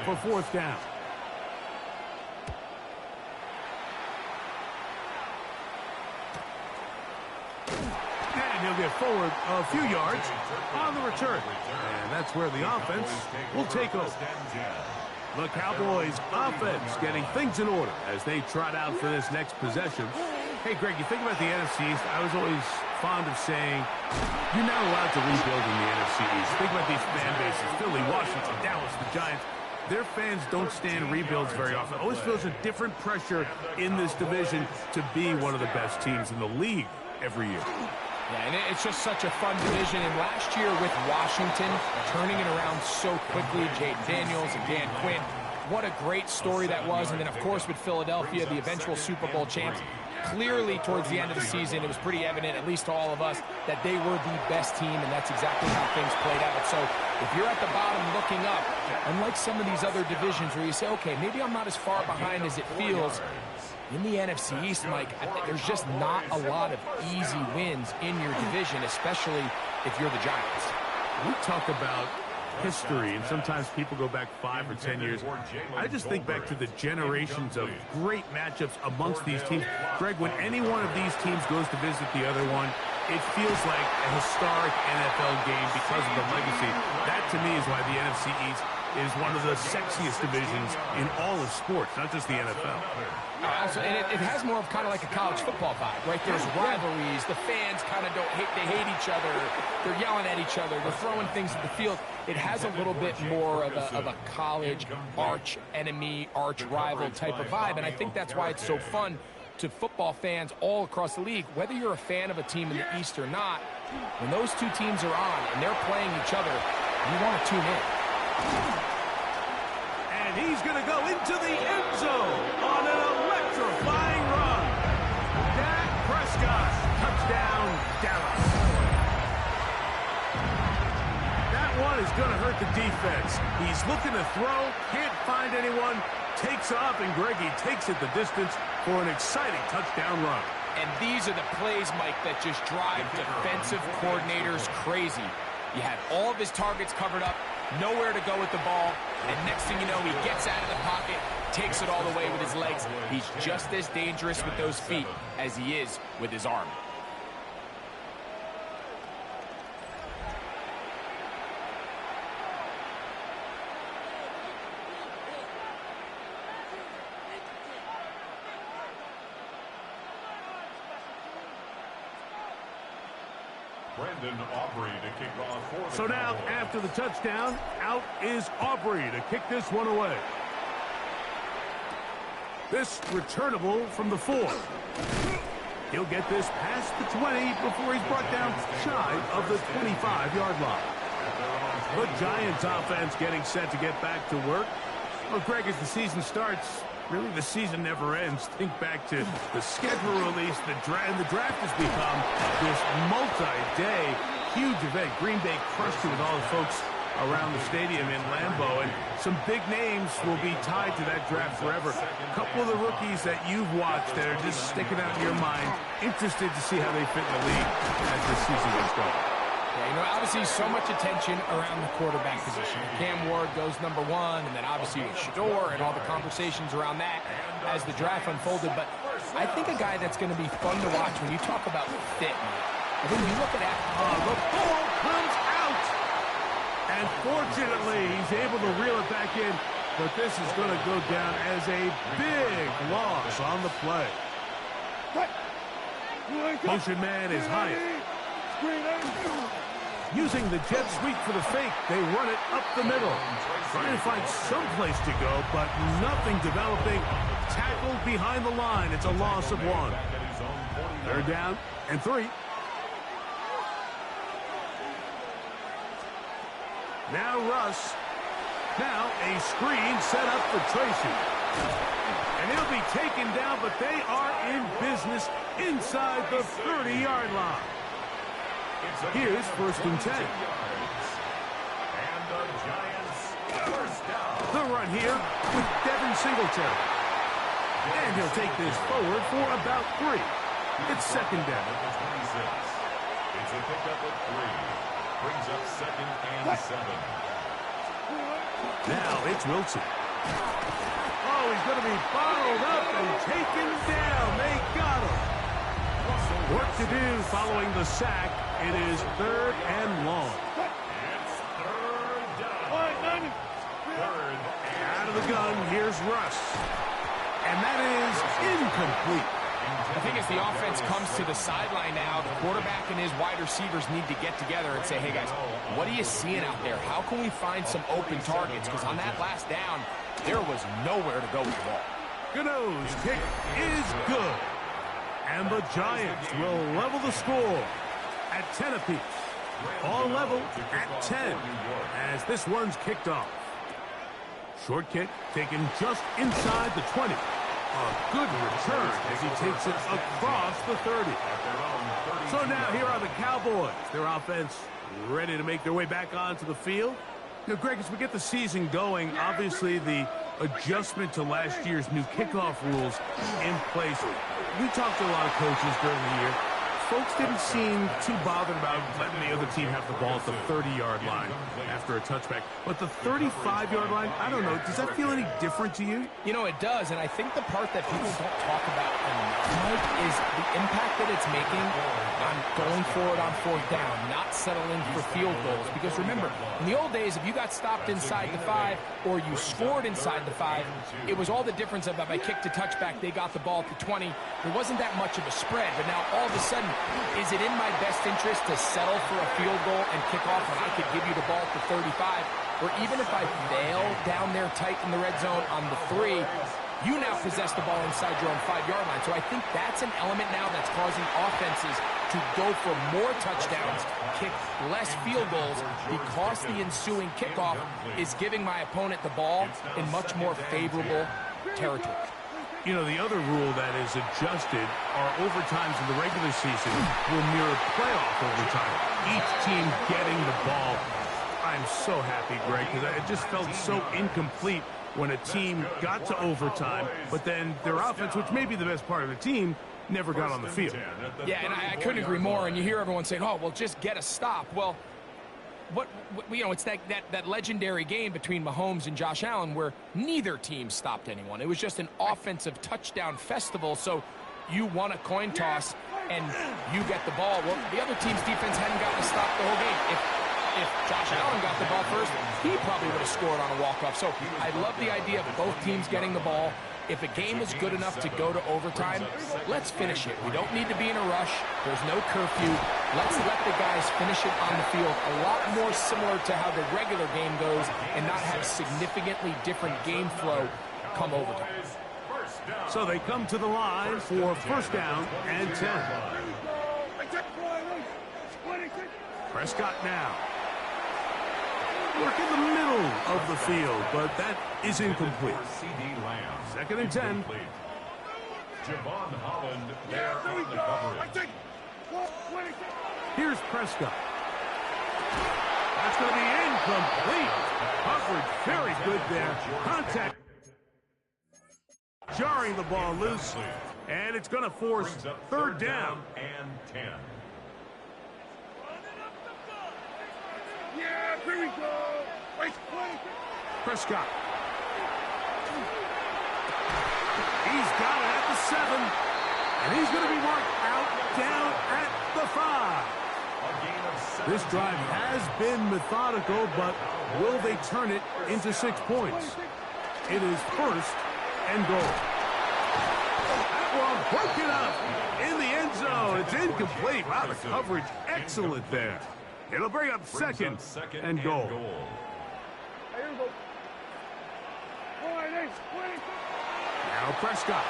for 4th down. And he'll get forward a few yards on the return. And that's where the offense will take over. The Cowboys offense getting things in order as they trot out for this next possession. Hey, Greg, you think about the NFC East, I was always fond of saying, you're not allowed to rebuild in the NFC East. Think about these fan bases, Philly, Washington, Dallas, the Giants. Their fans don't stand rebuilds very often. Always feels a different pressure in this division to be one of the best teams in the league every year. Yeah, and it's just such a fun division. And last year with Washington turning it around so quickly, Jayden Daniels and Dan Quinn, what a great story that was. And then, of course, with Philadelphia, the eventual Super Bowl champs, clearly towards the end of the season, it was pretty evident, at least to all of us, that they were the best team, and that's exactly how things played out. So if you're at the bottom looking up, unlike some of these other divisions where you say, okay, maybe I'm not as far behind as it feels, in the NFC East, Mike, there's just not a lot of easy wins in your division, especially if you're the Giants. We talk about history, and sometimes people go back 5 or 10 years. I just think back to the generations of great matchups amongst these teams. Greg, when any one of these teams goes to visit the other one, it feels like a historic NFL game because of the legacy. That, to me, is why the NFC East is one of the sexiest divisions in all of sports, not just the NFL. And it has more of kind of like a college football vibe, right? There's rivalries. The fans kind of they hate each other. They're yelling at each other. They're throwing things at the field. It has a little bit more of a college arch enemy, arch rival type of vibe. And I think that's why it's so fun to football fans all across the league. Whether you're a fan of a team in the East or not, when those two teams are on and they're playing each other, you want to tune in. And he's going to go into the end zone on an electrifying run. Dak Prescott, touchdown, Dallas. That one is going to hurt the defense. He's looking to throw, can't find anyone, takes off, and Greggy takes it the distance for an exciting touchdown run. And these are the plays, Mike, that just drive defensive coordinators crazy. You had all of his targets covered up, nowhere to go with the ball, and next thing you know, he gets out of the pocket, takes it all the way with his legs. He's just as dangerous with those feet as he is with his arm. So now, after the touchdown, out is Aubrey to kick this one away. This returnable from the 4. He'll get this past the 20 before he's brought down shy of the 25-yard line. The Giants offense getting set to get back to work. Well, Greg, as the season starts, really the season never ends. Think back to the schedule release, the draft has become this multi-day huge event. Green Bay crushed it with all the folks around the stadium in Lambeau, and some big names will be tied to that draft forever. A couple of the rookies that you've watched that are just sticking out in your mind, interested to see how they fit in the league as the season gets going. Yeah, you know, obviously so much attention around the quarterback position. Cam Ward goes number 1, and then obviously Shador and all the conversations around that as the draft unfolded. But I think a guy that's going to be fun to watch when you talk about fit, I think you look at that. The ball comes out. And fortunately, he's able to reel it back in. But this is going to go down as a big loss on the play. Motion man is Hyatt. Using the jet sweep for the fake, they run it up the middle. Trying to find some place to go, but nothing developing. Tackled behind the line. It's a loss of 1. Third down and 3. Now Russ. Now a screen set up for Tracy. And he'll be taken down, but they are in business inside the 30-yard line. Here's 1st and 10. And the Giants first down. The run here with Devin Singletary. And he'll take this forward for about 3. It's 2nd down. It's a pickup of 3. Brings up 2nd and 7. Now it's Wilson. Oh, he's going to be bottled up and taken down. They got him. Work to do following the sack. It is 3rd and long. It's 3rd down. Out of the gun, here's Russ. And that is incomplete. I think as the offense comes to the sideline now, the quarterback and his wide receivers need to get together and say, hey, guys, what are you seeing out there? How can we find some open targets? Because on that last down, there was nowhere to go with the ball. Gano's kick is good. And the Giants will level the score at 10 apiece. All level at 10 as this one's kicked off. Short kick taken just inside the 20. A good return as he takes it across the 30. So now here are the Cowboys. Their offense ready to make their way back onto the field. You know, Greg, as we get the season going, obviously the adjustment to last year's new kickoff rules in place. We talked to a lot of coaches during the year. Folks didn't seem too bothered about letting the other team have the ball at the 30-yard line after a touchback. But the 35-yard line, I don't know, does that feel any different to you? You know, it does, and I think the part that people don't talk about enough is the impact that it's making on going for it on 4th down, not settling for field goals. Because remember, in the old days, if you got stopped inside the 5 or you scored inside the 5, it was all the difference of if I kicked a touchback, they got the ball at the 20. There wasn't that much of a spread, but now all of a sudden, is it in my best interest to settle for a field goal and kick off when I could give you the ball at the 35? Or even if I fail down there tight in the red zone on the 3, you now possess the ball inside your own 5-yard line. So I think that's an element now that's causing offenses to go for more touchdowns, kick less field goals, because the ensuing kickoff is giving my opponent the ball in much more favorable territory. You know, the other rule that is adjusted are overtimes in the regular season will mirror playoff overtime. Each team getting the ball. I'm so happy, Greg, because it just felt so incomplete when a team got to overtime, but then their offense, which may be the best part of the team, never got on the field. Yeah, and I couldn't agree more. And you hear everyone saying, oh, well, just get a stop. Well, it's that legendary game between Mahomes and Josh Allen where neither team stopped anyone. It was just an offensive touchdown festival, so you won a coin toss and you get the ball. Well, the other team's defense hadn't gotten a stop the whole game. If Josh Allen got the ball first, he probably would have scored on a walk-off. So I love the idea of both teams getting the ball. If a game is good enough to go to overtime, let's finish it. We don't need to be in a rush. There's no curfew. Let's let the guys finish it on the field. A lot more similar to how the regular game goes and not have significantly different game flow come overtime. So they come to the line for first down and 10. Prescott now. Work in the middle of the field, but that is incomplete. Second and 10. Javon Holland there on the coverage. Here's Prescott. That's going to be incomplete. Coverage very good there. Contact. Jarring the ball loose, and it's going to force third down and 10. Yeah, here we go. Prescott. He's got it at the 7, and he's going to be marked out down at the 5. This drive has been methodical, but will they turn it into 6 points? It is first and goal. That one broken up in the end zone. It's incomplete. Wow, the coverage excellent there. It'll bring up second and goal. Now Prescott.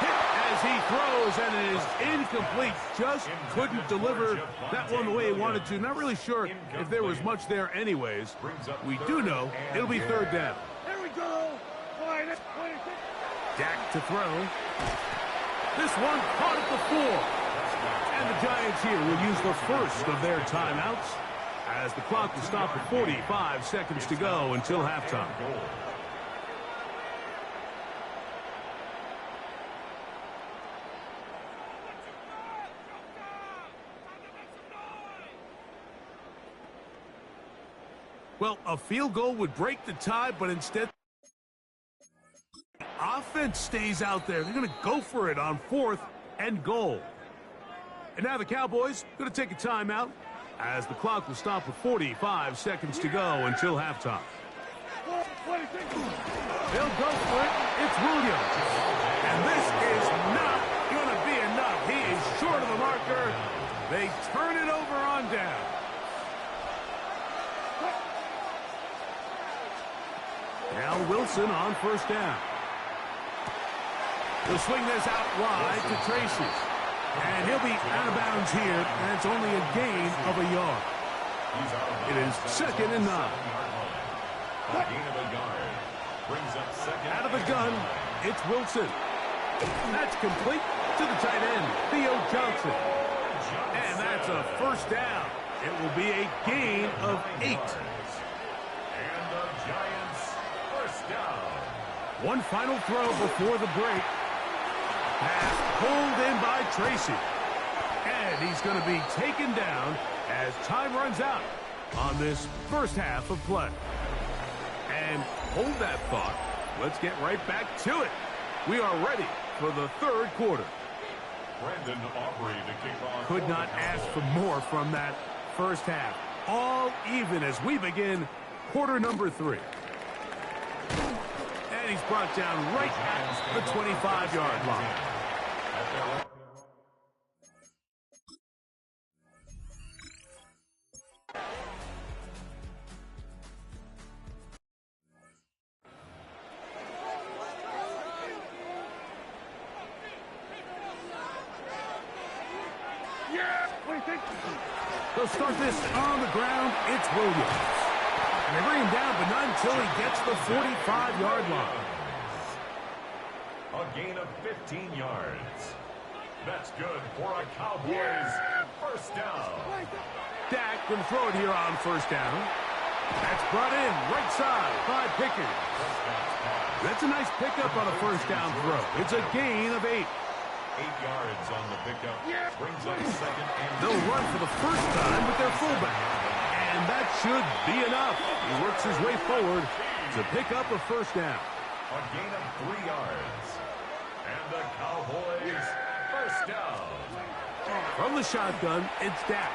Hit as he throws, and it is incomplete. Just couldn't deliver that one the way he wanted to. Not really sure if there was much there anyways. We do know it'll be third down. Here we go. Dak to throw. This one caught at the 4. And the Giants here will use the first of their timeouts as the clock will stop at 45 seconds to go until halftime. Well, a field goal would break the tie, but instead offense stays out there. They're going to go for it on fourth and goal. And now the Cowboys going to take a timeout as the clock will stop with 45 seconds to go until halftime. They'll go for it. It's Williams. And this is not going to be enough. He is short of the marker. They turn it over on down. Now Wilson on first down. He'll swing this out wide to Tracy. And he'll be out of bounds here, and it's only a gain of a yard. It is second and 9. Out of the gun, it's Wilson. That's complete to the tight end, Theo Johnson. And that's a first down. It will be a gain of 8. And the Giants first down. One final throw before the break. Pass pulled in by Tracy. And he's going to be taken down as time runs out on this first half of play. And hold that thought. Let's get right back to it. We are ready for the third quarter. Brandon Aubrey to kick off. Could not ask for more from that first half. All even as we begin quarter number 3. And he's brought down right at the 25-yard line. They'll start this on the ground. It's Williams. And they bring him down, but not until he gets the 45-yard line. A gain of 15 yards. That's good for a Cowboys first down. Dak going to throw it here on first down. That's brought in right side by Pickens. That's a nice pickup on a first down throw. It's a gain of 8. 8 yards on the pickup. Brings up second and they'll run for the first time with their fullback. And And that should be enough. He works his way forward to pick up a first down. A gain of 3 yards. And the Cowboys first down. From the shotgun, it's Dak.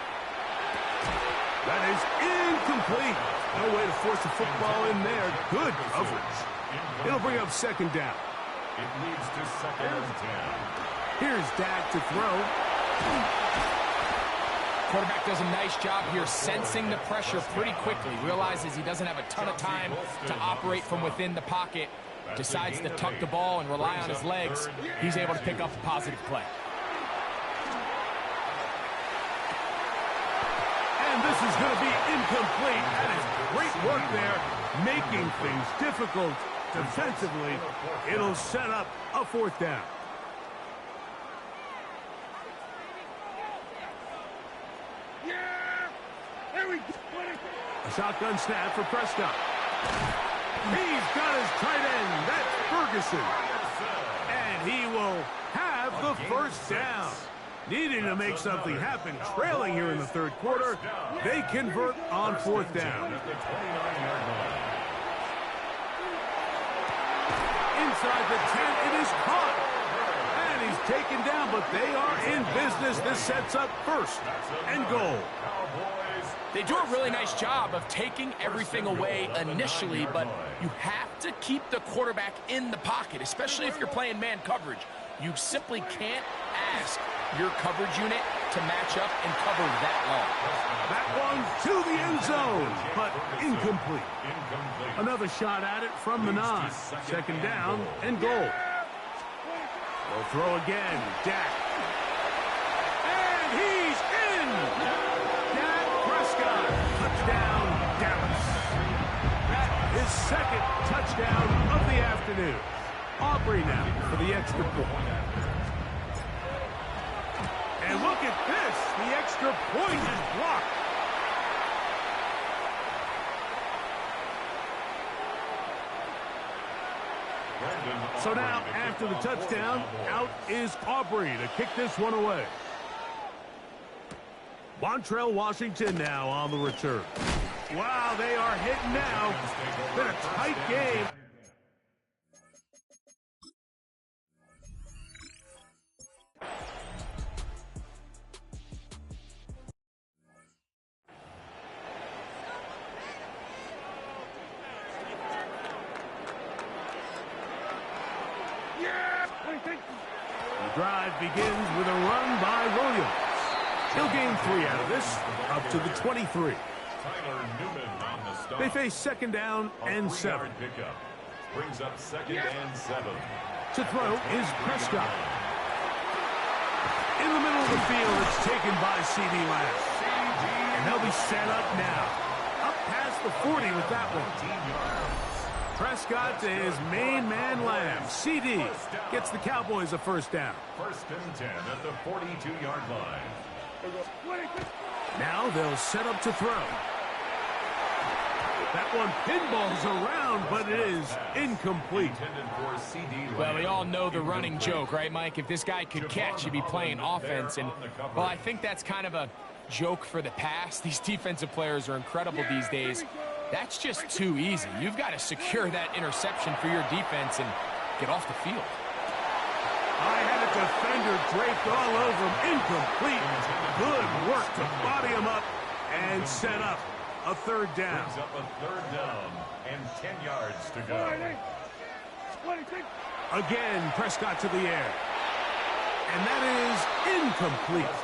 That is incomplete. No way to force the football in there. Good coverage. It'll bring up second down. It leads to second and 10. Here's Dak to throw. Quarterback does a nice job here sensing the pressure pretty quickly. Realizes he doesn't have a ton of time to operate from within the pocket. Decides to tuck the ball and rely on his legs. He's able to pick up a positive play. And this is going to be incomplete. That is great work there, making things difficult defensively. It'll set up a fourth down. A shotgun snap for Prescott. He's got his tight end. That's Ferguson. And he will have the first down. Needing to make something happen, trailing here in the third quarter. They convert on fourth down. Inside the 10, it is caught. And he's taken down, but they are in business. This sets up first and goal. They do a really nice job of taking everything away initially, but you have to keep the quarterback in the pocket, especially if you're playing man coverage. You simply can't ask your coverage unit to match up and cover that long. That one to the end zone, but incomplete. Another shot at it from the 9. Second down and goal. They'll throw again. Dak. And he's in! Dak Prescott. Touchdown, Dallas. That is second touchdown of the afternoon. Aubrey now for the extra point. And look at this. The extra point is blocked. So now, after the touchdown, out is Aubrey to kick this one away. Montrell Washington now on the return. Wow, they are hitting now. Been a tight game. The drive begins with a run by Williams. He'll gain 3 out of this, up to the 23. They face second down and 7. Brings up second and 7. To throw is Prescott. In the middle of the field, it's taken by C.D. Lamb. And they'll be set up now. Up past the 40 with that one. Prescott to his main man, Lamb. C.D. gets the Cowboys a first down. First and 10 at the 42-yard line. Now they'll set up to throw. That one pinballs around, but it is incomplete. Well, we all know the running joke, right, Mike? If this guy could catch, he'd be playing offense. And, well, I think that's kind of a joke for the past. These defensive players are incredible these days. That's just too easy. You've got to secure that interception for your defense and get off the field. I had a defender draped all over him. Incomplete. Good work to body him up and set up a third down. Brings up a third down and 10 yards to go. Again, Prescott to the air. And that is incomplete.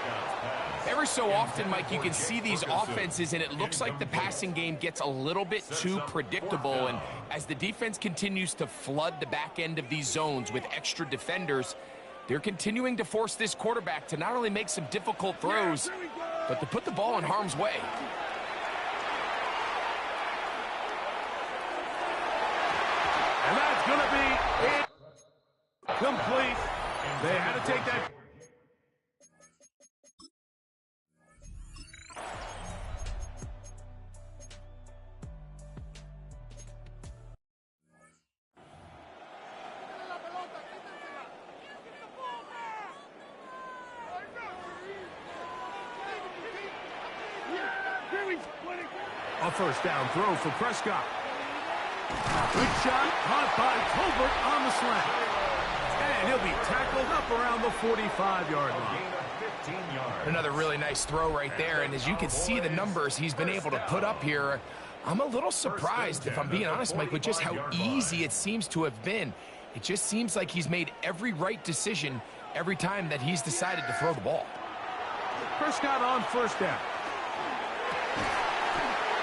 Every so often, Mike, you can see these offenses, and it looks like the passing game gets a little bit too predictable. And as the defense continues to flood the back end of these zones with extra defenders, they're continuing to force this quarterback to not only make some difficult throws, but to put the ball in harm's way. And that's going to be complete. They had to take that. A first down throw for Prescott. Good shot, caught by Colbert on the slant. And he'll be tackled up around the 45-yard line. Another really nice throw right there, and as you can see the numbers he's been able to put up here, I'm a little surprised, if I'm being honest, Mike, with just how easy it seems to have been. It just seems like he's made every right decision every time that he's decided to throw the ball. Prescott on first down.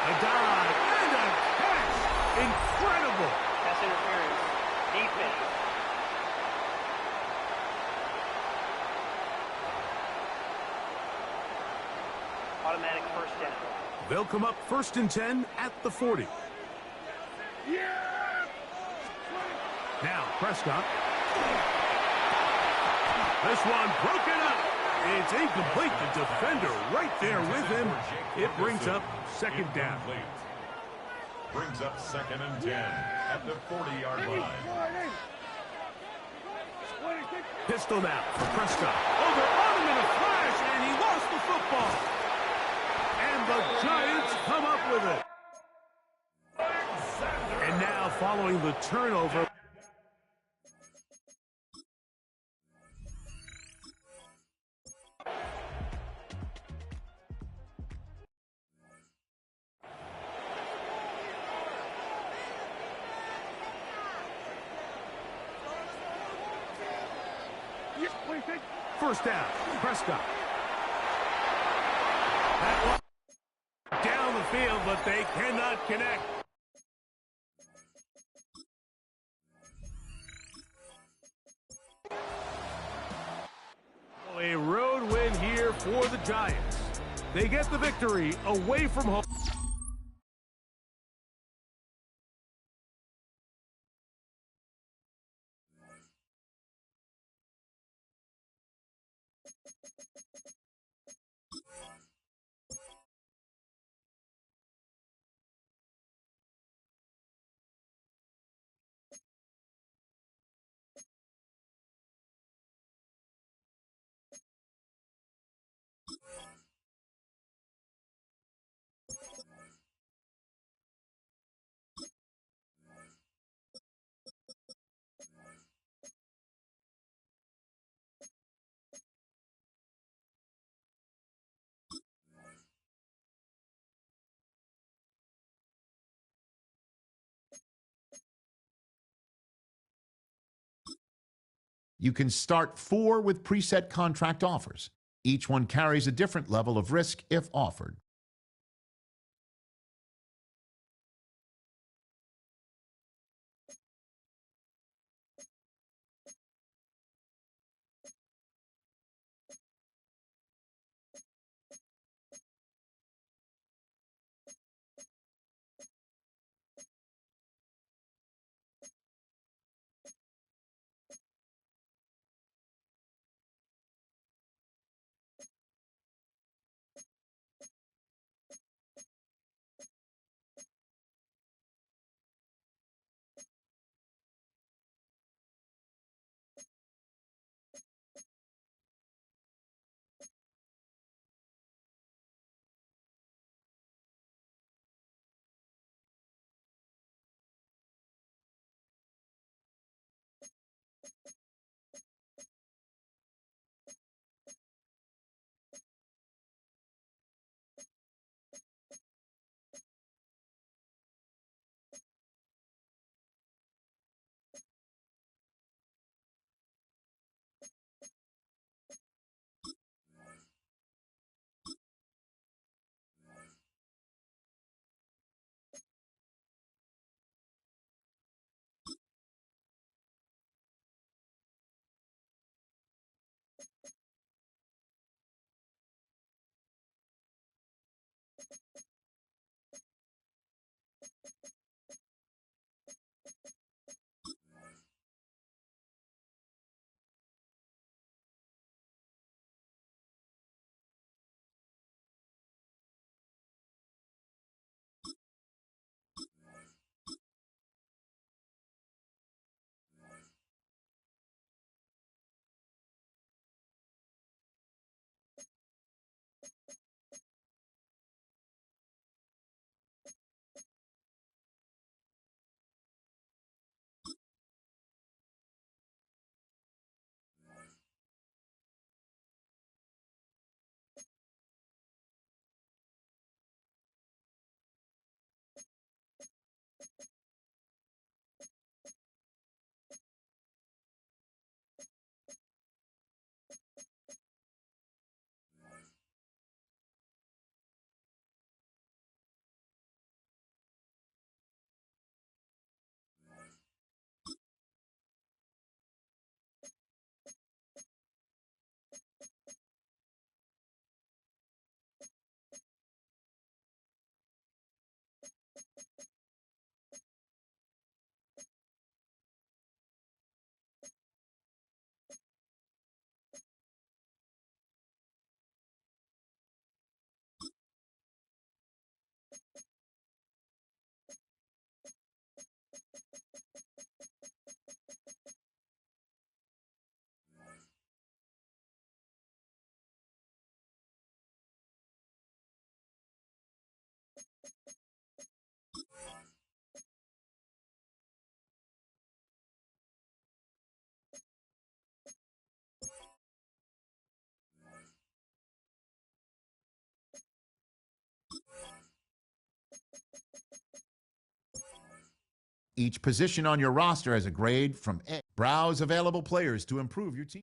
A dive and a catch. Incredible. Pass interference. Defense. Automatic first down. They'll come up 1st and 10 at the 40. Now Prescott. This one broken up. It's incomplete. The defender right there with him. It brings up 2nd down. Brings up 2nd and 10 at the 40-yard line. Pistol now for Prescott. Over on him in a flash, and he lost the football. And the Giants come up with it. And now following the turnover. First down, Prescott. That one down the field, but they cannot connect. A road win here for the Giants. They get the victory away from home. You can start 4 with preset contract offers. Each one carries a different level of risk if offered. Each position on your roster has a grade from A. Browse available players to improve your team.